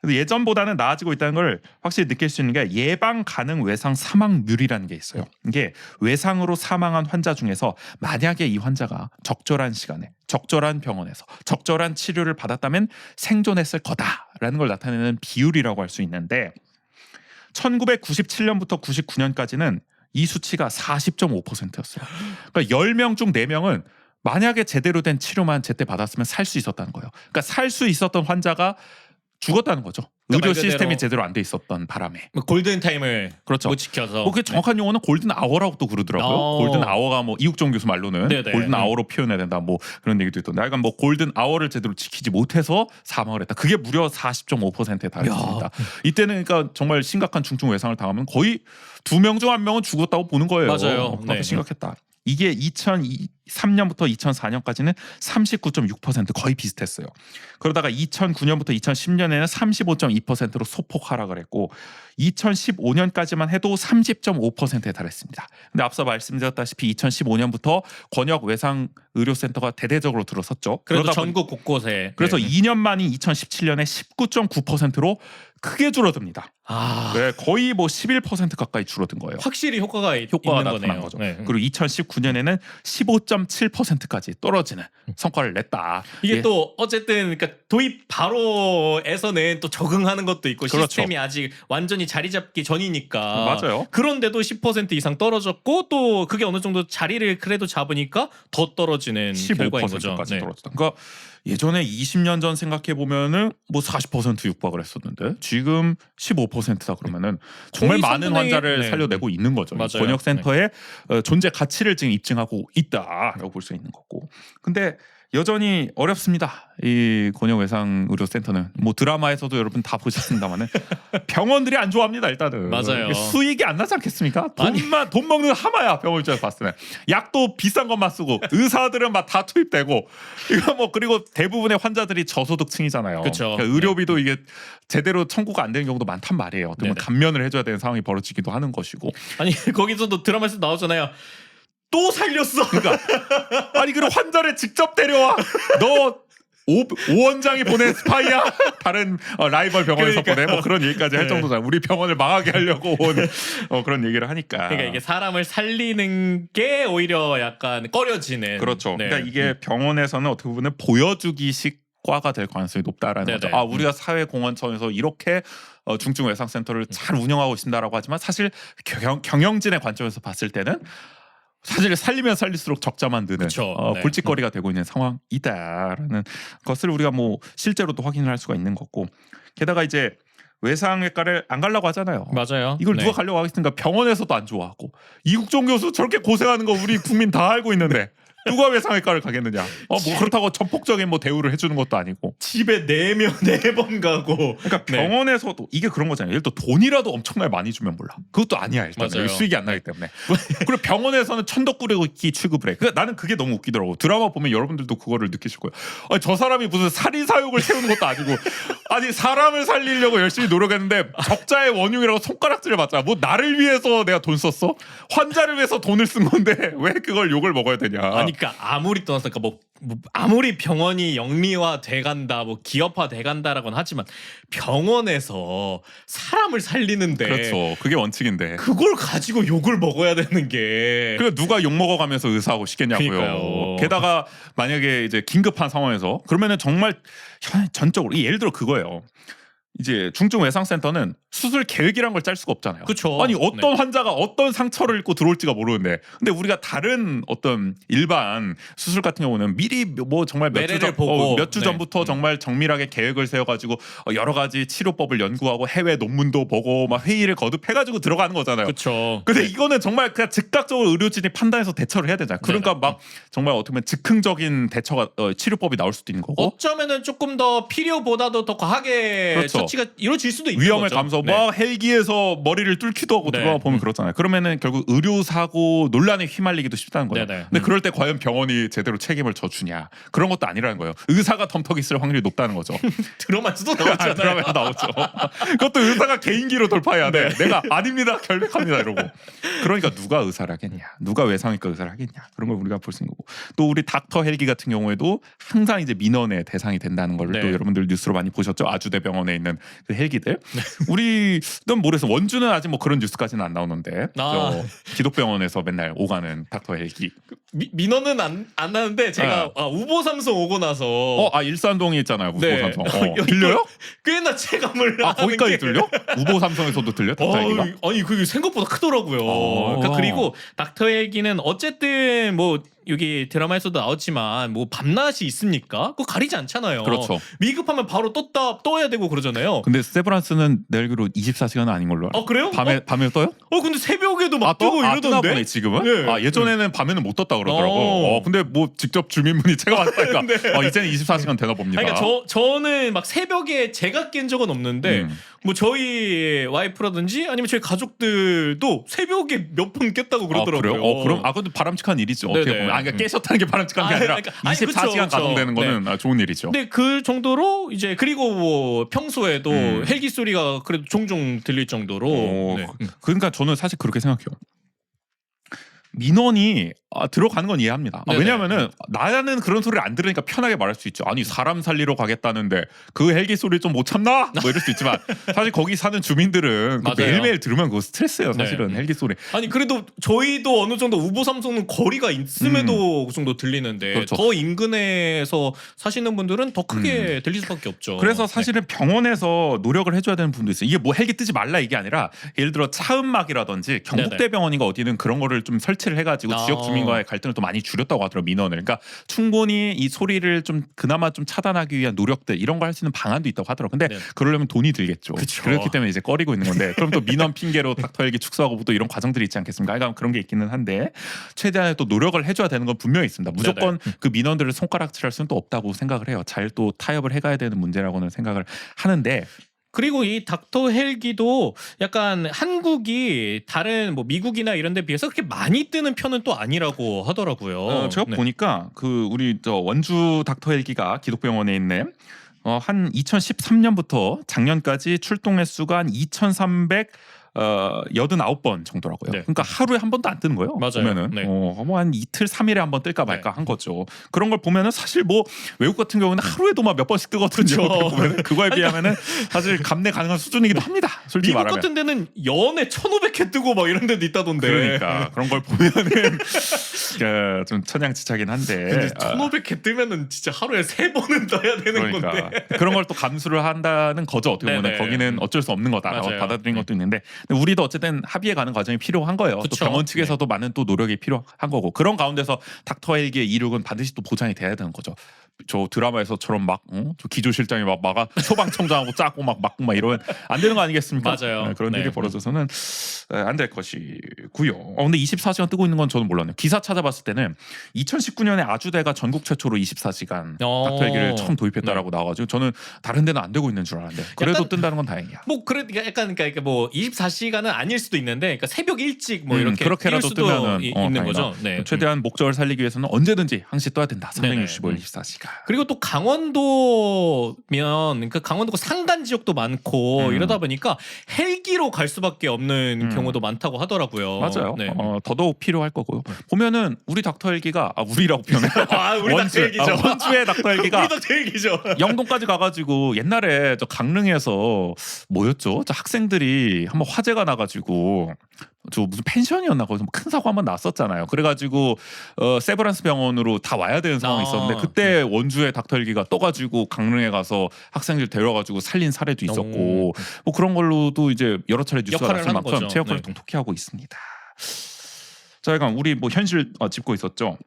Speaker 1: 그래서 예전보다는 나아지고 있다는 걸 확실히 느낄 수 있는 게 예방 가능 외상 사망률이라는 게 있어요. 이게 외상으로 사망한 환자 중에서 만약에 이 환자가 적절한 시간에 적절한 병원에서 적절한 치료를 받았다면 생존했을 거다라는 걸 나타내는 비율이라고 할 수 있는데 1997년부터 99년까지는 이 수치가 40.5%였어요. 그러니까 10명 중 4명은 만약에 제대로 된 치료만 제때 받았으면 살 수 있었다는 거예요. 그러니까 살 수 있었던 환자가 죽었다는 거죠.
Speaker 2: 그러니까
Speaker 1: 의료
Speaker 2: 말 그대로
Speaker 1: 시스템이 제대로 안 돼 있었던 바람에.
Speaker 2: 뭐 골든 타임을
Speaker 1: 그렇죠.
Speaker 2: 못 지켜서.
Speaker 1: 뭐 그 정확한 용어는 골든 아워라고 또 그러더라고요.
Speaker 2: 어.
Speaker 1: 골든 아워가 뭐 이국종 교수 말로는
Speaker 2: 네네.
Speaker 1: 골든 아워로 표현해야 된다. 뭐 그런 얘기도 있던데. 약간 뭐 골든 아워를 제대로 지키지 못해서 사망을 했다. 그게 무려 40.5%에 달했습니다. 이때는 그러니까 정말 심각한 중증 외상을 당하면 거의 2명 중 1명은 죽었다고 보는 거예요.
Speaker 2: 맞아요.
Speaker 1: 그만큼
Speaker 2: 네.
Speaker 1: 심각했다. 이게 2003년부터 2004년까지는 39.6% 거의 비슷했어요. 그러다가 2009년부터 2010년에는 35.2%로 소폭 하락을 했고 2015년까지만 해도 30.5%에 달했습니다. 근데 앞서 말씀드렸다시피 2015년부터 권역 외상 의료센터가 대대적으로 들어섰죠.
Speaker 2: 그래도
Speaker 1: 그러다
Speaker 2: 전국 곳곳에.
Speaker 1: 그래서
Speaker 2: 네.
Speaker 1: 2년 만인 2017년에 19.9%로 크게 줄어듭니다.
Speaker 2: 아,
Speaker 1: 네, 거의 뭐 11% 가까이 줄어든 거예요.
Speaker 2: 확실히 효과가
Speaker 1: 효과가
Speaker 2: 있는
Speaker 1: 나타난
Speaker 2: 거네요.
Speaker 1: 거죠.
Speaker 2: 네.
Speaker 1: 그리고 2019년에는 15.7%까지 떨어지는 성과를 냈다.
Speaker 2: 이게
Speaker 1: 예.
Speaker 2: 또 어쨌든 그러니까 도입 바로에서는 또 적응하는 것도 있고
Speaker 1: 그렇죠.
Speaker 2: 시스템이 아직 완전히 자리 잡기 전이니까
Speaker 1: 맞아요.
Speaker 2: 그런데도 10% 이상 떨어졌고 또 그게 어느 정도 자리를 그래도 잡으니까 더 떨어지는 결과인 거죠.
Speaker 1: 15%까지
Speaker 2: 네.
Speaker 1: 떨어졌다. 그러니까 예전에 20년 전 생각해 보면은 뭐 40% 육박을 했었는데 지금 15%다 그러면은 정말
Speaker 2: 거의
Speaker 1: 많은
Speaker 2: 3분의 1?
Speaker 1: 환자를
Speaker 2: 네.
Speaker 1: 살려내고 있는 거죠.
Speaker 2: 맞아요.
Speaker 1: 권역센터의 존재 가치를 지금 입증하고 있다라고 볼 수 있는 거고. 근데 여전히 어렵습니다. 이 권역외상의료센터는 뭐 드라마에서도 여러분 다 보셨습니다만은 병원들이 안 좋아합니다. 일단은
Speaker 2: 맞아요.
Speaker 1: 수익이 안 나지 않겠습니까?
Speaker 2: 아니.
Speaker 1: 돈 먹는 하마야 병원 입장에서 봤을 때 약도 비싼 것만 쓰고 의사들은 막 다 투입되고 이거 뭐 그리고 대부분의 환자들이 저소득층이잖아요.
Speaker 2: 그쵸.
Speaker 1: 그러니까 의료비도 이게 제대로 청구가 안 되는 경우도 많단 말이에요. 어떤
Speaker 2: 네네.
Speaker 1: 감면을 해줘야 되는 상황이 벌어지기도 하는 것이고.
Speaker 2: 아니 거기서도 드라마에서 나오잖아요. 또 살렸어.
Speaker 1: 그러니까 아니 그럼 환자를 직접 데려와. 너 오 원장이 보낸 스파이야 다른 라이벌 병원에서 보내 뭐 그런 얘기까지 할
Speaker 2: 네.
Speaker 1: 정도잖아. 우리 병원을 망하게 하려고 온 그런 얘기를 하니까.
Speaker 2: 그러니까 이게 사람을 살리는 게 오히려 약간 꺼려지는.
Speaker 1: 그렇죠.
Speaker 2: 네.
Speaker 1: 그러니까 이게 병원에서는 어떻게 보면 보여주기식 과가 될 가능성이 높다라는
Speaker 2: 네네.
Speaker 1: 거죠. 아, 우리가 사회공헌청에서 이렇게 중증외상센터를 잘 운영하고 있습니다라고 하지만 사실 경영진의 관점에서 봤을 때는 사실 살리면 살릴수록 적자만 드는
Speaker 2: 그쵸. 네.
Speaker 1: 골칫거리가 되고 있는 상황이다라는 것을 우리가 뭐 실제로도 확인을 할 수가 있는 거고, 게다가 이제 외상외과를 안 가려고 하잖아요.
Speaker 2: 맞아요.
Speaker 1: 이걸
Speaker 2: 네.
Speaker 1: 누가 가려고 하겠습니까? 병원에서도 안 좋아하고 이국종 교수 저렇게 고생하는 거 우리 국민 다 알고 있는데 누가 외상외과를 가겠느냐? 뭐 그렇다고 전폭적인 뭐 대우를 해주는 것도 아니고.
Speaker 2: 집에 4명 4번 가고.
Speaker 1: 그러니까
Speaker 2: 네.
Speaker 1: 병원에서도 이게 그런 거잖아요. 예를 들어 돈이라도 엄청나게 많이 주면 몰라. 그것도 아니야 일단
Speaker 2: 맞아요.
Speaker 1: 수익이 안 나기 때문에. 그리고 병원에서는 천덕꾸러기 취급을 해. 그러니까 나는 그게 너무 웃기더라고. 드라마 보면 여러분들도 그거를 느끼실 거예요. 아니, 저 사람이 무슨 살인 사욕을 세우는 것도 아니고, 아니 사람을 살리려고 열심히 노력했는데 적자의 원흉이라고 손가락질을 받잖아. 뭐 나를 위해서 내가 돈 썼어? 환자를 위해서 돈을 쓴 건데 왜 그걸 욕을 먹어야 되냐?
Speaker 2: 아니 그러니까 아무리 떠나서 그러니까 뭐 아무리 병원이 영리화 돼간다 뭐 기업화 돼간다라고는 하지만 병원에서 사람을 살리는데
Speaker 1: 그렇죠. 그게 원칙인데.
Speaker 2: 그걸 가지고 욕을 먹어야 되는 게
Speaker 1: 그 누가 욕 먹어가면서 의사하고 시겠냐고요.
Speaker 2: 그러니까요.
Speaker 1: 게다가 만약에 이제 긴급한 상황에서 그러면은 정말 전적으로 예를 들어 그거예요. 이제 중증 외상센터는 수술 계획이란 걸 짤 수가 없잖아요.
Speaker 2: 그쵸.
Speaker 1: 아니 어떤
Speaker 2: 네.
Speaker 1: 환자가 어떤 상처를 입고 들어올지가 모르는데, 근데 우리가 다른 어떤 일반 수술 같은 경우는 미리 뭐 정말
Speaker 2: 외래를 보고.
Speaker 1: 몇 주
Speaker 2: 네.
Speaker 1: 전부터 정말 정밀하게 계획을 세워가지고 여러 가지 치료법을 연구하고 해외 논문도 보고 막 회의를 거듭해가지고 들어가는 거잖아요.
Speaker 2: 그렇죠.
Speaker 1: 근데 이거는 정말 그냥 즉각적으로 의료진이 판단해서 대처를 해야 되잖아요. 그러니까
Speaker 2: 네네.
Speaker 1: 막 정말 어떻게 보면 즉흥적인 대처가 치료법이 나올 수도 있는 거고,
Speaker 2: 어쩌면은 조금 더 필요보다도 더 과하게
Speaker 1: 그렇죠.
Speaker 2: 처치가 이루어질 수도 있는
Speaker 1: 위험을
Speaker 2: 거죠.
Speaker 1: 감수하고
Speaker 2: 네.
Speaker 1: 막 헬기에서 머리를 뚫기도 하고
Speaker 2: 네.
Speaker 1: 들어가 보면 그렇잖아요. 그러면은 결국 의료 사고 논란에 휘말리기도 쉽다는 거예요.
Speaker 2: 네네.
Speaker 1: 근데 그럴 때 과연 병원이 제대로 책임을 져주냐, 그런 것도 아니라는 거예요. 의사가 덤터기 있을 확률이 높다는 거죠.
Speaker 2: 드라마에서도
Speaker 1: 아,
Speaker 2: 나왔잖아요.
Speaker 1: 드라마에서 나오죠. 그것도 의사가 개인기로 돌파해야 돼. 내가 아닙니다, 결백합니다 이러고. 그러니까 누가 의사를 하겠냐, 누가 외상외과 의사를 하겠냐, 그런 걸 우리가 볼 수 있는 거고. 또 우리 닥터 헬기 같은 경우에도 항상 이제 민원의 대상이 된다는 걸
Speaker 2: 네.
Speaker 1: 또 여러분들 뉴스로 많이 보셨죠. 아주대병원에 있는 그 헬기들. 우리는 모르겠어. 원주는 아직 뭐 그런 뉴스까지는 안 나오는데
Speaker 2: 아.
Speaker 1: 저 기독병원에서 맨날 오가는 닥터 헬기.
Speaker 2: 민원은 안 나는데 제가 우보 삼성 오고 나서
Speaker 1: 일산동에 있잖아요. 우보
Speaker 2: 네.
Speaker 1: 삼성.
Speaker 2: 이거
Speaker 1: 들려요?
Speaker 2: 꽤나 체감을
Speaker 1: 아,
Speaker 2: 하는
Speaker 1: 거기까지
Speaker 2: 게
Speaker 1: 들려? 우보 삼성에서도 들려? 닥터 헬기가?
Speaker 2: 아니 그게 생각보다 크더라고요. 그러니까 그리고 닥터 헬기는 어쨌든 뭐 여기 드라마에서도 나왔지만 뭐 밤낮이 있습니까? 그거 가리지 않잖아요.
Speaker 1: 그렇죠.
Speaker 2: 미급하면 바로 떠야 되고 그러잖아요.
Speaker 1: 근데 세브란스는 내 알기로 24시간은 아닌 걸로 알아.
Speaker 2: 그래요?
Speaker 1: 밤에 떠요?
Speaker 2: 근데 새벽에도 막 뜨고
Speaker 1: 뜨나
Speaker 2: 이러던데.
Speaker 1: 보네 지금은.
Speaker 2: 네.
Speaker 1: 예전에는 밤에는 못 떴다 그러더라고. 근데 뭐 직접 주민분이 제가 왔다니까.
Speaker 2: 네.
Speaker 1: 이제는 24시간 되나 봅니다.
Speaker 2: 그러니까 저는 막 새벽에 제가 깬 적은 없는데 뭐 저희 와이프라든지 아니면 저희 가족들도 새벽에 몇 번 깼다고 그러더라고요.
Speaker 1: 그래요? 그럼 근데 바람직한 일이죠. 어떻게
Speaker 2: 네네.
Speaker 1: 보면. 그러니까 깨셨다는 게 바람직한 게 아니라
Speaker 2: 그러니까, 아니,
Speaker 1: 24시간
Speaker 2: 그쵸, 그쵸.
Speaker 1: 가동되는 거는 좋은 일이죠.
Speaker 2: 근데 그 정도로 이제 그리고 뭐 평소에도 헬기 소리가 그래도 종종 들릴 정도로 네.
Speaker 1: 그러니까 저는 사실 그렇게 생각해요. 민원이 들어가는 건 이해합니다.
Speaker 2: 네네.
Speaker 1: 왜냐하면은 나는 그런 소리를 안 들으니까 편하게 말할 수 있죠. 아니 사람 살리러 가겠다는데 그 헬기 소리 좀 못 참나? 뭐 이럴 수 있지만 사실 거기 사는 주민들은 그
Speaker 2: 맞아요.
Speaker 1: 매일매일 들으면 그거 스트레스예요. 사실은
Speaker 2: 네.
Speaker 1: 헬기 소리.
Speaker 2: 아니 그래도 저희도 어느 정도 우보 삼성은 거리가 있음에도 그 정도 들리는데
Speaker 1: 그렇죠.
Speaker 2: 더 인근에서 사시는 분들은 더 크게 들릴 수밖에 없죠.
Speaker 1: 그래서
Speaker 2: 네.
Speaker 1: 사실은 병원에서 노력을 해줘야 되는 부분도 있어요. 이게 뭐 헬기 뜨지 말라 이게 아니라 예를 들어 차음막이라든지 경북대병원인가 어디는 그런 거를 좀 설치를 해가지고 지역 주민과의 갈등을 또 많이 줄였다고 하더라고요. 민원을. 그러니까 충분히 이 소리를 좀 그나마 좀 차단하기 위한 노력들 이런 거 할 수 있는 방안도 있다고 하더라고요. 근데
Speaker 2: 네.
Speaker 1: 그러려면 돈이 들겠죠.
Speaker 2: 그쵸.
Speaker 1: 그렇기 때문에 이제 꺼리고 있는 건데 그럼 또 민원 핑계로 닥터 헬기 축소하고 또 이런 과정들이 있지 않겠습니까? 그러니까 그런 게 있기는 한데 최대한 또 노력을 해줘야 되는 건 분명히 있습니다. 무조건 그 민원들을 손가락질할 수는 또 없다고 생각을 해요. 잘 또 타협을 해가야 되는 문제라고는 생각을 하는데
Speaker 2: 그리고 이 닥터 헬기도 약간 한국이 다른 뭐 미국이나 이런 데 비해서 그렇게 많이 뜨는 편은 또 아니라고 하더라고요.
Speaker 1: 제가
Speaker 2: 네.
Speaker 1: 보니까 그 우리 저 원주 닥터 헬기가 기독병원에 있는 한 2013년부터 작년까지 출동 횟수가 한 89번 정도라고요.
Speaker 2: 네.
Speaker 1: 그러니까 하루에 한 번도 안 뜨는 거예요.
Speaker 2: 맞아요.
Speaker 1: 보면은
Speaker 2: 네.
Speaker 1: 뭐 한 이틀 3일에 한 번 뜰까 말까 한 거죠. 그런 걸 보면은 사실 뭐 외국 같은 경우는 하루에도 막 몇 번씩 뜨거든요.
Speaker 2: 그쵸.
Speaker 1: 보면은 그거에 비하면은 사실 감내 가능한 수준이기도 합니다. 솔직히
Speaker 2: 미국
Speaker 1: 말하면.
Speaker 2: 같은 데는 연에 1,500회 뜨고 막 이런 데도 있다던데.
Speaker 1: 그러니까 그런 걸 보면은 좀 천양지차긴 한데.
Speaker 2: 근데 1,500회 뜨면은 진짜 하루에 3번은 떠야 되는
Speaker 1: 그러니까
Speaker 2: 건데.
Speaker 1: 그런 걸 또 감수를 한다는 거죠. 어떻게 보면
Speaker 2: 네네.
Speaker 1: 거기는 어쩔 수 없는 거다라고
Speaker 2: 맞아요.
Speaker 1: 받아들인
Speaker 2: 네.
Speaker 1: 것도 있는데 근데 우리도 어쨌든 합의해 가는 과정이 필요한 거예요. 또
Speaker 2: 그쵸.
Speaker 1: 병원 측에서도 많은 또 노력이 필요한 거고 그런 가운데서 닥터 헬기의 이륙은 반드시 또 보장이 돼야 되는 거죠. 저 드라마에서처럼 막 저 기조실장이 막 막아 소방청장하고 짜고 막 막고 막 이러면 안 되는 거 아니겠습니까?
Speaker 2: 맞아요.
Speaker 1: 그런
Speaker 2: 네.
Speaker 1: 일이 벌어져서는 안 될 것이고요. 근데 24시간 뜨고 있는 건 저는 몰랐네요. 기사 찾아봤을 때는 2019년에 아주대가 전국 최초로 24시간 닥터 헬기를 처음 도입했다라고 나와가지고 저는 다른 데는 안 되고 있는 줄 알았는데 그래도
Speaker 2: 약간-
Speaker 1: 뜬다는 건 다행이야.
Speaker 2: 뭐 그래 약간 그러니까 뭐 24시간은 아닐 수도 있는데 그러니까 새벽 일찍 뭐 이렇게
Speaker 1: 그렇게라도
Speaker 2: 뛸 수도
Speaker 1: 뜨면은
Speaker 2: 있는
Speaker 1: 다행이다.
Speaker 2: 거죠. 네.
Speaker 1: 최대한 목적을 살리기 위해서는 언제든지 항시 떠야 된다.
Speaker 2: 네네.
Speaker 1: 365일 24시간.
Speaker 2: 그리고 또 강원도면 그러니까 강원도가 산간 지역도 많고 이러다 보니까 헬기로 갈 수밖에 없는 경우도 많다고 하더라고요.
Speaker 1: 맞아요.
Speaker 2: 네.
Speaker 1: 더더욱 필요할 거고요. 보면은 우리 닥터 헬기가 우리라고 표현해.
Speaker 2: 아, 우리 닥터 헬기죠.
Speaker 1: 원주의 닥터 헬기가
Speaker 2: 우리 닥터 헬기죠.
Speaker 1: 영동까지 가가지고 옛날에 저 강릉에서 뭐였죠? 저 학생들이 한번 화재가 나가지고 저 무슨 펜션이었나 거기서 뭐큰 사고 한번 났었잖아요. 그래가지고 세브란스 병원으로 다 와야 되는 상황이 있었는데 그때 원주의 닥터 헬기가 떠가지고 강릉에 가서 학생들 데려가지고 살린 사례도 있었고 뭐 그런 걸로도 이제 여러 차례 뉴스가
Speaker 2: 역할을
Speaker 1: 났을
Speaker 2: 하는
Speaker 1: 만큼
Speaker 2: 거죠.
Speaker 1: 제 역할을
Speaker 2: 네.
Speaker 1: 통톡히 하고 있습니다. 자, 약간 우리 뭐 현실 짚고 있었죠.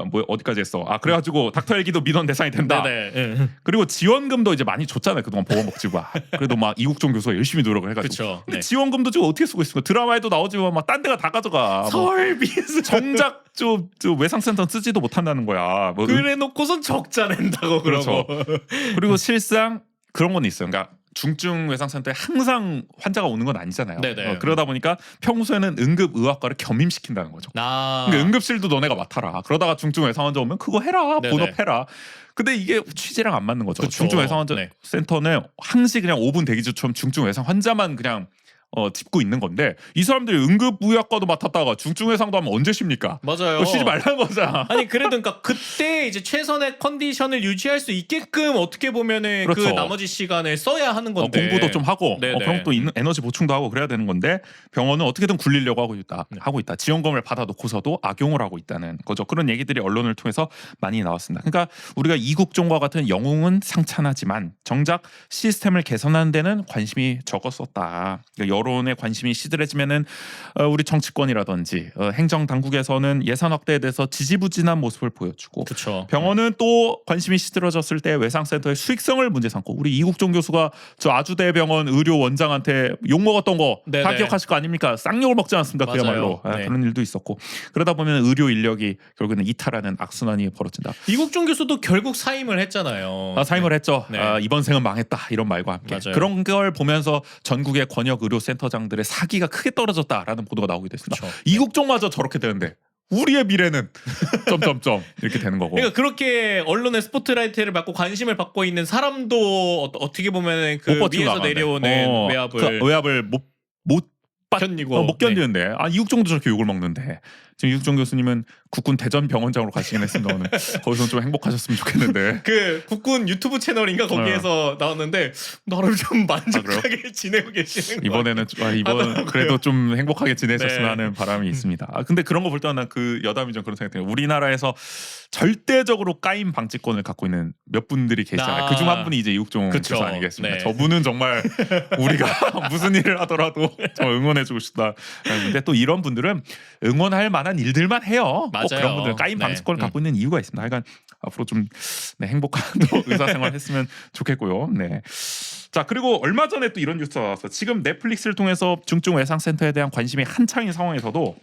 Speaker 1: 뭐 어디까지 했어? 그래가지고 닥터 헬기도 민원 대상이 된다.
Speaker 2: 네네. 예.
Speaker 1: 그리고 지원금도 이제 많이 줬잖아요. 그동안 보건복지부가. 그래도 막 이국종 교수가 열심히 노력을 해가지고.
Speaker 2: 그렇죠.
Speaker 1: 근데
Speaker 2: 네.
Speaker 1: 지원금도 지금 어떻게 쓰고 있습니까? 드라마에도 나오지만 막 딴 데가 다 가져가. 뭐
Speaker 2: 설비에서
Speaker 1: 정작 저 외상센터 쓰지도 못한다는 거야. 뭐
Speaker 2: 그래 놓고선 적자 낸다고
Speaker 1: 그렇죠.
Speaker 2: 그러고.
Speaker 1: 그리고 실상 그런 건 있어요. 그러니까 중증 외상센터에 항상 환자가 오는 건 아니잖아요.
Speaker 2: 네네.
Speaker 1: 그러다 보니까 평소에는 응급의학과를 겸임시킨다는 거죠. 그러니까 응급실도 너네가 맡아라. 그러다가 중증 외상 환자 오면 그거 해라.
Speaker 2: 네네.
Speaker 1: 본업해라. 근데 이게 취지랑 안 맞는 거죠.
Speaker 2: 그쵸.
Speaker 1: 중증 외상 환자
Speaker 2: 네.
Speaker 1: 센터는 항시 그냥 5분 대기조처럼 중증 외상 환자만 그냥 짚고 있는 건데 이 사람들이 응급의학과도 맡았다가 중증 외상도 하면 언제 쉽니까?
Speaker 2: 맞아요.
Speaker 1: 쉬지 말라는 거잖아.
Speaker 2: 아니 그래도 그러니까 그때 이제 최선의 컨디션을 유지할 수 있게끔 어떻게 보면은 그
Speaker 1: 그렇죠.
Speaker 2: 나머지 시간을 써야 하는 건데
Speaker 1: 공부도 좀 하고
Speaker 2: 네네.
Speaker 1: 그럼 또 에너지 보충도 하고 그래야 되는 건데 병원은 어떻게든 굴리려고 하고 있다. 지원금을 받아놓고서도 악용을 하고 있다는 거죠. 그런 얘기들이 언론을 통해서 많이 나왔습니다. 그러니까 우리가 이국종과 같은 영웅은 상찬하지만 정작 시스템을 개선하는 데는 관심이 적었었다. 그러니까 여론의 관심이 시들해지면은 우리 정치권이라든지 행정 당국에서는 예산 확대에 대해서 지지부진한 모습을 보여주고
Speaker 2: 그렇죠.
Speaker 1: 병원은 또 관심이 시들어졌을 때 외상센터의 수익성을 문제 삼고 우리 이국종 교수가 저 아주대병원 의료 원장한테 욕 먹었던 거 다
Speaker 2: 네네.
Speaker 1: 기억하실 거 아닙니까? 쌍욕을 먹지 않습니까?
Speaker 2: 맞아요.
Speaker 1: 그야말로
Speaker 2: 네.
Speaker 1: 그런 일도 있었고 그러다 보면 의료 인력이 결국에는 이탈하는 악순환이 벌어진다.
Speaker 2: 이국종 교수도 결국 사임을 했잖아요.
Speaker 1: 사임을 했죠.
Speaker 2: 네.
Speaker 1: 이번 생은 망했다 이런 말과 함께
Speaker 2: 맞아요.
Speaker 1: 그런 걸 보면서 전국의 권역 의료센터장들의 사기가 크게 떨어졌다라는 보도가 나오기도 했습니다.
Speaker 2: 그쵸.
Speaker 1: 이국종마저 저렇게 되는데 우리의 미래는 점점점 이렇게 되는 거고.
Speaker 2: 그러니까 그렇게 언론의 스포트라이트를 받고 관심을 받고 있는 사람도 어떻게 보면 그
Speaker 1: 못 버티고
Speaker 2: 위에서
Speaker 1: 나가네.
Speaker 2: 내려오는 외압을
Speaker 1: 그 외압을 못
Speaker 2: 견디고
Speaker 1: 못 견디는데 이국종도 저렇게 욕을 먹는데 지금 이국종 교수님은 국군 대전병원장으로 가시긴 했습니다. 오늘 거기서 좀 행복하셨으면 좋겠는데.
Speaker 2: 그 국군 유튜브 채널인가 거기에서 나왔는데 나름 좀 만족하게 지내고 계시는
Speaker 1: 이번에는 이번
Speaker 2: 하더라고요.
Speaker 1: 그래도 좀 행복하게 지내셨으면
Speaker 2: 네.
Speaker 1: 하는 바람이 있습니다. 근데 그런 거 볼 때마다 그 여담이 좀 그런 생각이 들어요. 우리나라에서 절대적으로 까임 방지권을 갖고 있는 몇 분들이 계시잖아요. 그중 한 분이 이제 이국종
Speaker 2: 그쵸.
Speaker 1: 교수 아니겠습니까?
Speaker 2: 네.
Speaker 1: 저분은 정말 우리가 무슨 일을 하더라도 정말 응원해주고 싶다. 근데 또 이런 분들은 응원할 만한 일들만 해요.
Speaker 2: 맞아요.
Speaker 1: 꼭 그런 분들은 까임
Speaker 2: 네.
Speaker 1: 방지권을 갖고 있는 이유가 있습니다. 하여간 앞으로 좀 행복한 또 의사생활 했으면 좋겠고요. 네. 자, 그리고 얼마 전에 또 이런 뉴스가 나왔어요. 지금 넷플릭스를 통해서 중증 외상센터에 대한 관심이 한창인 상황에서도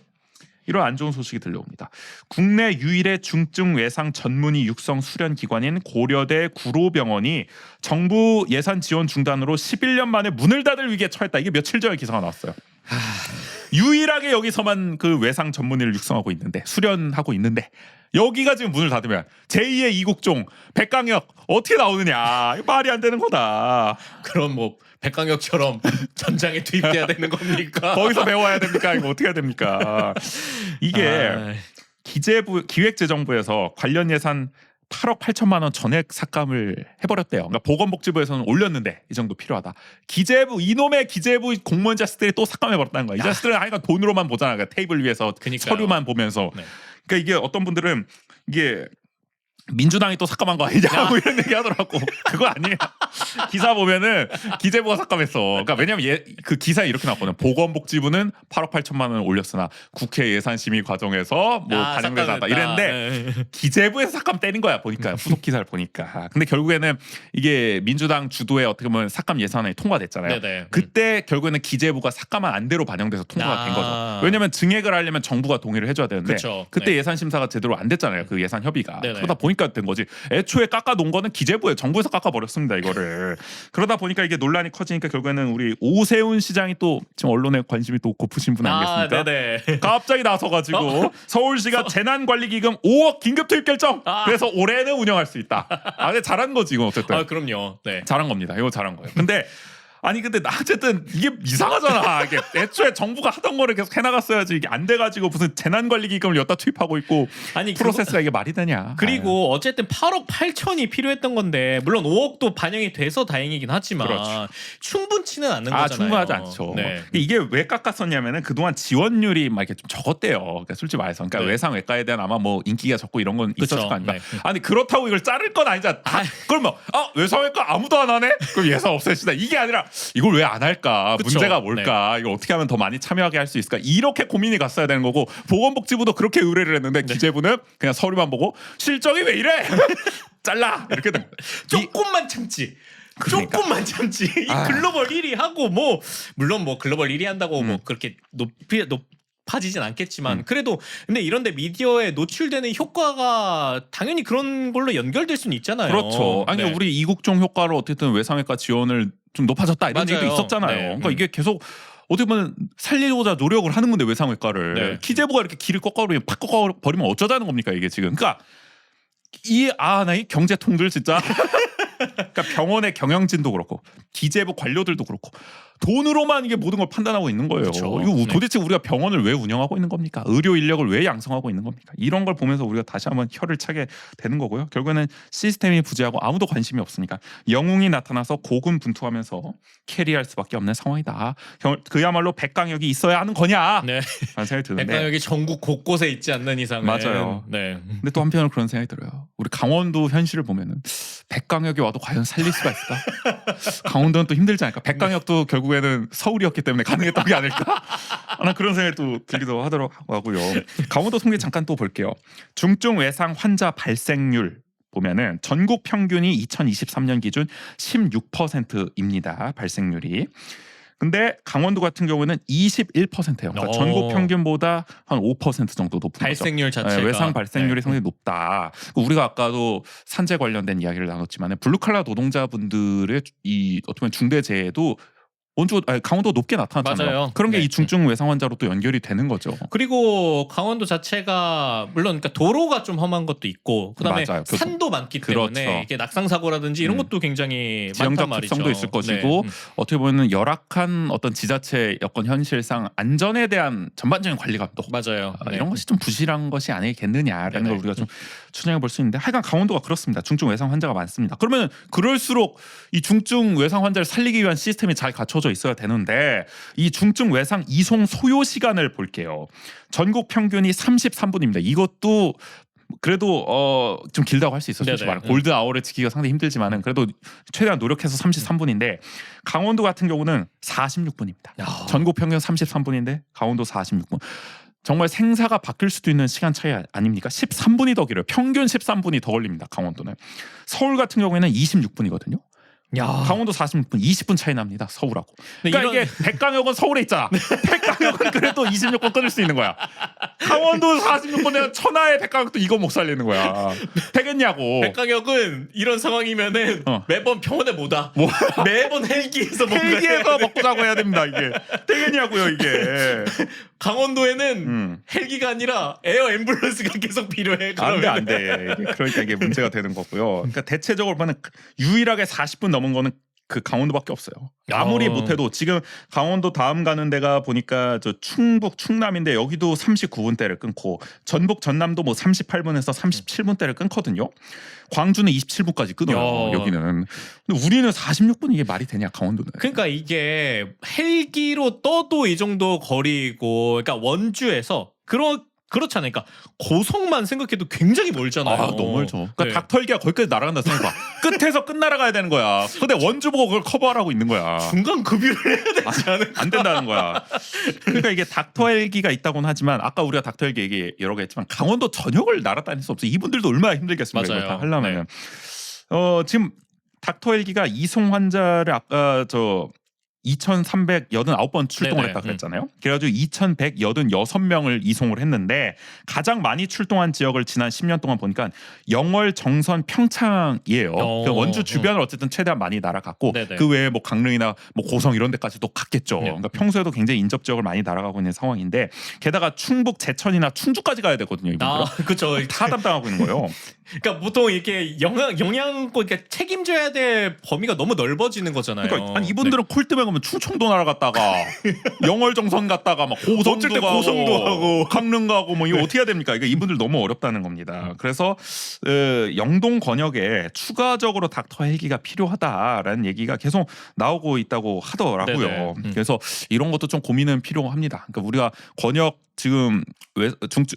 Speaker 1: 이런 안 좋은 소식이 들려옵니다. 국내 유일의 중증 외상 전문의 육성 수련 기관인 고려대 구로병원이 정부 예산 지원 중단으로 11년 만에 문을 닫을 위기에 처했다. 이게 며칠 전에 기사가 나왔어요. 유일하게 여기서만 그 외상 전문의를 육성하고 있는데 수련하고 있는데 여기가 지금 문을 닫으면 제2의 이국종 백강혁 어떻게 나오느냐. 이거 말이 안 되는 거다.
Speaker 2: 그런 뭐 백강혁처럼 전장에 투입돼야 되는 겁니까?
Speaker 1: 거기서 배워야 됩니까? 이거 어떻게 해야 됩니까? 이게
Speaker 2: 아,
Speaker 1: 기재부 기획재정부에서 관련 예산 8억 8천만 원 전액 삭감을 해버렸대요. 그러니까 보건복지부에서는 올렸는데 이 정도 필요하다. 기재부 이놈의 기재부 공무원 자식들이 또 삭감해버렸다는 거야. 이 자식들은 하여간 돈으로만 보잖아. 그러니까 테이블 위에서
Speaker 2: 그러니까요.
Speaker 1: 서류만 보면서.
Speaker 2: 네.
Speaker 1: 그러니까 이게 어떤 분들은 이게 민주당이 또 삭감한 거 아니냐 뭐 이런 얘기 하더라고. 그거 아니에요. 기사 보면은 기재부가 삭감했어. 그러니까 왜냐면 그 기사에 이렇게 나왔거든. 보건복지부는 8억 8천만 원을 올렸으나 국회 예산심의 과정에서 뭐 반영되지 않았다 이랬는데 기재부에서 삭감 때린 거야 보니까 후속 기사를 보니까. 근데 결국에는 이게 민주당 주도의 어떻게 보면 삭감 예산안이 통과됐잖아요.
Speaker 2: 네네.
Speaker 1: 그때 결국에는 기재부가 삭감한 안대로 반영돼서 통과가 된 거죠. 왜냐면 증액을 하려면 정부가 동의를 해줘야 되는데
Speaker 2: 그쵸.
Speaker 1: 그때
Speaker 2: 네.
Speaker 1: 예산 심사가 제대로 안 됐잖아요. 그 예산 협의가.
Speaker 2: 네네.
Speaker 1: 그러다 보니까 된 거지. 애초에 깎아 놓은 거는 기재부에 정부에서 깎아 버렸습니다. 이거를. 그러다 보니까 이게 논란이 커지니까 결국에는 우리 오세훈 시장이 또 지금 언론에 관심이 또 고프신 분 아니겠습니까?
Speaker 2: 네네.
Speaker 1: 갑자기 나서가지고 서울시가 재난관리기금 5억 긴급 투입 결정. 그래서 올해는 운영할 수 있다. 근데 잘한 거지 이건 어쨌든.
Speaker 2: 아 그럼요. 네.
Speaker 1: 잘한 겁니다. 이거 잘한 거예요. 근데 근데 어쨌든 이게 이상하잖아. 이게 애초에 정부가 하던 거를 계속 해나갔어야지. 이게 안 돼가지고 무슨 재난관리기금을 여기다 투입하고 있고
Speaker 2: 아니
Speaker 1: 프로세스가 이게 말이 되냐.
Speaker 2: 그리고 어쨌든 8억 8천이 필요했던 건데 물론 5억도 반영이 돼서 다행이긴 하지만
Speaker 1: 그렇죠.
Speaker 2: 충분치는 않는 거잖아요.
Speaker 1: 충분하지 않죠.
Speaker 2: 네.
Speaker 1: 이게 왜 깎았었냐면은 그동안 지원율이 막 이렇게 좀 적었대요. 그러니까 솔직히 말해서, 그러니까
Speaker 2: 네.
Speaker 1: 외상 외과에 대한 아마 뭐 인기가 적고 이런 건 있었을
Speaker 2: 그쵸.
Speaker 1: 거 아닙니까?
Speaker 2: 네.
Speaker 1: 아니 그렇다고 이걸 자를 건 아니잖아. 그러면 외상 외과 아무도 안 하네? 그럼 예산 없애시다. 이게 아니라 이걸 왜 안 할까?
Speaker 2: 그쵸.
Speaker 1: 문제가 뭘까? 이걸 어떻게 하면 더 많이 참여하게 할 수 있을까? 이렇게 고민이 갔어야 되는 거고 보건복지부도 그렇게 의뢰를 했는데 기재부는 그냥 서류만 보고 실적이 왜 이래? 잘라 이렇게 된 거예요.
Speaker 2: 조금만 참지.
Speaker 1: 그러니까.
Speaker 2: 조금만 참지. 이 글로벌 1위 하고 뭐 물론 뭐 글로벌 1위 한다고 뭐 그렇게 높아지진 않겠지만 그래도 근데 이런데 미디어에 노출되는 효과가 당연히 그런 걸로 연결될 수는 있잖아요.
Speaker 1: 그렇죠. 아니
Speaker 2: 네.
Speaker 1: 우리 이국종 효과로 어쨌든 외상외과 지원을 좀 높아졌다 이런
Speaker 2: 맞아요.
Speaker 1: 얘기도 있었잖아요.
Speaker 2: 네.
Speaker 1: 그러니까 이게 계속 어떻게 보면 살리고자 노력을 하는 건데 외상외과를
Speaker 2: 네.
Speaker 1: 기재부가 이렇게 길을 꺾어버리면 팍 꺾어버리면 어쩌자는 겁니까 이게 지금. 그러니까 나 이 경제통들 진짜. 그러니까 병원의 경영진도 그렇고 기재부 관료들도 그렇고 돈으로만 이게 모든 걸 판단하고 있는 거예요.
Speaker 2: 그렇죠.
Speaker 1: 이거
Speaker 2: 네.
Speaker 1: 도대체 우리가 병원을 왜 운영하고 있는 겁니까? 의료 인력을 왜 양성하고 있는 겁니까? 이런 걸 보면서 우리가 다시 한번 혀를 차게 되는 거고요. 결국에는 시스템이 부재하고 아무도 관심이 없으니까 영웅이 나타나서 고군분투하면서 캐리할 수밖에 없는 상황이다. 그야말로 백강혁이 있어야 하는 거냐?
Speaker 2: 네.
Speaker 1: 라는 생각이 드는데.
Speaker 2: 백강혁이 전국 곳곳에 있지 않는 이상은
Speaker 1: 맞아요.
Speaker 2: 네.
Speaker 1: 근데 또 한편으로 그런 생각이 들어요. 우리 강원도 현실을 보면은 백강혁이 와도 과연 살릴 수가 있을까? 강원도는 또 힘들지 않을까? 백강혁도 결국에는 서울이었기 때문에 가능했던 게 아닐까? 난 그런 생각이 또 들기도 하더라고요. 강원도 통계 잠깐 또 볼게요. 중증 외상 환자 발생률 보면은 전국 평균이 2023년 기준 16%입니다. 발생률이. 근데 강원도 같은 경우는 21%예요. 그러니까 전국 평균보다 한 5% 정도 높은
Speaker 2: 발생률
Speaker 1: 거죠.
Speaker 2: 자체가
Speaker 1: 외상 발생률이 상당히 높다. 우리가 아까도 산재 관련된 이야기를 나눴지만 블루칼라 노동자분들의 이 어떻게 보면 중대재해도 강원도 높게 나타났잖아요.
Speaker 2: 맞아요.
Speaker 1: 그런 게
Speaker 2: 네.
Speaker 1: 이 중증 외상 환자로 또 연결이 되는 거죠.
Speaker 2: 그리고 강원도 자체가 물론 그러니까 도로가 좀 험한 것도 있고 그다음에
Speaker 1: 맞아요.
Speaker 2: 산도 많기 때문에
Speaker 1: 그렇죠.
Speaker 2: 이게 낙상 사고라든지 이런 것도 굉장히 많단
Speaker 1: 지형적
Speaker 2: 말이죠.
Speaker 1: 특성도 있을 것이고
Speaker 2: 네.
Speaker 1: 어떻게 보면 열악한 어떤 지자체 여건 현실상 안전에 대한 전반적인 관리 감독
Speaker 2: 맞아요. 네.
Speaker 1: 이런 것이 좀 부실한 것이 아니겠느냐라는
Speaker 2: 네네.
Speaker 1: 걸 우리가 좀 추정해 볼 수 있는데 하여간 강원도가 그렇습니다. 중증 외상 환자가 많습니다. 그러면 그럴수록 이 중증 외상 환자를 살리기 위한 시스템이 잘 갖춰져 있어야 되는데 이 중증 외상 이송 소요 시간을 볼게요. 전국 평균이 33분입니다. 이것도 그래도 좀 길다고 할 수 있어요. 솔직히
Speaker 2: 네네.
Speaker 1: 말해 골드 아워를 지키기가 상당히 힘들지만은 그래도 최대한 노력해서 33분인데 강원도 같은 경우는 46분입니다.
Speaker 2: 야.
Speaker 1: 전국 평균 33분인데 강원도 46분. 정말 생사가 바뀔 수도 있는 시간 차이 아닙니까? 13분이 더 길어요. 평균 13분이 더 걸립니다. 강원도는. 서울 같은 경우에는 26분이거든요.
Speaker 2: 야.
Speaker 1: 강원도 46분, 20분 차이 납니다. 서울하고. 그러니까
Speaker 2: 이런-
Speaker 1: 이게 백강혁은 서울에 있잖아. 백강혁은 그래도 26분 끊을 수 있는 거야. 강원도 46분에 천하의 백강혁도 이거 못 살리는 거야. 되겠냐고.
Speaker 2: 백강혁은 이런 상황이면은 매번 병원에 못 와. 매번 헬기에서 뭔가
Speaker 1: 헬기에서 먹고 자고 해야 됩니다. 이게 되겠냐고요. 이게.
Speaker 2: 강원도에는 헬기가 아니라 에어 앰뷸런스가 계속 필요해.
Speaker 1: 안 돼. 그러니까 이게 문제가 되는 거고요. 그러니까 대체적으로 보면 유일하게 40분 넘은 거는 그 강원도밖에 없어요. 아무리 못해도 지금 강원도 다음 가는 데가 보니까 저 충북 충남인데 여기도 39분대를 끊고 전북 전남도 뭐 38분에서 37분대를 끊거든요. 광주는 27분까지 끊어요.
Speaker 2: 야.
Speaker 1: 여기는. 근데 우리는 46분 이게 말이 되냐 강원도는.
Speaker 2: 그러니까 이게 헬기로 떠도 이 정도 거리고, 그러니까 원주에서 그렇잖아요. 그러니까 고성만 생각해도 굉장히 멀잖아요.
Speaker 1: 아, 너무 멀죠. 그러니까
Speaker 2: 네.
Speaker 1: 닥터헬기가 거기까지 날아간다 생각해봐. 끝에서 끝 날아가야 되는 거야. 근데 원주 보고 그걸 커버하라고 있는 거야.
Speaker 2: 중간 급유를 해야 되지 않을까?
Speaker 1: 안 된다는 거야. 그러니까 이게 닥터헬기가 있다고는 하지만 아까 우리가 닥터헬기 얘기 여러 개 했지만 강원도 전역을 날아다닐 수 없어요. 이분들도 얼마나 힘들겠습니까?
Speaker 2: 맞아요.
Speaker 1: 이걸 다 하려면. 지금 닥터헬기가 이송 환자를 아까 2,389번 출동을
Speaker 2: 네네.
Speaker 1: 했다 그랬잖아요. 그래가지고 2,186명을 이송을 했는데 가장 많이 출동한 지역을 지난 10년 동안 보니까 영월, 정선, 평창이에요. 그러니까 원주 주변을 어쨌든 최대한 많이 날아갔고
Speaker 2: 네네.
Speaker 1: 그 외에 뭐 강릉이나 뭐 고성 이런 데까지도 갔겠죠.
Speaker 2: 네.
Speaker 1: 그러니까 평소에도 굉장히 인접 지역을 많이 날아가고 있는 상황인데 게다가 충북, 제천이나 충주까지 가야 되거든요. 이분들은.
Speaker 2: 아, 그렇죠.
Speaker 1: 다 담당하고 있는 거예요.
Speaker 2: 그러니까 보통 이렇게 영향권, 그러니까 책임져야 될 범위가 너무 넓어지는 거잖아요.
Speaker 1: 그러니까 아니, 이분들은 콜 때문에 가면 충청도 날아갔다가 영월 정선 갔다가 막 고성도
Speaker 2: 어쩔 때
Speaker 1: 가고
Speaker 2: 고성도 하고.
Speaker 1: 강릉 가고 뭐 이거 어떻게 해야 됩니까? 이거 이분들 너무 어렵다는 겁니다. 그래서 영동 권역에 추가적으로 닥터 헬기가 필요하다라는 얘기가 계속 나오고 있다고 하더라고요.
Speaker 2: 네네.
Speaker 1: 그래서 이런 것도 좀 고민은 필요합니다. 그러니까 우리가 권역 지금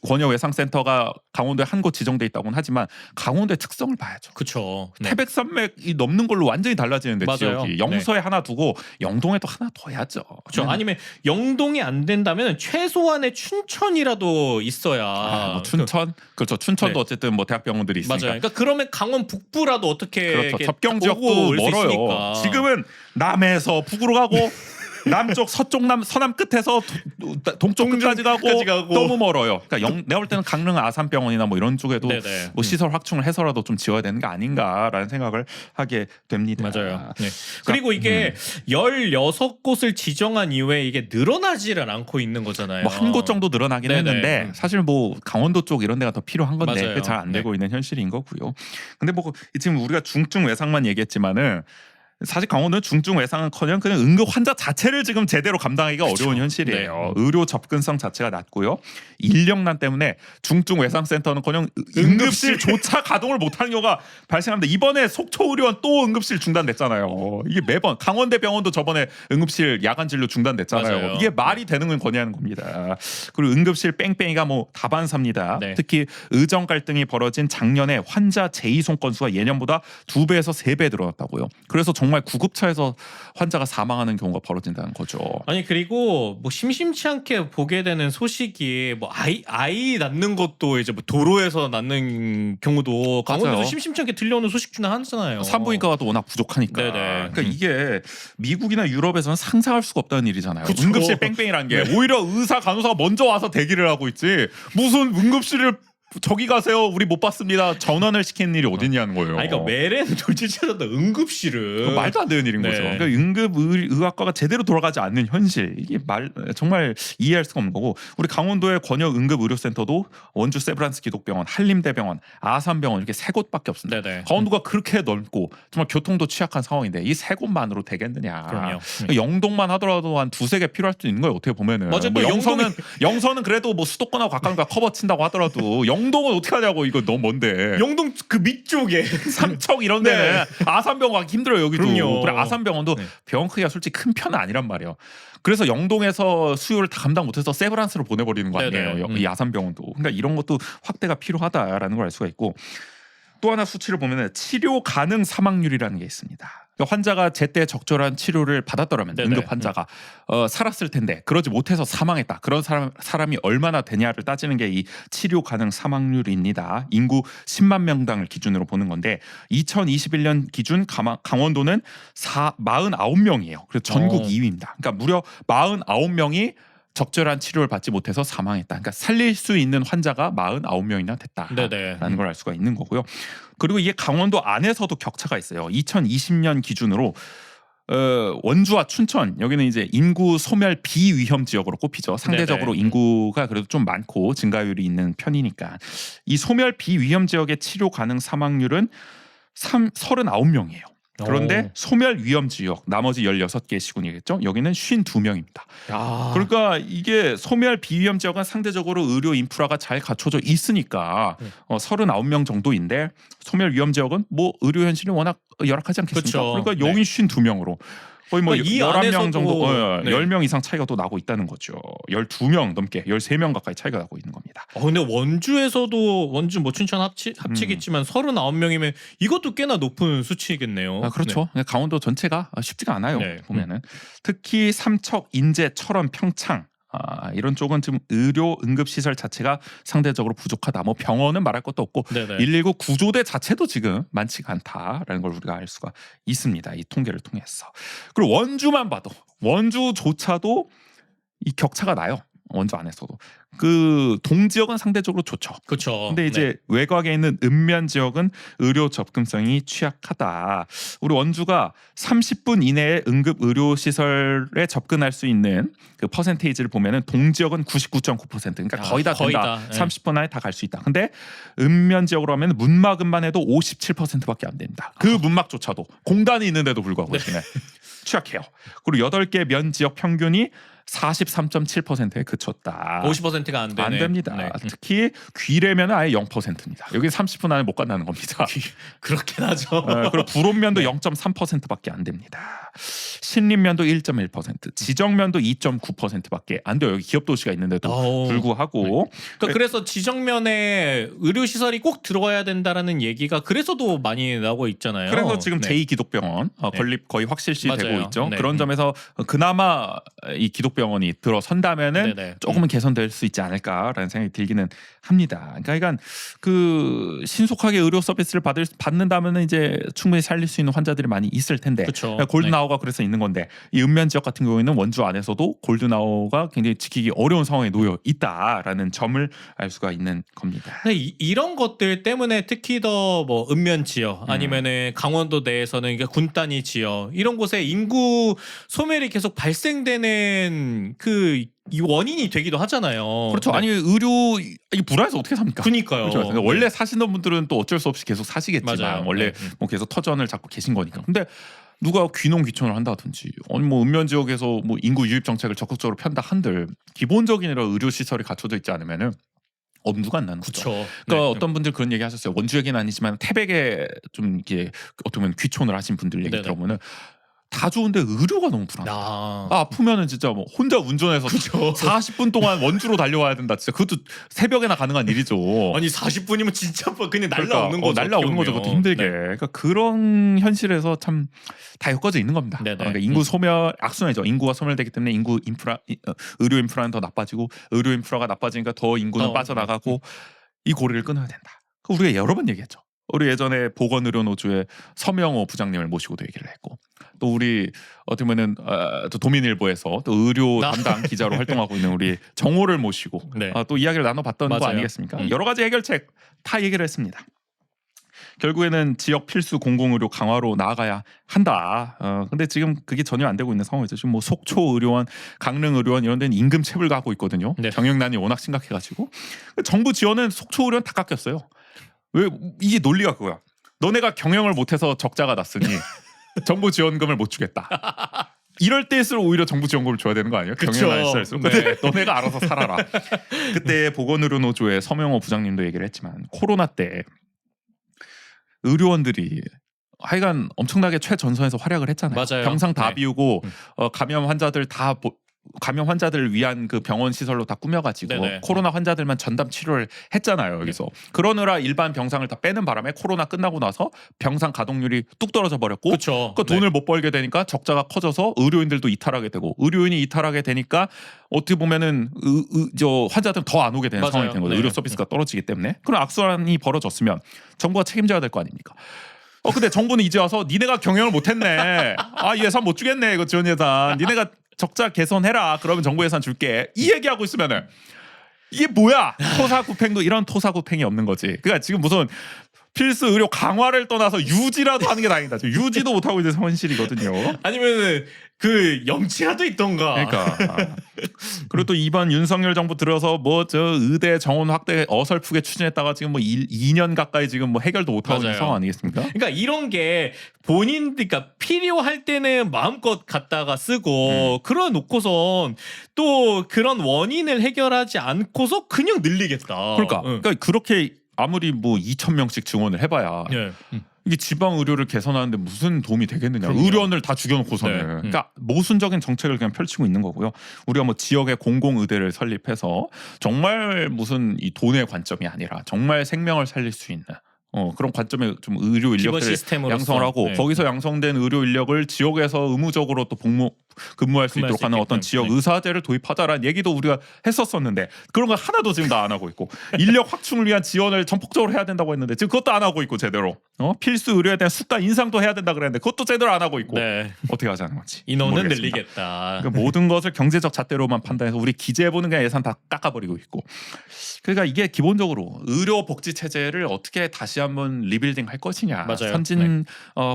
Speaker 1: 권역 외상센터가 강원도에 한 곳 지정돼 있다고는 하지만 강원도의 특성을 봐야죠.
Speaker 2: 그렇죠. 네.
Speaker 1: 태백산맥이 넘는 걸로 완전히 달라지는데
Speaker 2: 맞아요.
Speaker 1: 지역이 영서에 하나 두고 영동에 또 하나 더 해야죠.
Speaker 2: 그렇죠. 아니면 영동이 안 된다면 최소한의 춘천이라도 있어야.
Speaker 1: 뭐 춘천 그렇죠. 춘천도
Speaker 2: 네.
Speaker 1: 어쨌든 뭐 대학병원들이 있으니까.
Speaker 2: 맞아요. 그러니까 그러면 강원 북부라도 어떻게
Speaker 1: 그렇죠.
Speaker 2: 이렇게
Speaker 1: 접경
Speaker 2: 딱 오고
Speaker 1: 지역도
Speaker 2: 올수
Speaker 1: 멀어요.
Speaker 2: 있으니까.
Speaker 1: 지금은 남에서 북으로 가고 남쪽 서쪽 서남 끝에서 동쪽 끝까지
Speaker 2: 끝까지 가고.
Speaker 1: 너무 멀어요. 그러니까 내가 볼 때는 강릉 아산병원이나 뭐 이런 쪽에도
Speaker 2: 네네.
Speaker 1: 뭐 시설 확충을 해서라도 좀 지어야 되는 게 아닌가라는 생각을 하게 됩니다.
Speaker 2: 맞아요. 네. 그리고 이게 16곳을 지정한 이후에 이게 늘어나지를 않고 있는 거잖아요.
Speaker 1: 뭐 한 곳 정도 늘어나긴
Speaker 2: 네네.
Speaker 1: 했는데 사실 뭐 강원도 쪽 이런 데가 더 필요한 건데
Speaker 2: 맞아요.
Speaker 1: 그게 잘 안
Speaker 2: 네.
Speaker 1: 되고 있는 현실인 거고요. 근데 뭐 지금 우리가 중증 외상만 얘기했지만은 사실 강원도는 중증 외상은커녕 그냥 응급 환자 자체를 지금 제대로 감당하기가
Speaker 2: 그쵸.
Speaker 1: 어려운 현실이에요.
Speaker 2: 네.
Speaker 1: 의료 접근성 자체가 낮고요. 인력난 때문에 중증 외상센터는커녕 응급실조차 가동을 못하는 경우가 발생합니다. 이번에 속초의료원 또 응급실 중단됐잖아요. 이게 매번 강원대병원도 저번에 응급실 야간 진료 중단됐잖아요.
Speaker 2: 맞아요.
Speaker 1: 이게 말이 되는 건 거냐는 겁니다. 그리고 응급실 뺑뺑이가 뭐 다반사입니다.
Speaker 2: 네.
Speaker 1: 특히 의정 갈등이 벌어진 작년에 환자 재이송 건수가 예년보다 2배에서 3배 늘어났다고요. 그래서 정말 구급차에서 환자가 사망하는 경우가 벌어진다는 거죠.
Speaker 2: 아니 그리고 뭐 심심치 않게 보게 되는 소식이 뭐 아이 낳는 것도 이제 뭐 도로에서 낳는 경우도 강원도에서
Speaker 1: 맞아요.
Speaker 2: 심심치 않게 들려오는 소식 중에 하나잖아요.
Speaker 1: 산부인과가 또 워낙 부족하니까.
Speaker 2: 네네.
Speaker 1: 그러니까 이게 미국이나 유럽에서는 상상할 수가 없다는 일이잖아요.
Speaker 2: 그쵸.
Speaker 1: 응급실 뺑뺑이라는 게 오히려 의사 간호사가 먼저 와서 대기를 하고 있지. 무슨 응급실을 저기 가세요. 우리 못 봤습니다. 전환을 시키는 일이 어딨냐는 거예요.
Speaker 2: 아니 그러니까 메렌 돌진체다 응급실을
Speaker 1: 말도 안 되는 일인
Speaker 2: 네.
Speaker 1: 거죠. 그러니까 응급의학과가 제대로 돌아가지 않는 현실 이게 정말 이해할 수가 없는 거고 우리 강원도의 권역 응급의료센터도 원주 세브란스 기독병원, 한림대병원, 아산병원 이렇게 3곳밖에 없습니다.
Speaker 2: 네네.
Speaker 1: 강원도가 그렇게 넓고 정말 교통도 취약한 상황인데 이 3곳만으로 되겠느냐.
Speaker 2: 그럼요.
Speaker 1: 그러니까 영동만 하더라도 한 2-3개 필요할 수도 있는 거예요. 어떻게 보면은.
Speaker 2: 맞아요.
Speaker 1: 뭐
Speaker 2: 또
Speaker 1: 영서는 그래도 뭐 수도권하고 가까우니까 커버 친다고 하더라도 영동은 어떻게 하냐고 이거 너무 먼데.
Speaker 2: 영동 그 밑쪽에
Speaker 1: 삼척 이런 데는 아산병원 가기 힘들어요. 여기도.
Speaker 2: 그럼요.
Speaker 1: 그래 아산병원도
Speaker 2: 네.
Speaker 1: 병원 크기가 솔직히 큰 편은 아니란 말이에요. 그래서 영동에서 수요를 다 감당 못해서 세브란스로 보내버리는 거 아니에요.
Speaker 2: 네네.
Speaker 1: 이 아산병원도. 그러니까 이런 것도 확대가 필요하다라는 걸 알 수가 있고 또 하나 수치를 보면 치료 가능 사망률이라는 게 있습니다. 그러니까 환자가 제때 적절한 치료를 받았더라면
Speaker 2: 네네.
Speaker 1: 응급 환자가 살았을 텐데 그러지 못해서 사망했다. 그런 사람이 얼마나 되냐를 따지는 게 이 치료 가능 사망률입니다. 인구 10만 명당을 기준으로 보는 건데 2021년 기준 강원도는 49명이에요. 그래서 전국 2위입니다. 그러니까 무려 49명이 적절한 치료를 받지 못해서 사망했다. 그러니까 살릴 수 있는 환자가 49명이나 됐다라는
Speaker 2: 네네.
Speaker 1: 걸 알 수가 있는 거고요. 그리고 이게 강원도 안에서도 격차가 있어요. 2020년 기준으로 원주와 춘천 여기는 이제 인구 소멸 비위험 지역으로 꼽히죠. 상대적으로
Speaker 2: 네네.
Speaker 1: 인구가 그래도 좀 많고 증가율이 있는 편이니까 이 소멸 비위험 지역의 치료 가능 사망률은 39명이에요. 그런데 소멸 위험 지역 나머지 16개 시군이겠죠. 여기는 52명입니다.
Speaker 2: 야.
Speaker 1: 그러니까 이게 소멸 비위험 지역은 상대적으로 의료 인프라가 잘 갖춰져 있으니까 39명 정도인데 소멸 위험 지역은 뭐 의료 현실이 워낙 열악하지 않겠습니까?
Speaker 2: 그쵸.
Speaker 1: 그러니까 여기 52명으로 거의 뭐
Speaker 2: 그러니까 이
Speaker 1: 11명
Speaker 2: 안에서도
Speaker 1: 정도,
Speaker 2: 네.
Speaker 1: 10명 이상 차이가 또 나고 있다는 거죠. 12명 넘게 13명 가까이 차이가 나고 있는 겁니다.
Speaker 2: 근데 원주에서도 원주 뭐 춘천 합치겠지만 39명이면 이것도 꽤나 높은 수치겠네요.
Speaker 1: 그렇죠. 강원도 전체가 쉽지가 않아요.
Speaker 2: 네.
Speaker 1: 보면은 특히 삼척, 인제, 철원, 평창 이런 쪽은 지금 의료 응급 시설 자체가 상대적으로 부족하다. 뭐 병원은 말할 것도 없고
Speaker 2: 네네.
Speaker 1: 119 구조대 자체도 지금 많지가 않다라는 걸 우리가 알 수가 있습니다. 이 통계를 통해서. 그리고 원주만 봐도 원주조차도 이 격차가 나요. 원주 안에서도 그 동지역은 상대적으로 좋죠.
Speaker 2: 그렇죠.
Speaker 1: 근데 이제 외곽에 있는 읍면 지역은 의료 접근성이 취약하다. 우리 원주가 30분 이내에 응급 의료 시설에 접근할 수 있는 그 퍼센테이지를 보면은 동지역은 99.9%. 그러니까 거의 다
Speaker 2: 거의
Speaker 1: 된다.
Speaker 2: 다, 네.
Speaker 1: 30분 안에 다 갈 수 있다. 근데 읍면 지역으로 하면 문막읍만 해도 57%밖에 안 됩니다. 그 문막조차도 공단이 있는데도 불구하고 취약해요. 그리고 8개 면 지역 평균이 43.7%에 그쳤다.
Speaker 2: 50%가 안 되네.
Speaker 1: 안 됩니다.
Speaker 2: 네.
Speaker 1: 특히 귀래면은 아예 0%입니다. 여기 30분 안에 못 간다는 겁니다.
Speaker 2: 그렇긴 하죠.
Speaker 1: 그리고 불온면도 0.3%밖에 안 됩니다. 신림면도 1.1%, 지정면도 2.9%밖에 안 돼요. 여기 기업 도시가 있는데도 불구하고.
Speaker 2: 그러니까 그래서 지정면에 의료 시설이 꼭 들어와야 된다라는 얘기가 그래서도 많이 나오고 있잖아요.
Speaker 1: 그래서 지금
Speaker 2: 네.
Speaker 1: 제2기독병원 건립 거의 확실시되고
Speaker 2: 맞아요.
Speaker 1: 있죠.
Speaker 2: 네.
Speaker 1: 그런 점에서 그나마 이 기독병원이 들어선다면은
Speaker 2: 네네.
Speaker 1: 조금은 개선될 수 있지 않을까라는 생각이 들기는 합니다. 그러니까 그 신속하게 의료 서비스를 받는다면은 이제 충분히 살릴 수 있는 환자들이 많이 있을 텐데
Speaker 2: 그쵸.
Speaker 1: 골든아워가 그래서 있는 건데 이 읍면 지역 같은 경우에는 원주 안에서도 골든아워가 굉장히 지키기 어려운 상황에 놓여 있다라는 점을 알 수가 있는 겁니다.
Speaker 2: 근데 이런 것들 때문에 특히 더 뭐 읍면 지역 아니면은 강원도 내에서는 이게 군단위 지역 이런 곳에 인구 소멸이 계속 발생되는 그 이 원인이 되기도 하잖아요.
Speaker 1: 그렇죠.
Speaker 2: 네.
Speaker 1: 아니 의료 이 불안해서 어떻게 삽니까?
Speaker 2: 그니까요.
Speaker 1: 그렇죠. 그러니까 원래 사시는 분들은 또 어쩔 수 없이 계속 사시겠지만
Speaker 2: 맞아요.
Speaker 1: 원래
Speaker 2: 네.
Speaker 1: 뭐 계속 터전을 잡고 계신 거니까. 근데 누가 귀농 귀촌을 한다든지 아니 뭐 읍면 지역에서 뭐 인구 유입 정책을 적극적으로 편다 한들 기본적인 이런 의료 시설이 갖춰져 있지 않으면은 엄두가 안 나는 거죠.
Speaker 2: 그렇죠.
Speaker 1: 그러니까 어떤 분들 그런 얘기 하셨어요. 원주 얘기는 아니지만 태백에 좀 이렇게 어떻게 보면 귀촌을 하신 분들 얘기
Speaker 2: 네네.
Speaker 1: 들어보면은 다 좋은데 의료가 너무 불안해. 아프면은 진짜 뭐 혼자 운전해서 40분 동안 원주로 달려와야 된다. 진짜 그것도 새벽에나 가능한 일이죠.
Speaker 2: 아니 40분이면 진짜 그냥
Speaker 1: 그러니까,
Speaker 2: 날라오는 거죠.
Speaker 1: 날라오는 거죠. 그것도 힘들게.
Speaker 2: 네.
Speaker 1: 그러니까 그런 현실에서 참 다 엮어져 있는 겁니다.
Speaker 2: 네네.
Speaker 1: 그러니까 인구 소멸 악순환이죠. 인구가 소멸되기 때문에 인구 인프라 의료 인프라는 더 나빠지고 의료 인프라가 나빠지니까 더 인구는 빠져나가고 이 고리를 끊어야 된다. 우리가 여러 번 얘기했죠. 우리 예전에 보건의료노조의 서명호 부장님을 모시고도 얘기를 했고 또 우리 어떻게 보면은 또 도민일보에서 또 의료 담당 기자로 활동하고 있는 우리 정호를 모시고
Speaker 2: 네.
Speaker 1: 또 이야기를 나눠봤던 거
Speaker 2: 맞아요.
Speaker 1: 아니겠습니까? 여러 가지 해결책 다 얘기를 했습니다. 결국에는 지역 필수 공공의료 강화로 나아가야 한다. 근데 지금 그게 전혀 안 되고 있는 상황이죠. 지금 뭐 속초 의료원, 강릉 의료원 이런 데는 임금 체불가 하고 있거든요.
Speaker 2: 네.
Speaker 1: 병역난이 워낙 심각해가지고 정부 지원은 속초 의료원 다 깎였어요. 왜 이게 논리가 그거야. 너네가 경영을 못해서 적자가 났으니 정부 지원금을 못 주겠다. 이럴 때일수록 오히려 정부 지원금을 줘야 되는 거 아니에요? 경영난이 시절일수록. 근데 너네가 알아서 살아라. 그때 보건의료노조의 서명호 부장님도 얘기를 했지만 코로나 때 의료원들이 하여간 엄청나게 최전선에서 활약을 했잖아요.
Speaker 2: 맞아요.
Speaker 1: 병상 다
Speaker 2: 네.
Speaker 1: 비우고 감염 환자들을 위한 그 병원 시설로 다 꾸며가지고
Speaker 2: 네네.
Speaker 1: 코로나 환자들만 전담 치료를 했잖아요. 여기서 그러느라 일반 병상을 다 빼는 바람에 코로나 끝나고 나서 병상 가동률이 뚝 떨어져 버렸고
Speaker 2: 그렇죠.
Speaker 1: 그 돈을 못 벌게 되니까 적자가 커져서 의료인들도 이탈하게 되고 의료인이 이탈하게 되니까 어떻게 보면은 저 환자들은 더 안 오게 되는
Speaker 2: 맞아요.
Speaker 1: 상황이 된 거죠.
Speaker 2: 네.
Speaker 1: 의료 서비스가 떨어지기 때문에 그런 악순환이 벌어졌으면 정부가 책임져야 될 거 아닙니까? 근데 정부는 이제 와서 니네가 경영을 못했네. 예산 못 주겠네. 이거 지원 예산. 니네가 적자 개선해라. 그러면 정부 예산 줄게. 이 얘기하고 있으면은 이게 뭐야? 토사구팽도 이런 토사구팽이 없는 거지. 그러니까 지금 무슨 필수 의료 강화를 떠나서 유지라도 하는 게 다행이다. 지금 유지도 못하고 있는 현실이거든요.
Speaker 2: 아니면은 그 염치라도 있던가.
Speaker 1: 그러니까 그리고 또 이번 윤석열 정부 들어서 뭐 저 의대 정원 확대 어설프게 추진했다가 지금 뭐 2년 가까이 지금 뭐 해결도 못 하고 있는
Speaker 2: 맞아요.
Speaker 1: 상황 아니겠습니까?
Speaker 2: 그러니까 이런 게 그러니까 필요할 때는 마음껏 갖다가 쓰고 그러 놓고선 또 그런 원인을 해결하지 않고서 그냥 늘리겠다.
Speaker 1: 그러니까 그렇게 아무리 뭐 2,000명씩 증원을 해봐야
Speaker 2: 예.
Speaker 1: 이게 지방 의료를 개선하는데 무슨 도움이 되겠느냐.
Speaker 2: 그럼요.
Speaker 1: 의료원을 다 죽여놓고서는.
Speaker 2: 네.
Speaker 1: 그러니까 모순적인 정책을 그냥 펼치고 있는 거고요. 우리가 뭐 지역의 공공의대를 설립해서 정말 무슨 이 돈의 관점이 아니라 정말 생명을 살릴 수 있는 그런 관점의 좀 의료
Speaker 2: 기본
Speaker 1: 인력들을
Speaker 2: 시스템으로서.
Speaker 1: 양성을 하고
Speaker 2: 네.
Speaker 1: 거기서 양성된 의료 인력을 지역에서 의무적으로 또 근무할 수
Speaker 2: 근무할
Speaker 1: 있도록
Speaker 2: 수
Speaker 1: 하는 어떤
Speaker 2: 있게끔.
Speaker 1: 지역
Speaker 2: 네.
Speaker 1: 의사제를 도입하자라는 얘기도 우리가 했었었는데 그런 거 하나도 지금 다 안 하고 있고 인력 확충을 위한 지원을 전폭적으로 해야 된다고 했는데 지금 그것도 안 하고 있고 제대로 필수 의료에 대한 수가 인상도 해야 된다 그랬는데 그것도 제대로 안 하고 있고
Speaker 2: 네.
Speaker 1: 어떻게 하자는 건지
Speaker 2: 인원은
Speaker 1: 모르겠습니다.
Speaker 2: 늘리겠다.
Speaker 1: 그러니까 모든 것을 경제적 잣대로만 판단해서 우리 기재부는 그냥 예산 다 깎아버리고 있고 그러니까 이게 기본적으로 의료 복지 체제를 어떻게 다시 한번 리빌딩 할 것이냐
Speaker 2: 맞아요.
Speaker 1: 선진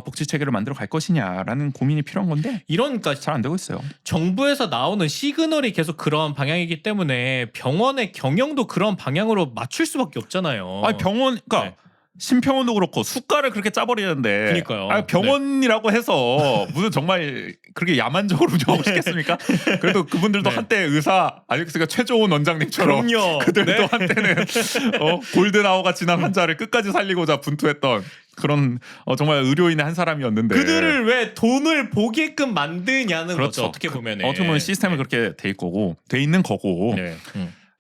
Speaker 1: 복지 체계를 만들어 갈 것이냐라는 고민이 필요한 건데
Speaker 2: 이러니까
Speaker 1: 잘 안 되고 있어요.
Speaker 2: 정부에서 나오는 시그널이 계속 그런 방향이기 때문에 병원의 경영도 그런 방향으로 맞출 수밖에 없잖아요.
Speaker 1: 아니 병원 그러니까
Speaker 2: 네.
Speaker 1: 심평원도 그렇고 수가를 그렇게 짜버리는데
Speaker 2: 그러니까요.
Speaker 1: 아니, 병원이라고 해서 무슨 정말 그렇게 야만적으로 운영하고 싶겠습니까? 그래도 그분들도
Speaker 2: 네.
Speaker 1: 한때 의사 아니겠습니까 최조원 원장님처럼
Speaker 2: 그럼요.
Speaker 1: 그들도
Speaker 2: 네.
Speaker 1: 한때는 골든아워가 지난 환자를 끝까지 살리고자 분투했던 그런 정말 의료인의 한 사람이었는데
Speaker 2: 그들을 왜 돈을 보게끔 만드냐는
Speaker 1: 그렇죠.
Speaker 2: 거죠. 어떻게 보면은.
Speaker 1: 어떻게 보면 시스템을 그렇게 돼 있는 거고
Speaker 2: 네.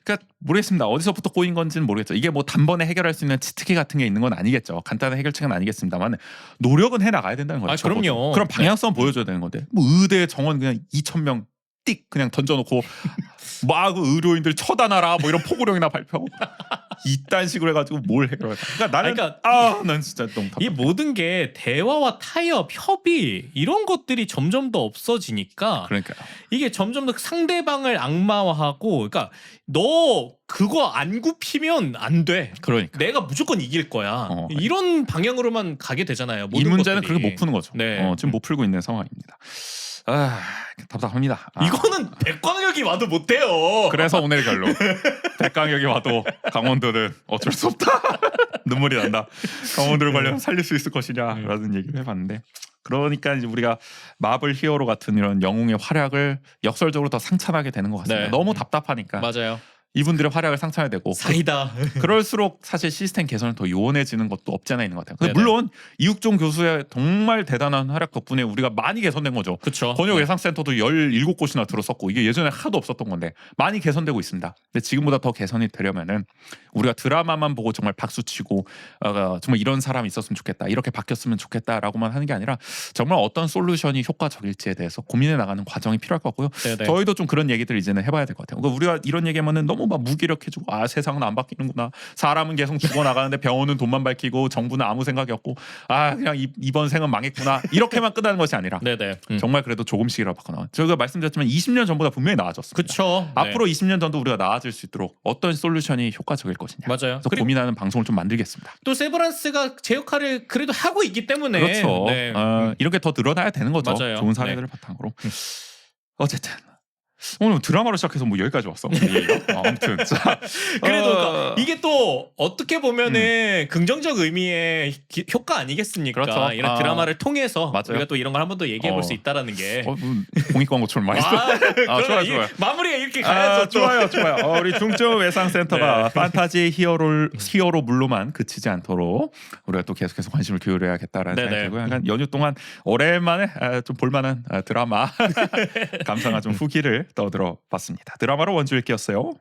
Speaker 1: 그러니까 모르겠습니다. 어디서부터 꼬인 건지는 모르겠죠. 이게 뭐 단번에 해결할 수 있는 치트키 같은 게 있는 건 아니겠죠. 간단한 해결책은 아니겠습니다만 노력은 해 나가야 된다는 거죠.
Speaker 2: 아,
Speaker 1: 적어도.
Speaker 2: 그럼요.
Speaker 1: 그런 방향성 보여줘야 되는 건데 뭐 의대 정원 그냥 2,000명 띡 그냥 던져놓고 막 의료인들 처단하라 뭐 이런 포고령이나 발표하고 이딴 식으로 해가지고 뭘 해결할까? 그러니까 나는 난 진짜 너무 답답해.
Speaker 2: 이 모든 게 대화와 타협, 협의 이런 것들이 점점 더 없어지니까
Speaker 1: 그러니까요.
Speaker 2: 이게 점점 더 상대방을 악마화하고 그러니까 너 그거 안 굽히면 안 돼.
Speaker 1: 그러니까
Speaker 2: 내가 무조건 이길 거야. 이런 방향으로만 가게 되잖아요.
Speaker 1: 이
Speaker 2: 모든
Speaker 1: 문제는
Speaker 2: 것들이.
Speaker 1: 그렇게 못 푸는 거죠.
Speaker 2: 네.
Speaker 1: 지금 못 풀고 있는 상황입니다. 답답합니다.
Speaker 2: 이거는 백광역이 와도 못해요.
Speaker 1: 그래서 오늘 결론. 백강역이 와도 강원도는 어쩔 수 없다. 눈물이 난다. 강원도를 관련 살릴 수 있을 것이냐라는 얘기를 해봤는데 그러니까 이제 우리가 마블 히어로 같은 이런 영웅의 활약을 역설적으로 더 상찬하게 되는 것 같습니다.
Speaker 2: 네.
Speaker 1: 너무 답답하니까
Speaker 2: 맞아요.
Speaker 1: 이분들의 활약을 상찬해야 되고
Speaker 2: 사이다.
Speaker 1: 그럴수록 사실 시스템 개선을 더 요원해지는 것도 없지 않아 있는 것 같아요. 근데
Speaker 2: 네네.
Speaker 1: 물론 이육종 교수의 정말 대단한 활약 덕분에 우리가 많이 개선된 거죠.
Speaker 2: 그렇죠.
Speaker 1: 권역 예상센터도 17곳이나 들어섰고 이게 예전에 하도 없었던 건데 많이 개선되고 있습니다. 근데 지금보다 더 개선이 되려면은 우리가 드라마만 보고 정말 박수치고 정말 이런 사람이 있었으면 좋겠다 이렇게 바뀌었으면 좋겠다라고만 하는 게 아니라 정말 어떤 솔루션이 효과적일지에 대해서 고민해 나가는 과정이 필요할 것 같고요.
Speaker 2: 네네.
Speaker 1: 저희도 좀 그런 얘기들 이제는 해봐야 될 것 같아요. 그러니까 우리가 이런 얘기하면은 너무 막 무기력해지고 세상은 안 바뀌는구나. 사람은 계속 죽어 나가는데 병원은 돈만 밝히고 정부는 아무 생각이 없고 그냥 이번 생은 망했구나. 이렇게만 끝나는 것이 아니라
Speaker 2: 네네.
Speaker 1: 정말 그래도 조금씩이라도 바꿔나. 저희가 말씀드렸지만 20년 전보다 분명히 나아졌습니다.
Speaker 2: 그렇죠.
Speaker 1: 앞으로 20년 전도 우리가 나아질 수 있도록 어떤 솔루션이 효과적일 것이냐.
Speaker 2: 맞아요.
Speaker 1: 그래서
Speaker 2: 그리고
Speaker 1: 고민하는 방송을 좀 만들겠습니다.
Speaker 2: 또 세브란스가 제 역할을 그래도 하고 있기 때문에
Speaker 1: 그렇죠.
Speaker 2: 네.
Speaker 1: 이런 게 더 늘어나야 되는 거죠.
Speaker 2: 맞아요.
Speaker 1: 좋은 사례들을 바탕으로. 어쨌든 오늘 드라마로 시작해서 뭐 여기까지 왔어. 아무튼 자,
Speaker 2: 그래도 그러니까 이게 또 어떻게 보면은 긍정적 의미의 효과 아니겠습니까?
Speaker 1: 그렇죠.
Speaker 2: 이런 드라마를 통해서
Speaker 1: 맞아요.
Speaker 2: 우리가 또 이런 걸 한 번 더 얘기해 볼 수 있다라는 게.
Speaker 1: 공익 광고처럼 많이 써. 좋아요.
Speaker 2: 마무리가 이렇게 가야죠.
Speaker 1: 좋아요. 우리 중증 외상센터가
Speaker 2: 네.
Speaker 1: 판타지 히어로 물로만 그치지 않도록 우리가 또 계속해서 관심을 기울여야겠다라는
Speaker 2: 네네.
Speaker 1: 생각이 들고요. 약간 연휴 동안 오랜만에 좀 볼만한 드라마 감상한 좀 후기를 떠들어 봤습니다. 드라마로 원주 읽기였어요.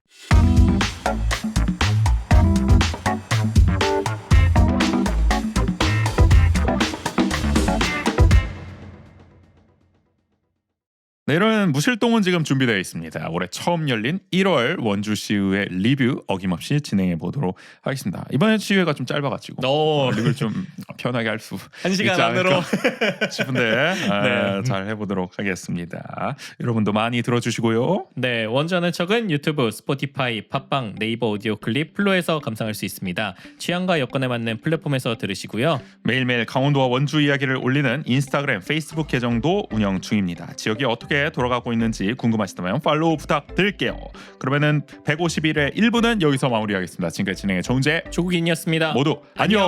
Speaker 1: 내일은 무실동은 지금 준비되어 있습니다. 올해 처음 열린 1월 원주시의회 리뷰 어김없이 진행해 보도록 하겠습니다. 이번 시의회가 좀 짧아가지고 리뷰를 좀 편하게 할 수
Speaker 2: 한 시간
Speaker 1: 있지
Speaker 2: 안으로.
Speaker 1: 않을까 싶은데
Speaker 2: 네.
Speaker 1: 잘 해보도록 하겠습니다. 여러분도 많이 들어주시고요.
Speaker 2: 네, 원주하는 척은 유튜브, 스포티파이, 팟빵, 네이버 오디오 클립, 플로에서 감상할 수 있습니다. 취향과 여건에 맞는 플랫폼에서 들으시고요.
Speaker 1: 매일매일 강원도와 원주 이야기를 올리는 인스타그램, 페이스북 계정도 운영 중입니다. 지역이 어떻게 돌아가고 있는지 궁금하시다면 팔로우 부탁드릴게요. 그러면은 151회 1부는 여기서 마무리하겠습니다. 지금까지 진행의 정재
Speaker 2: 조국인이었습니다.
Speaker 1: 모두 안녕.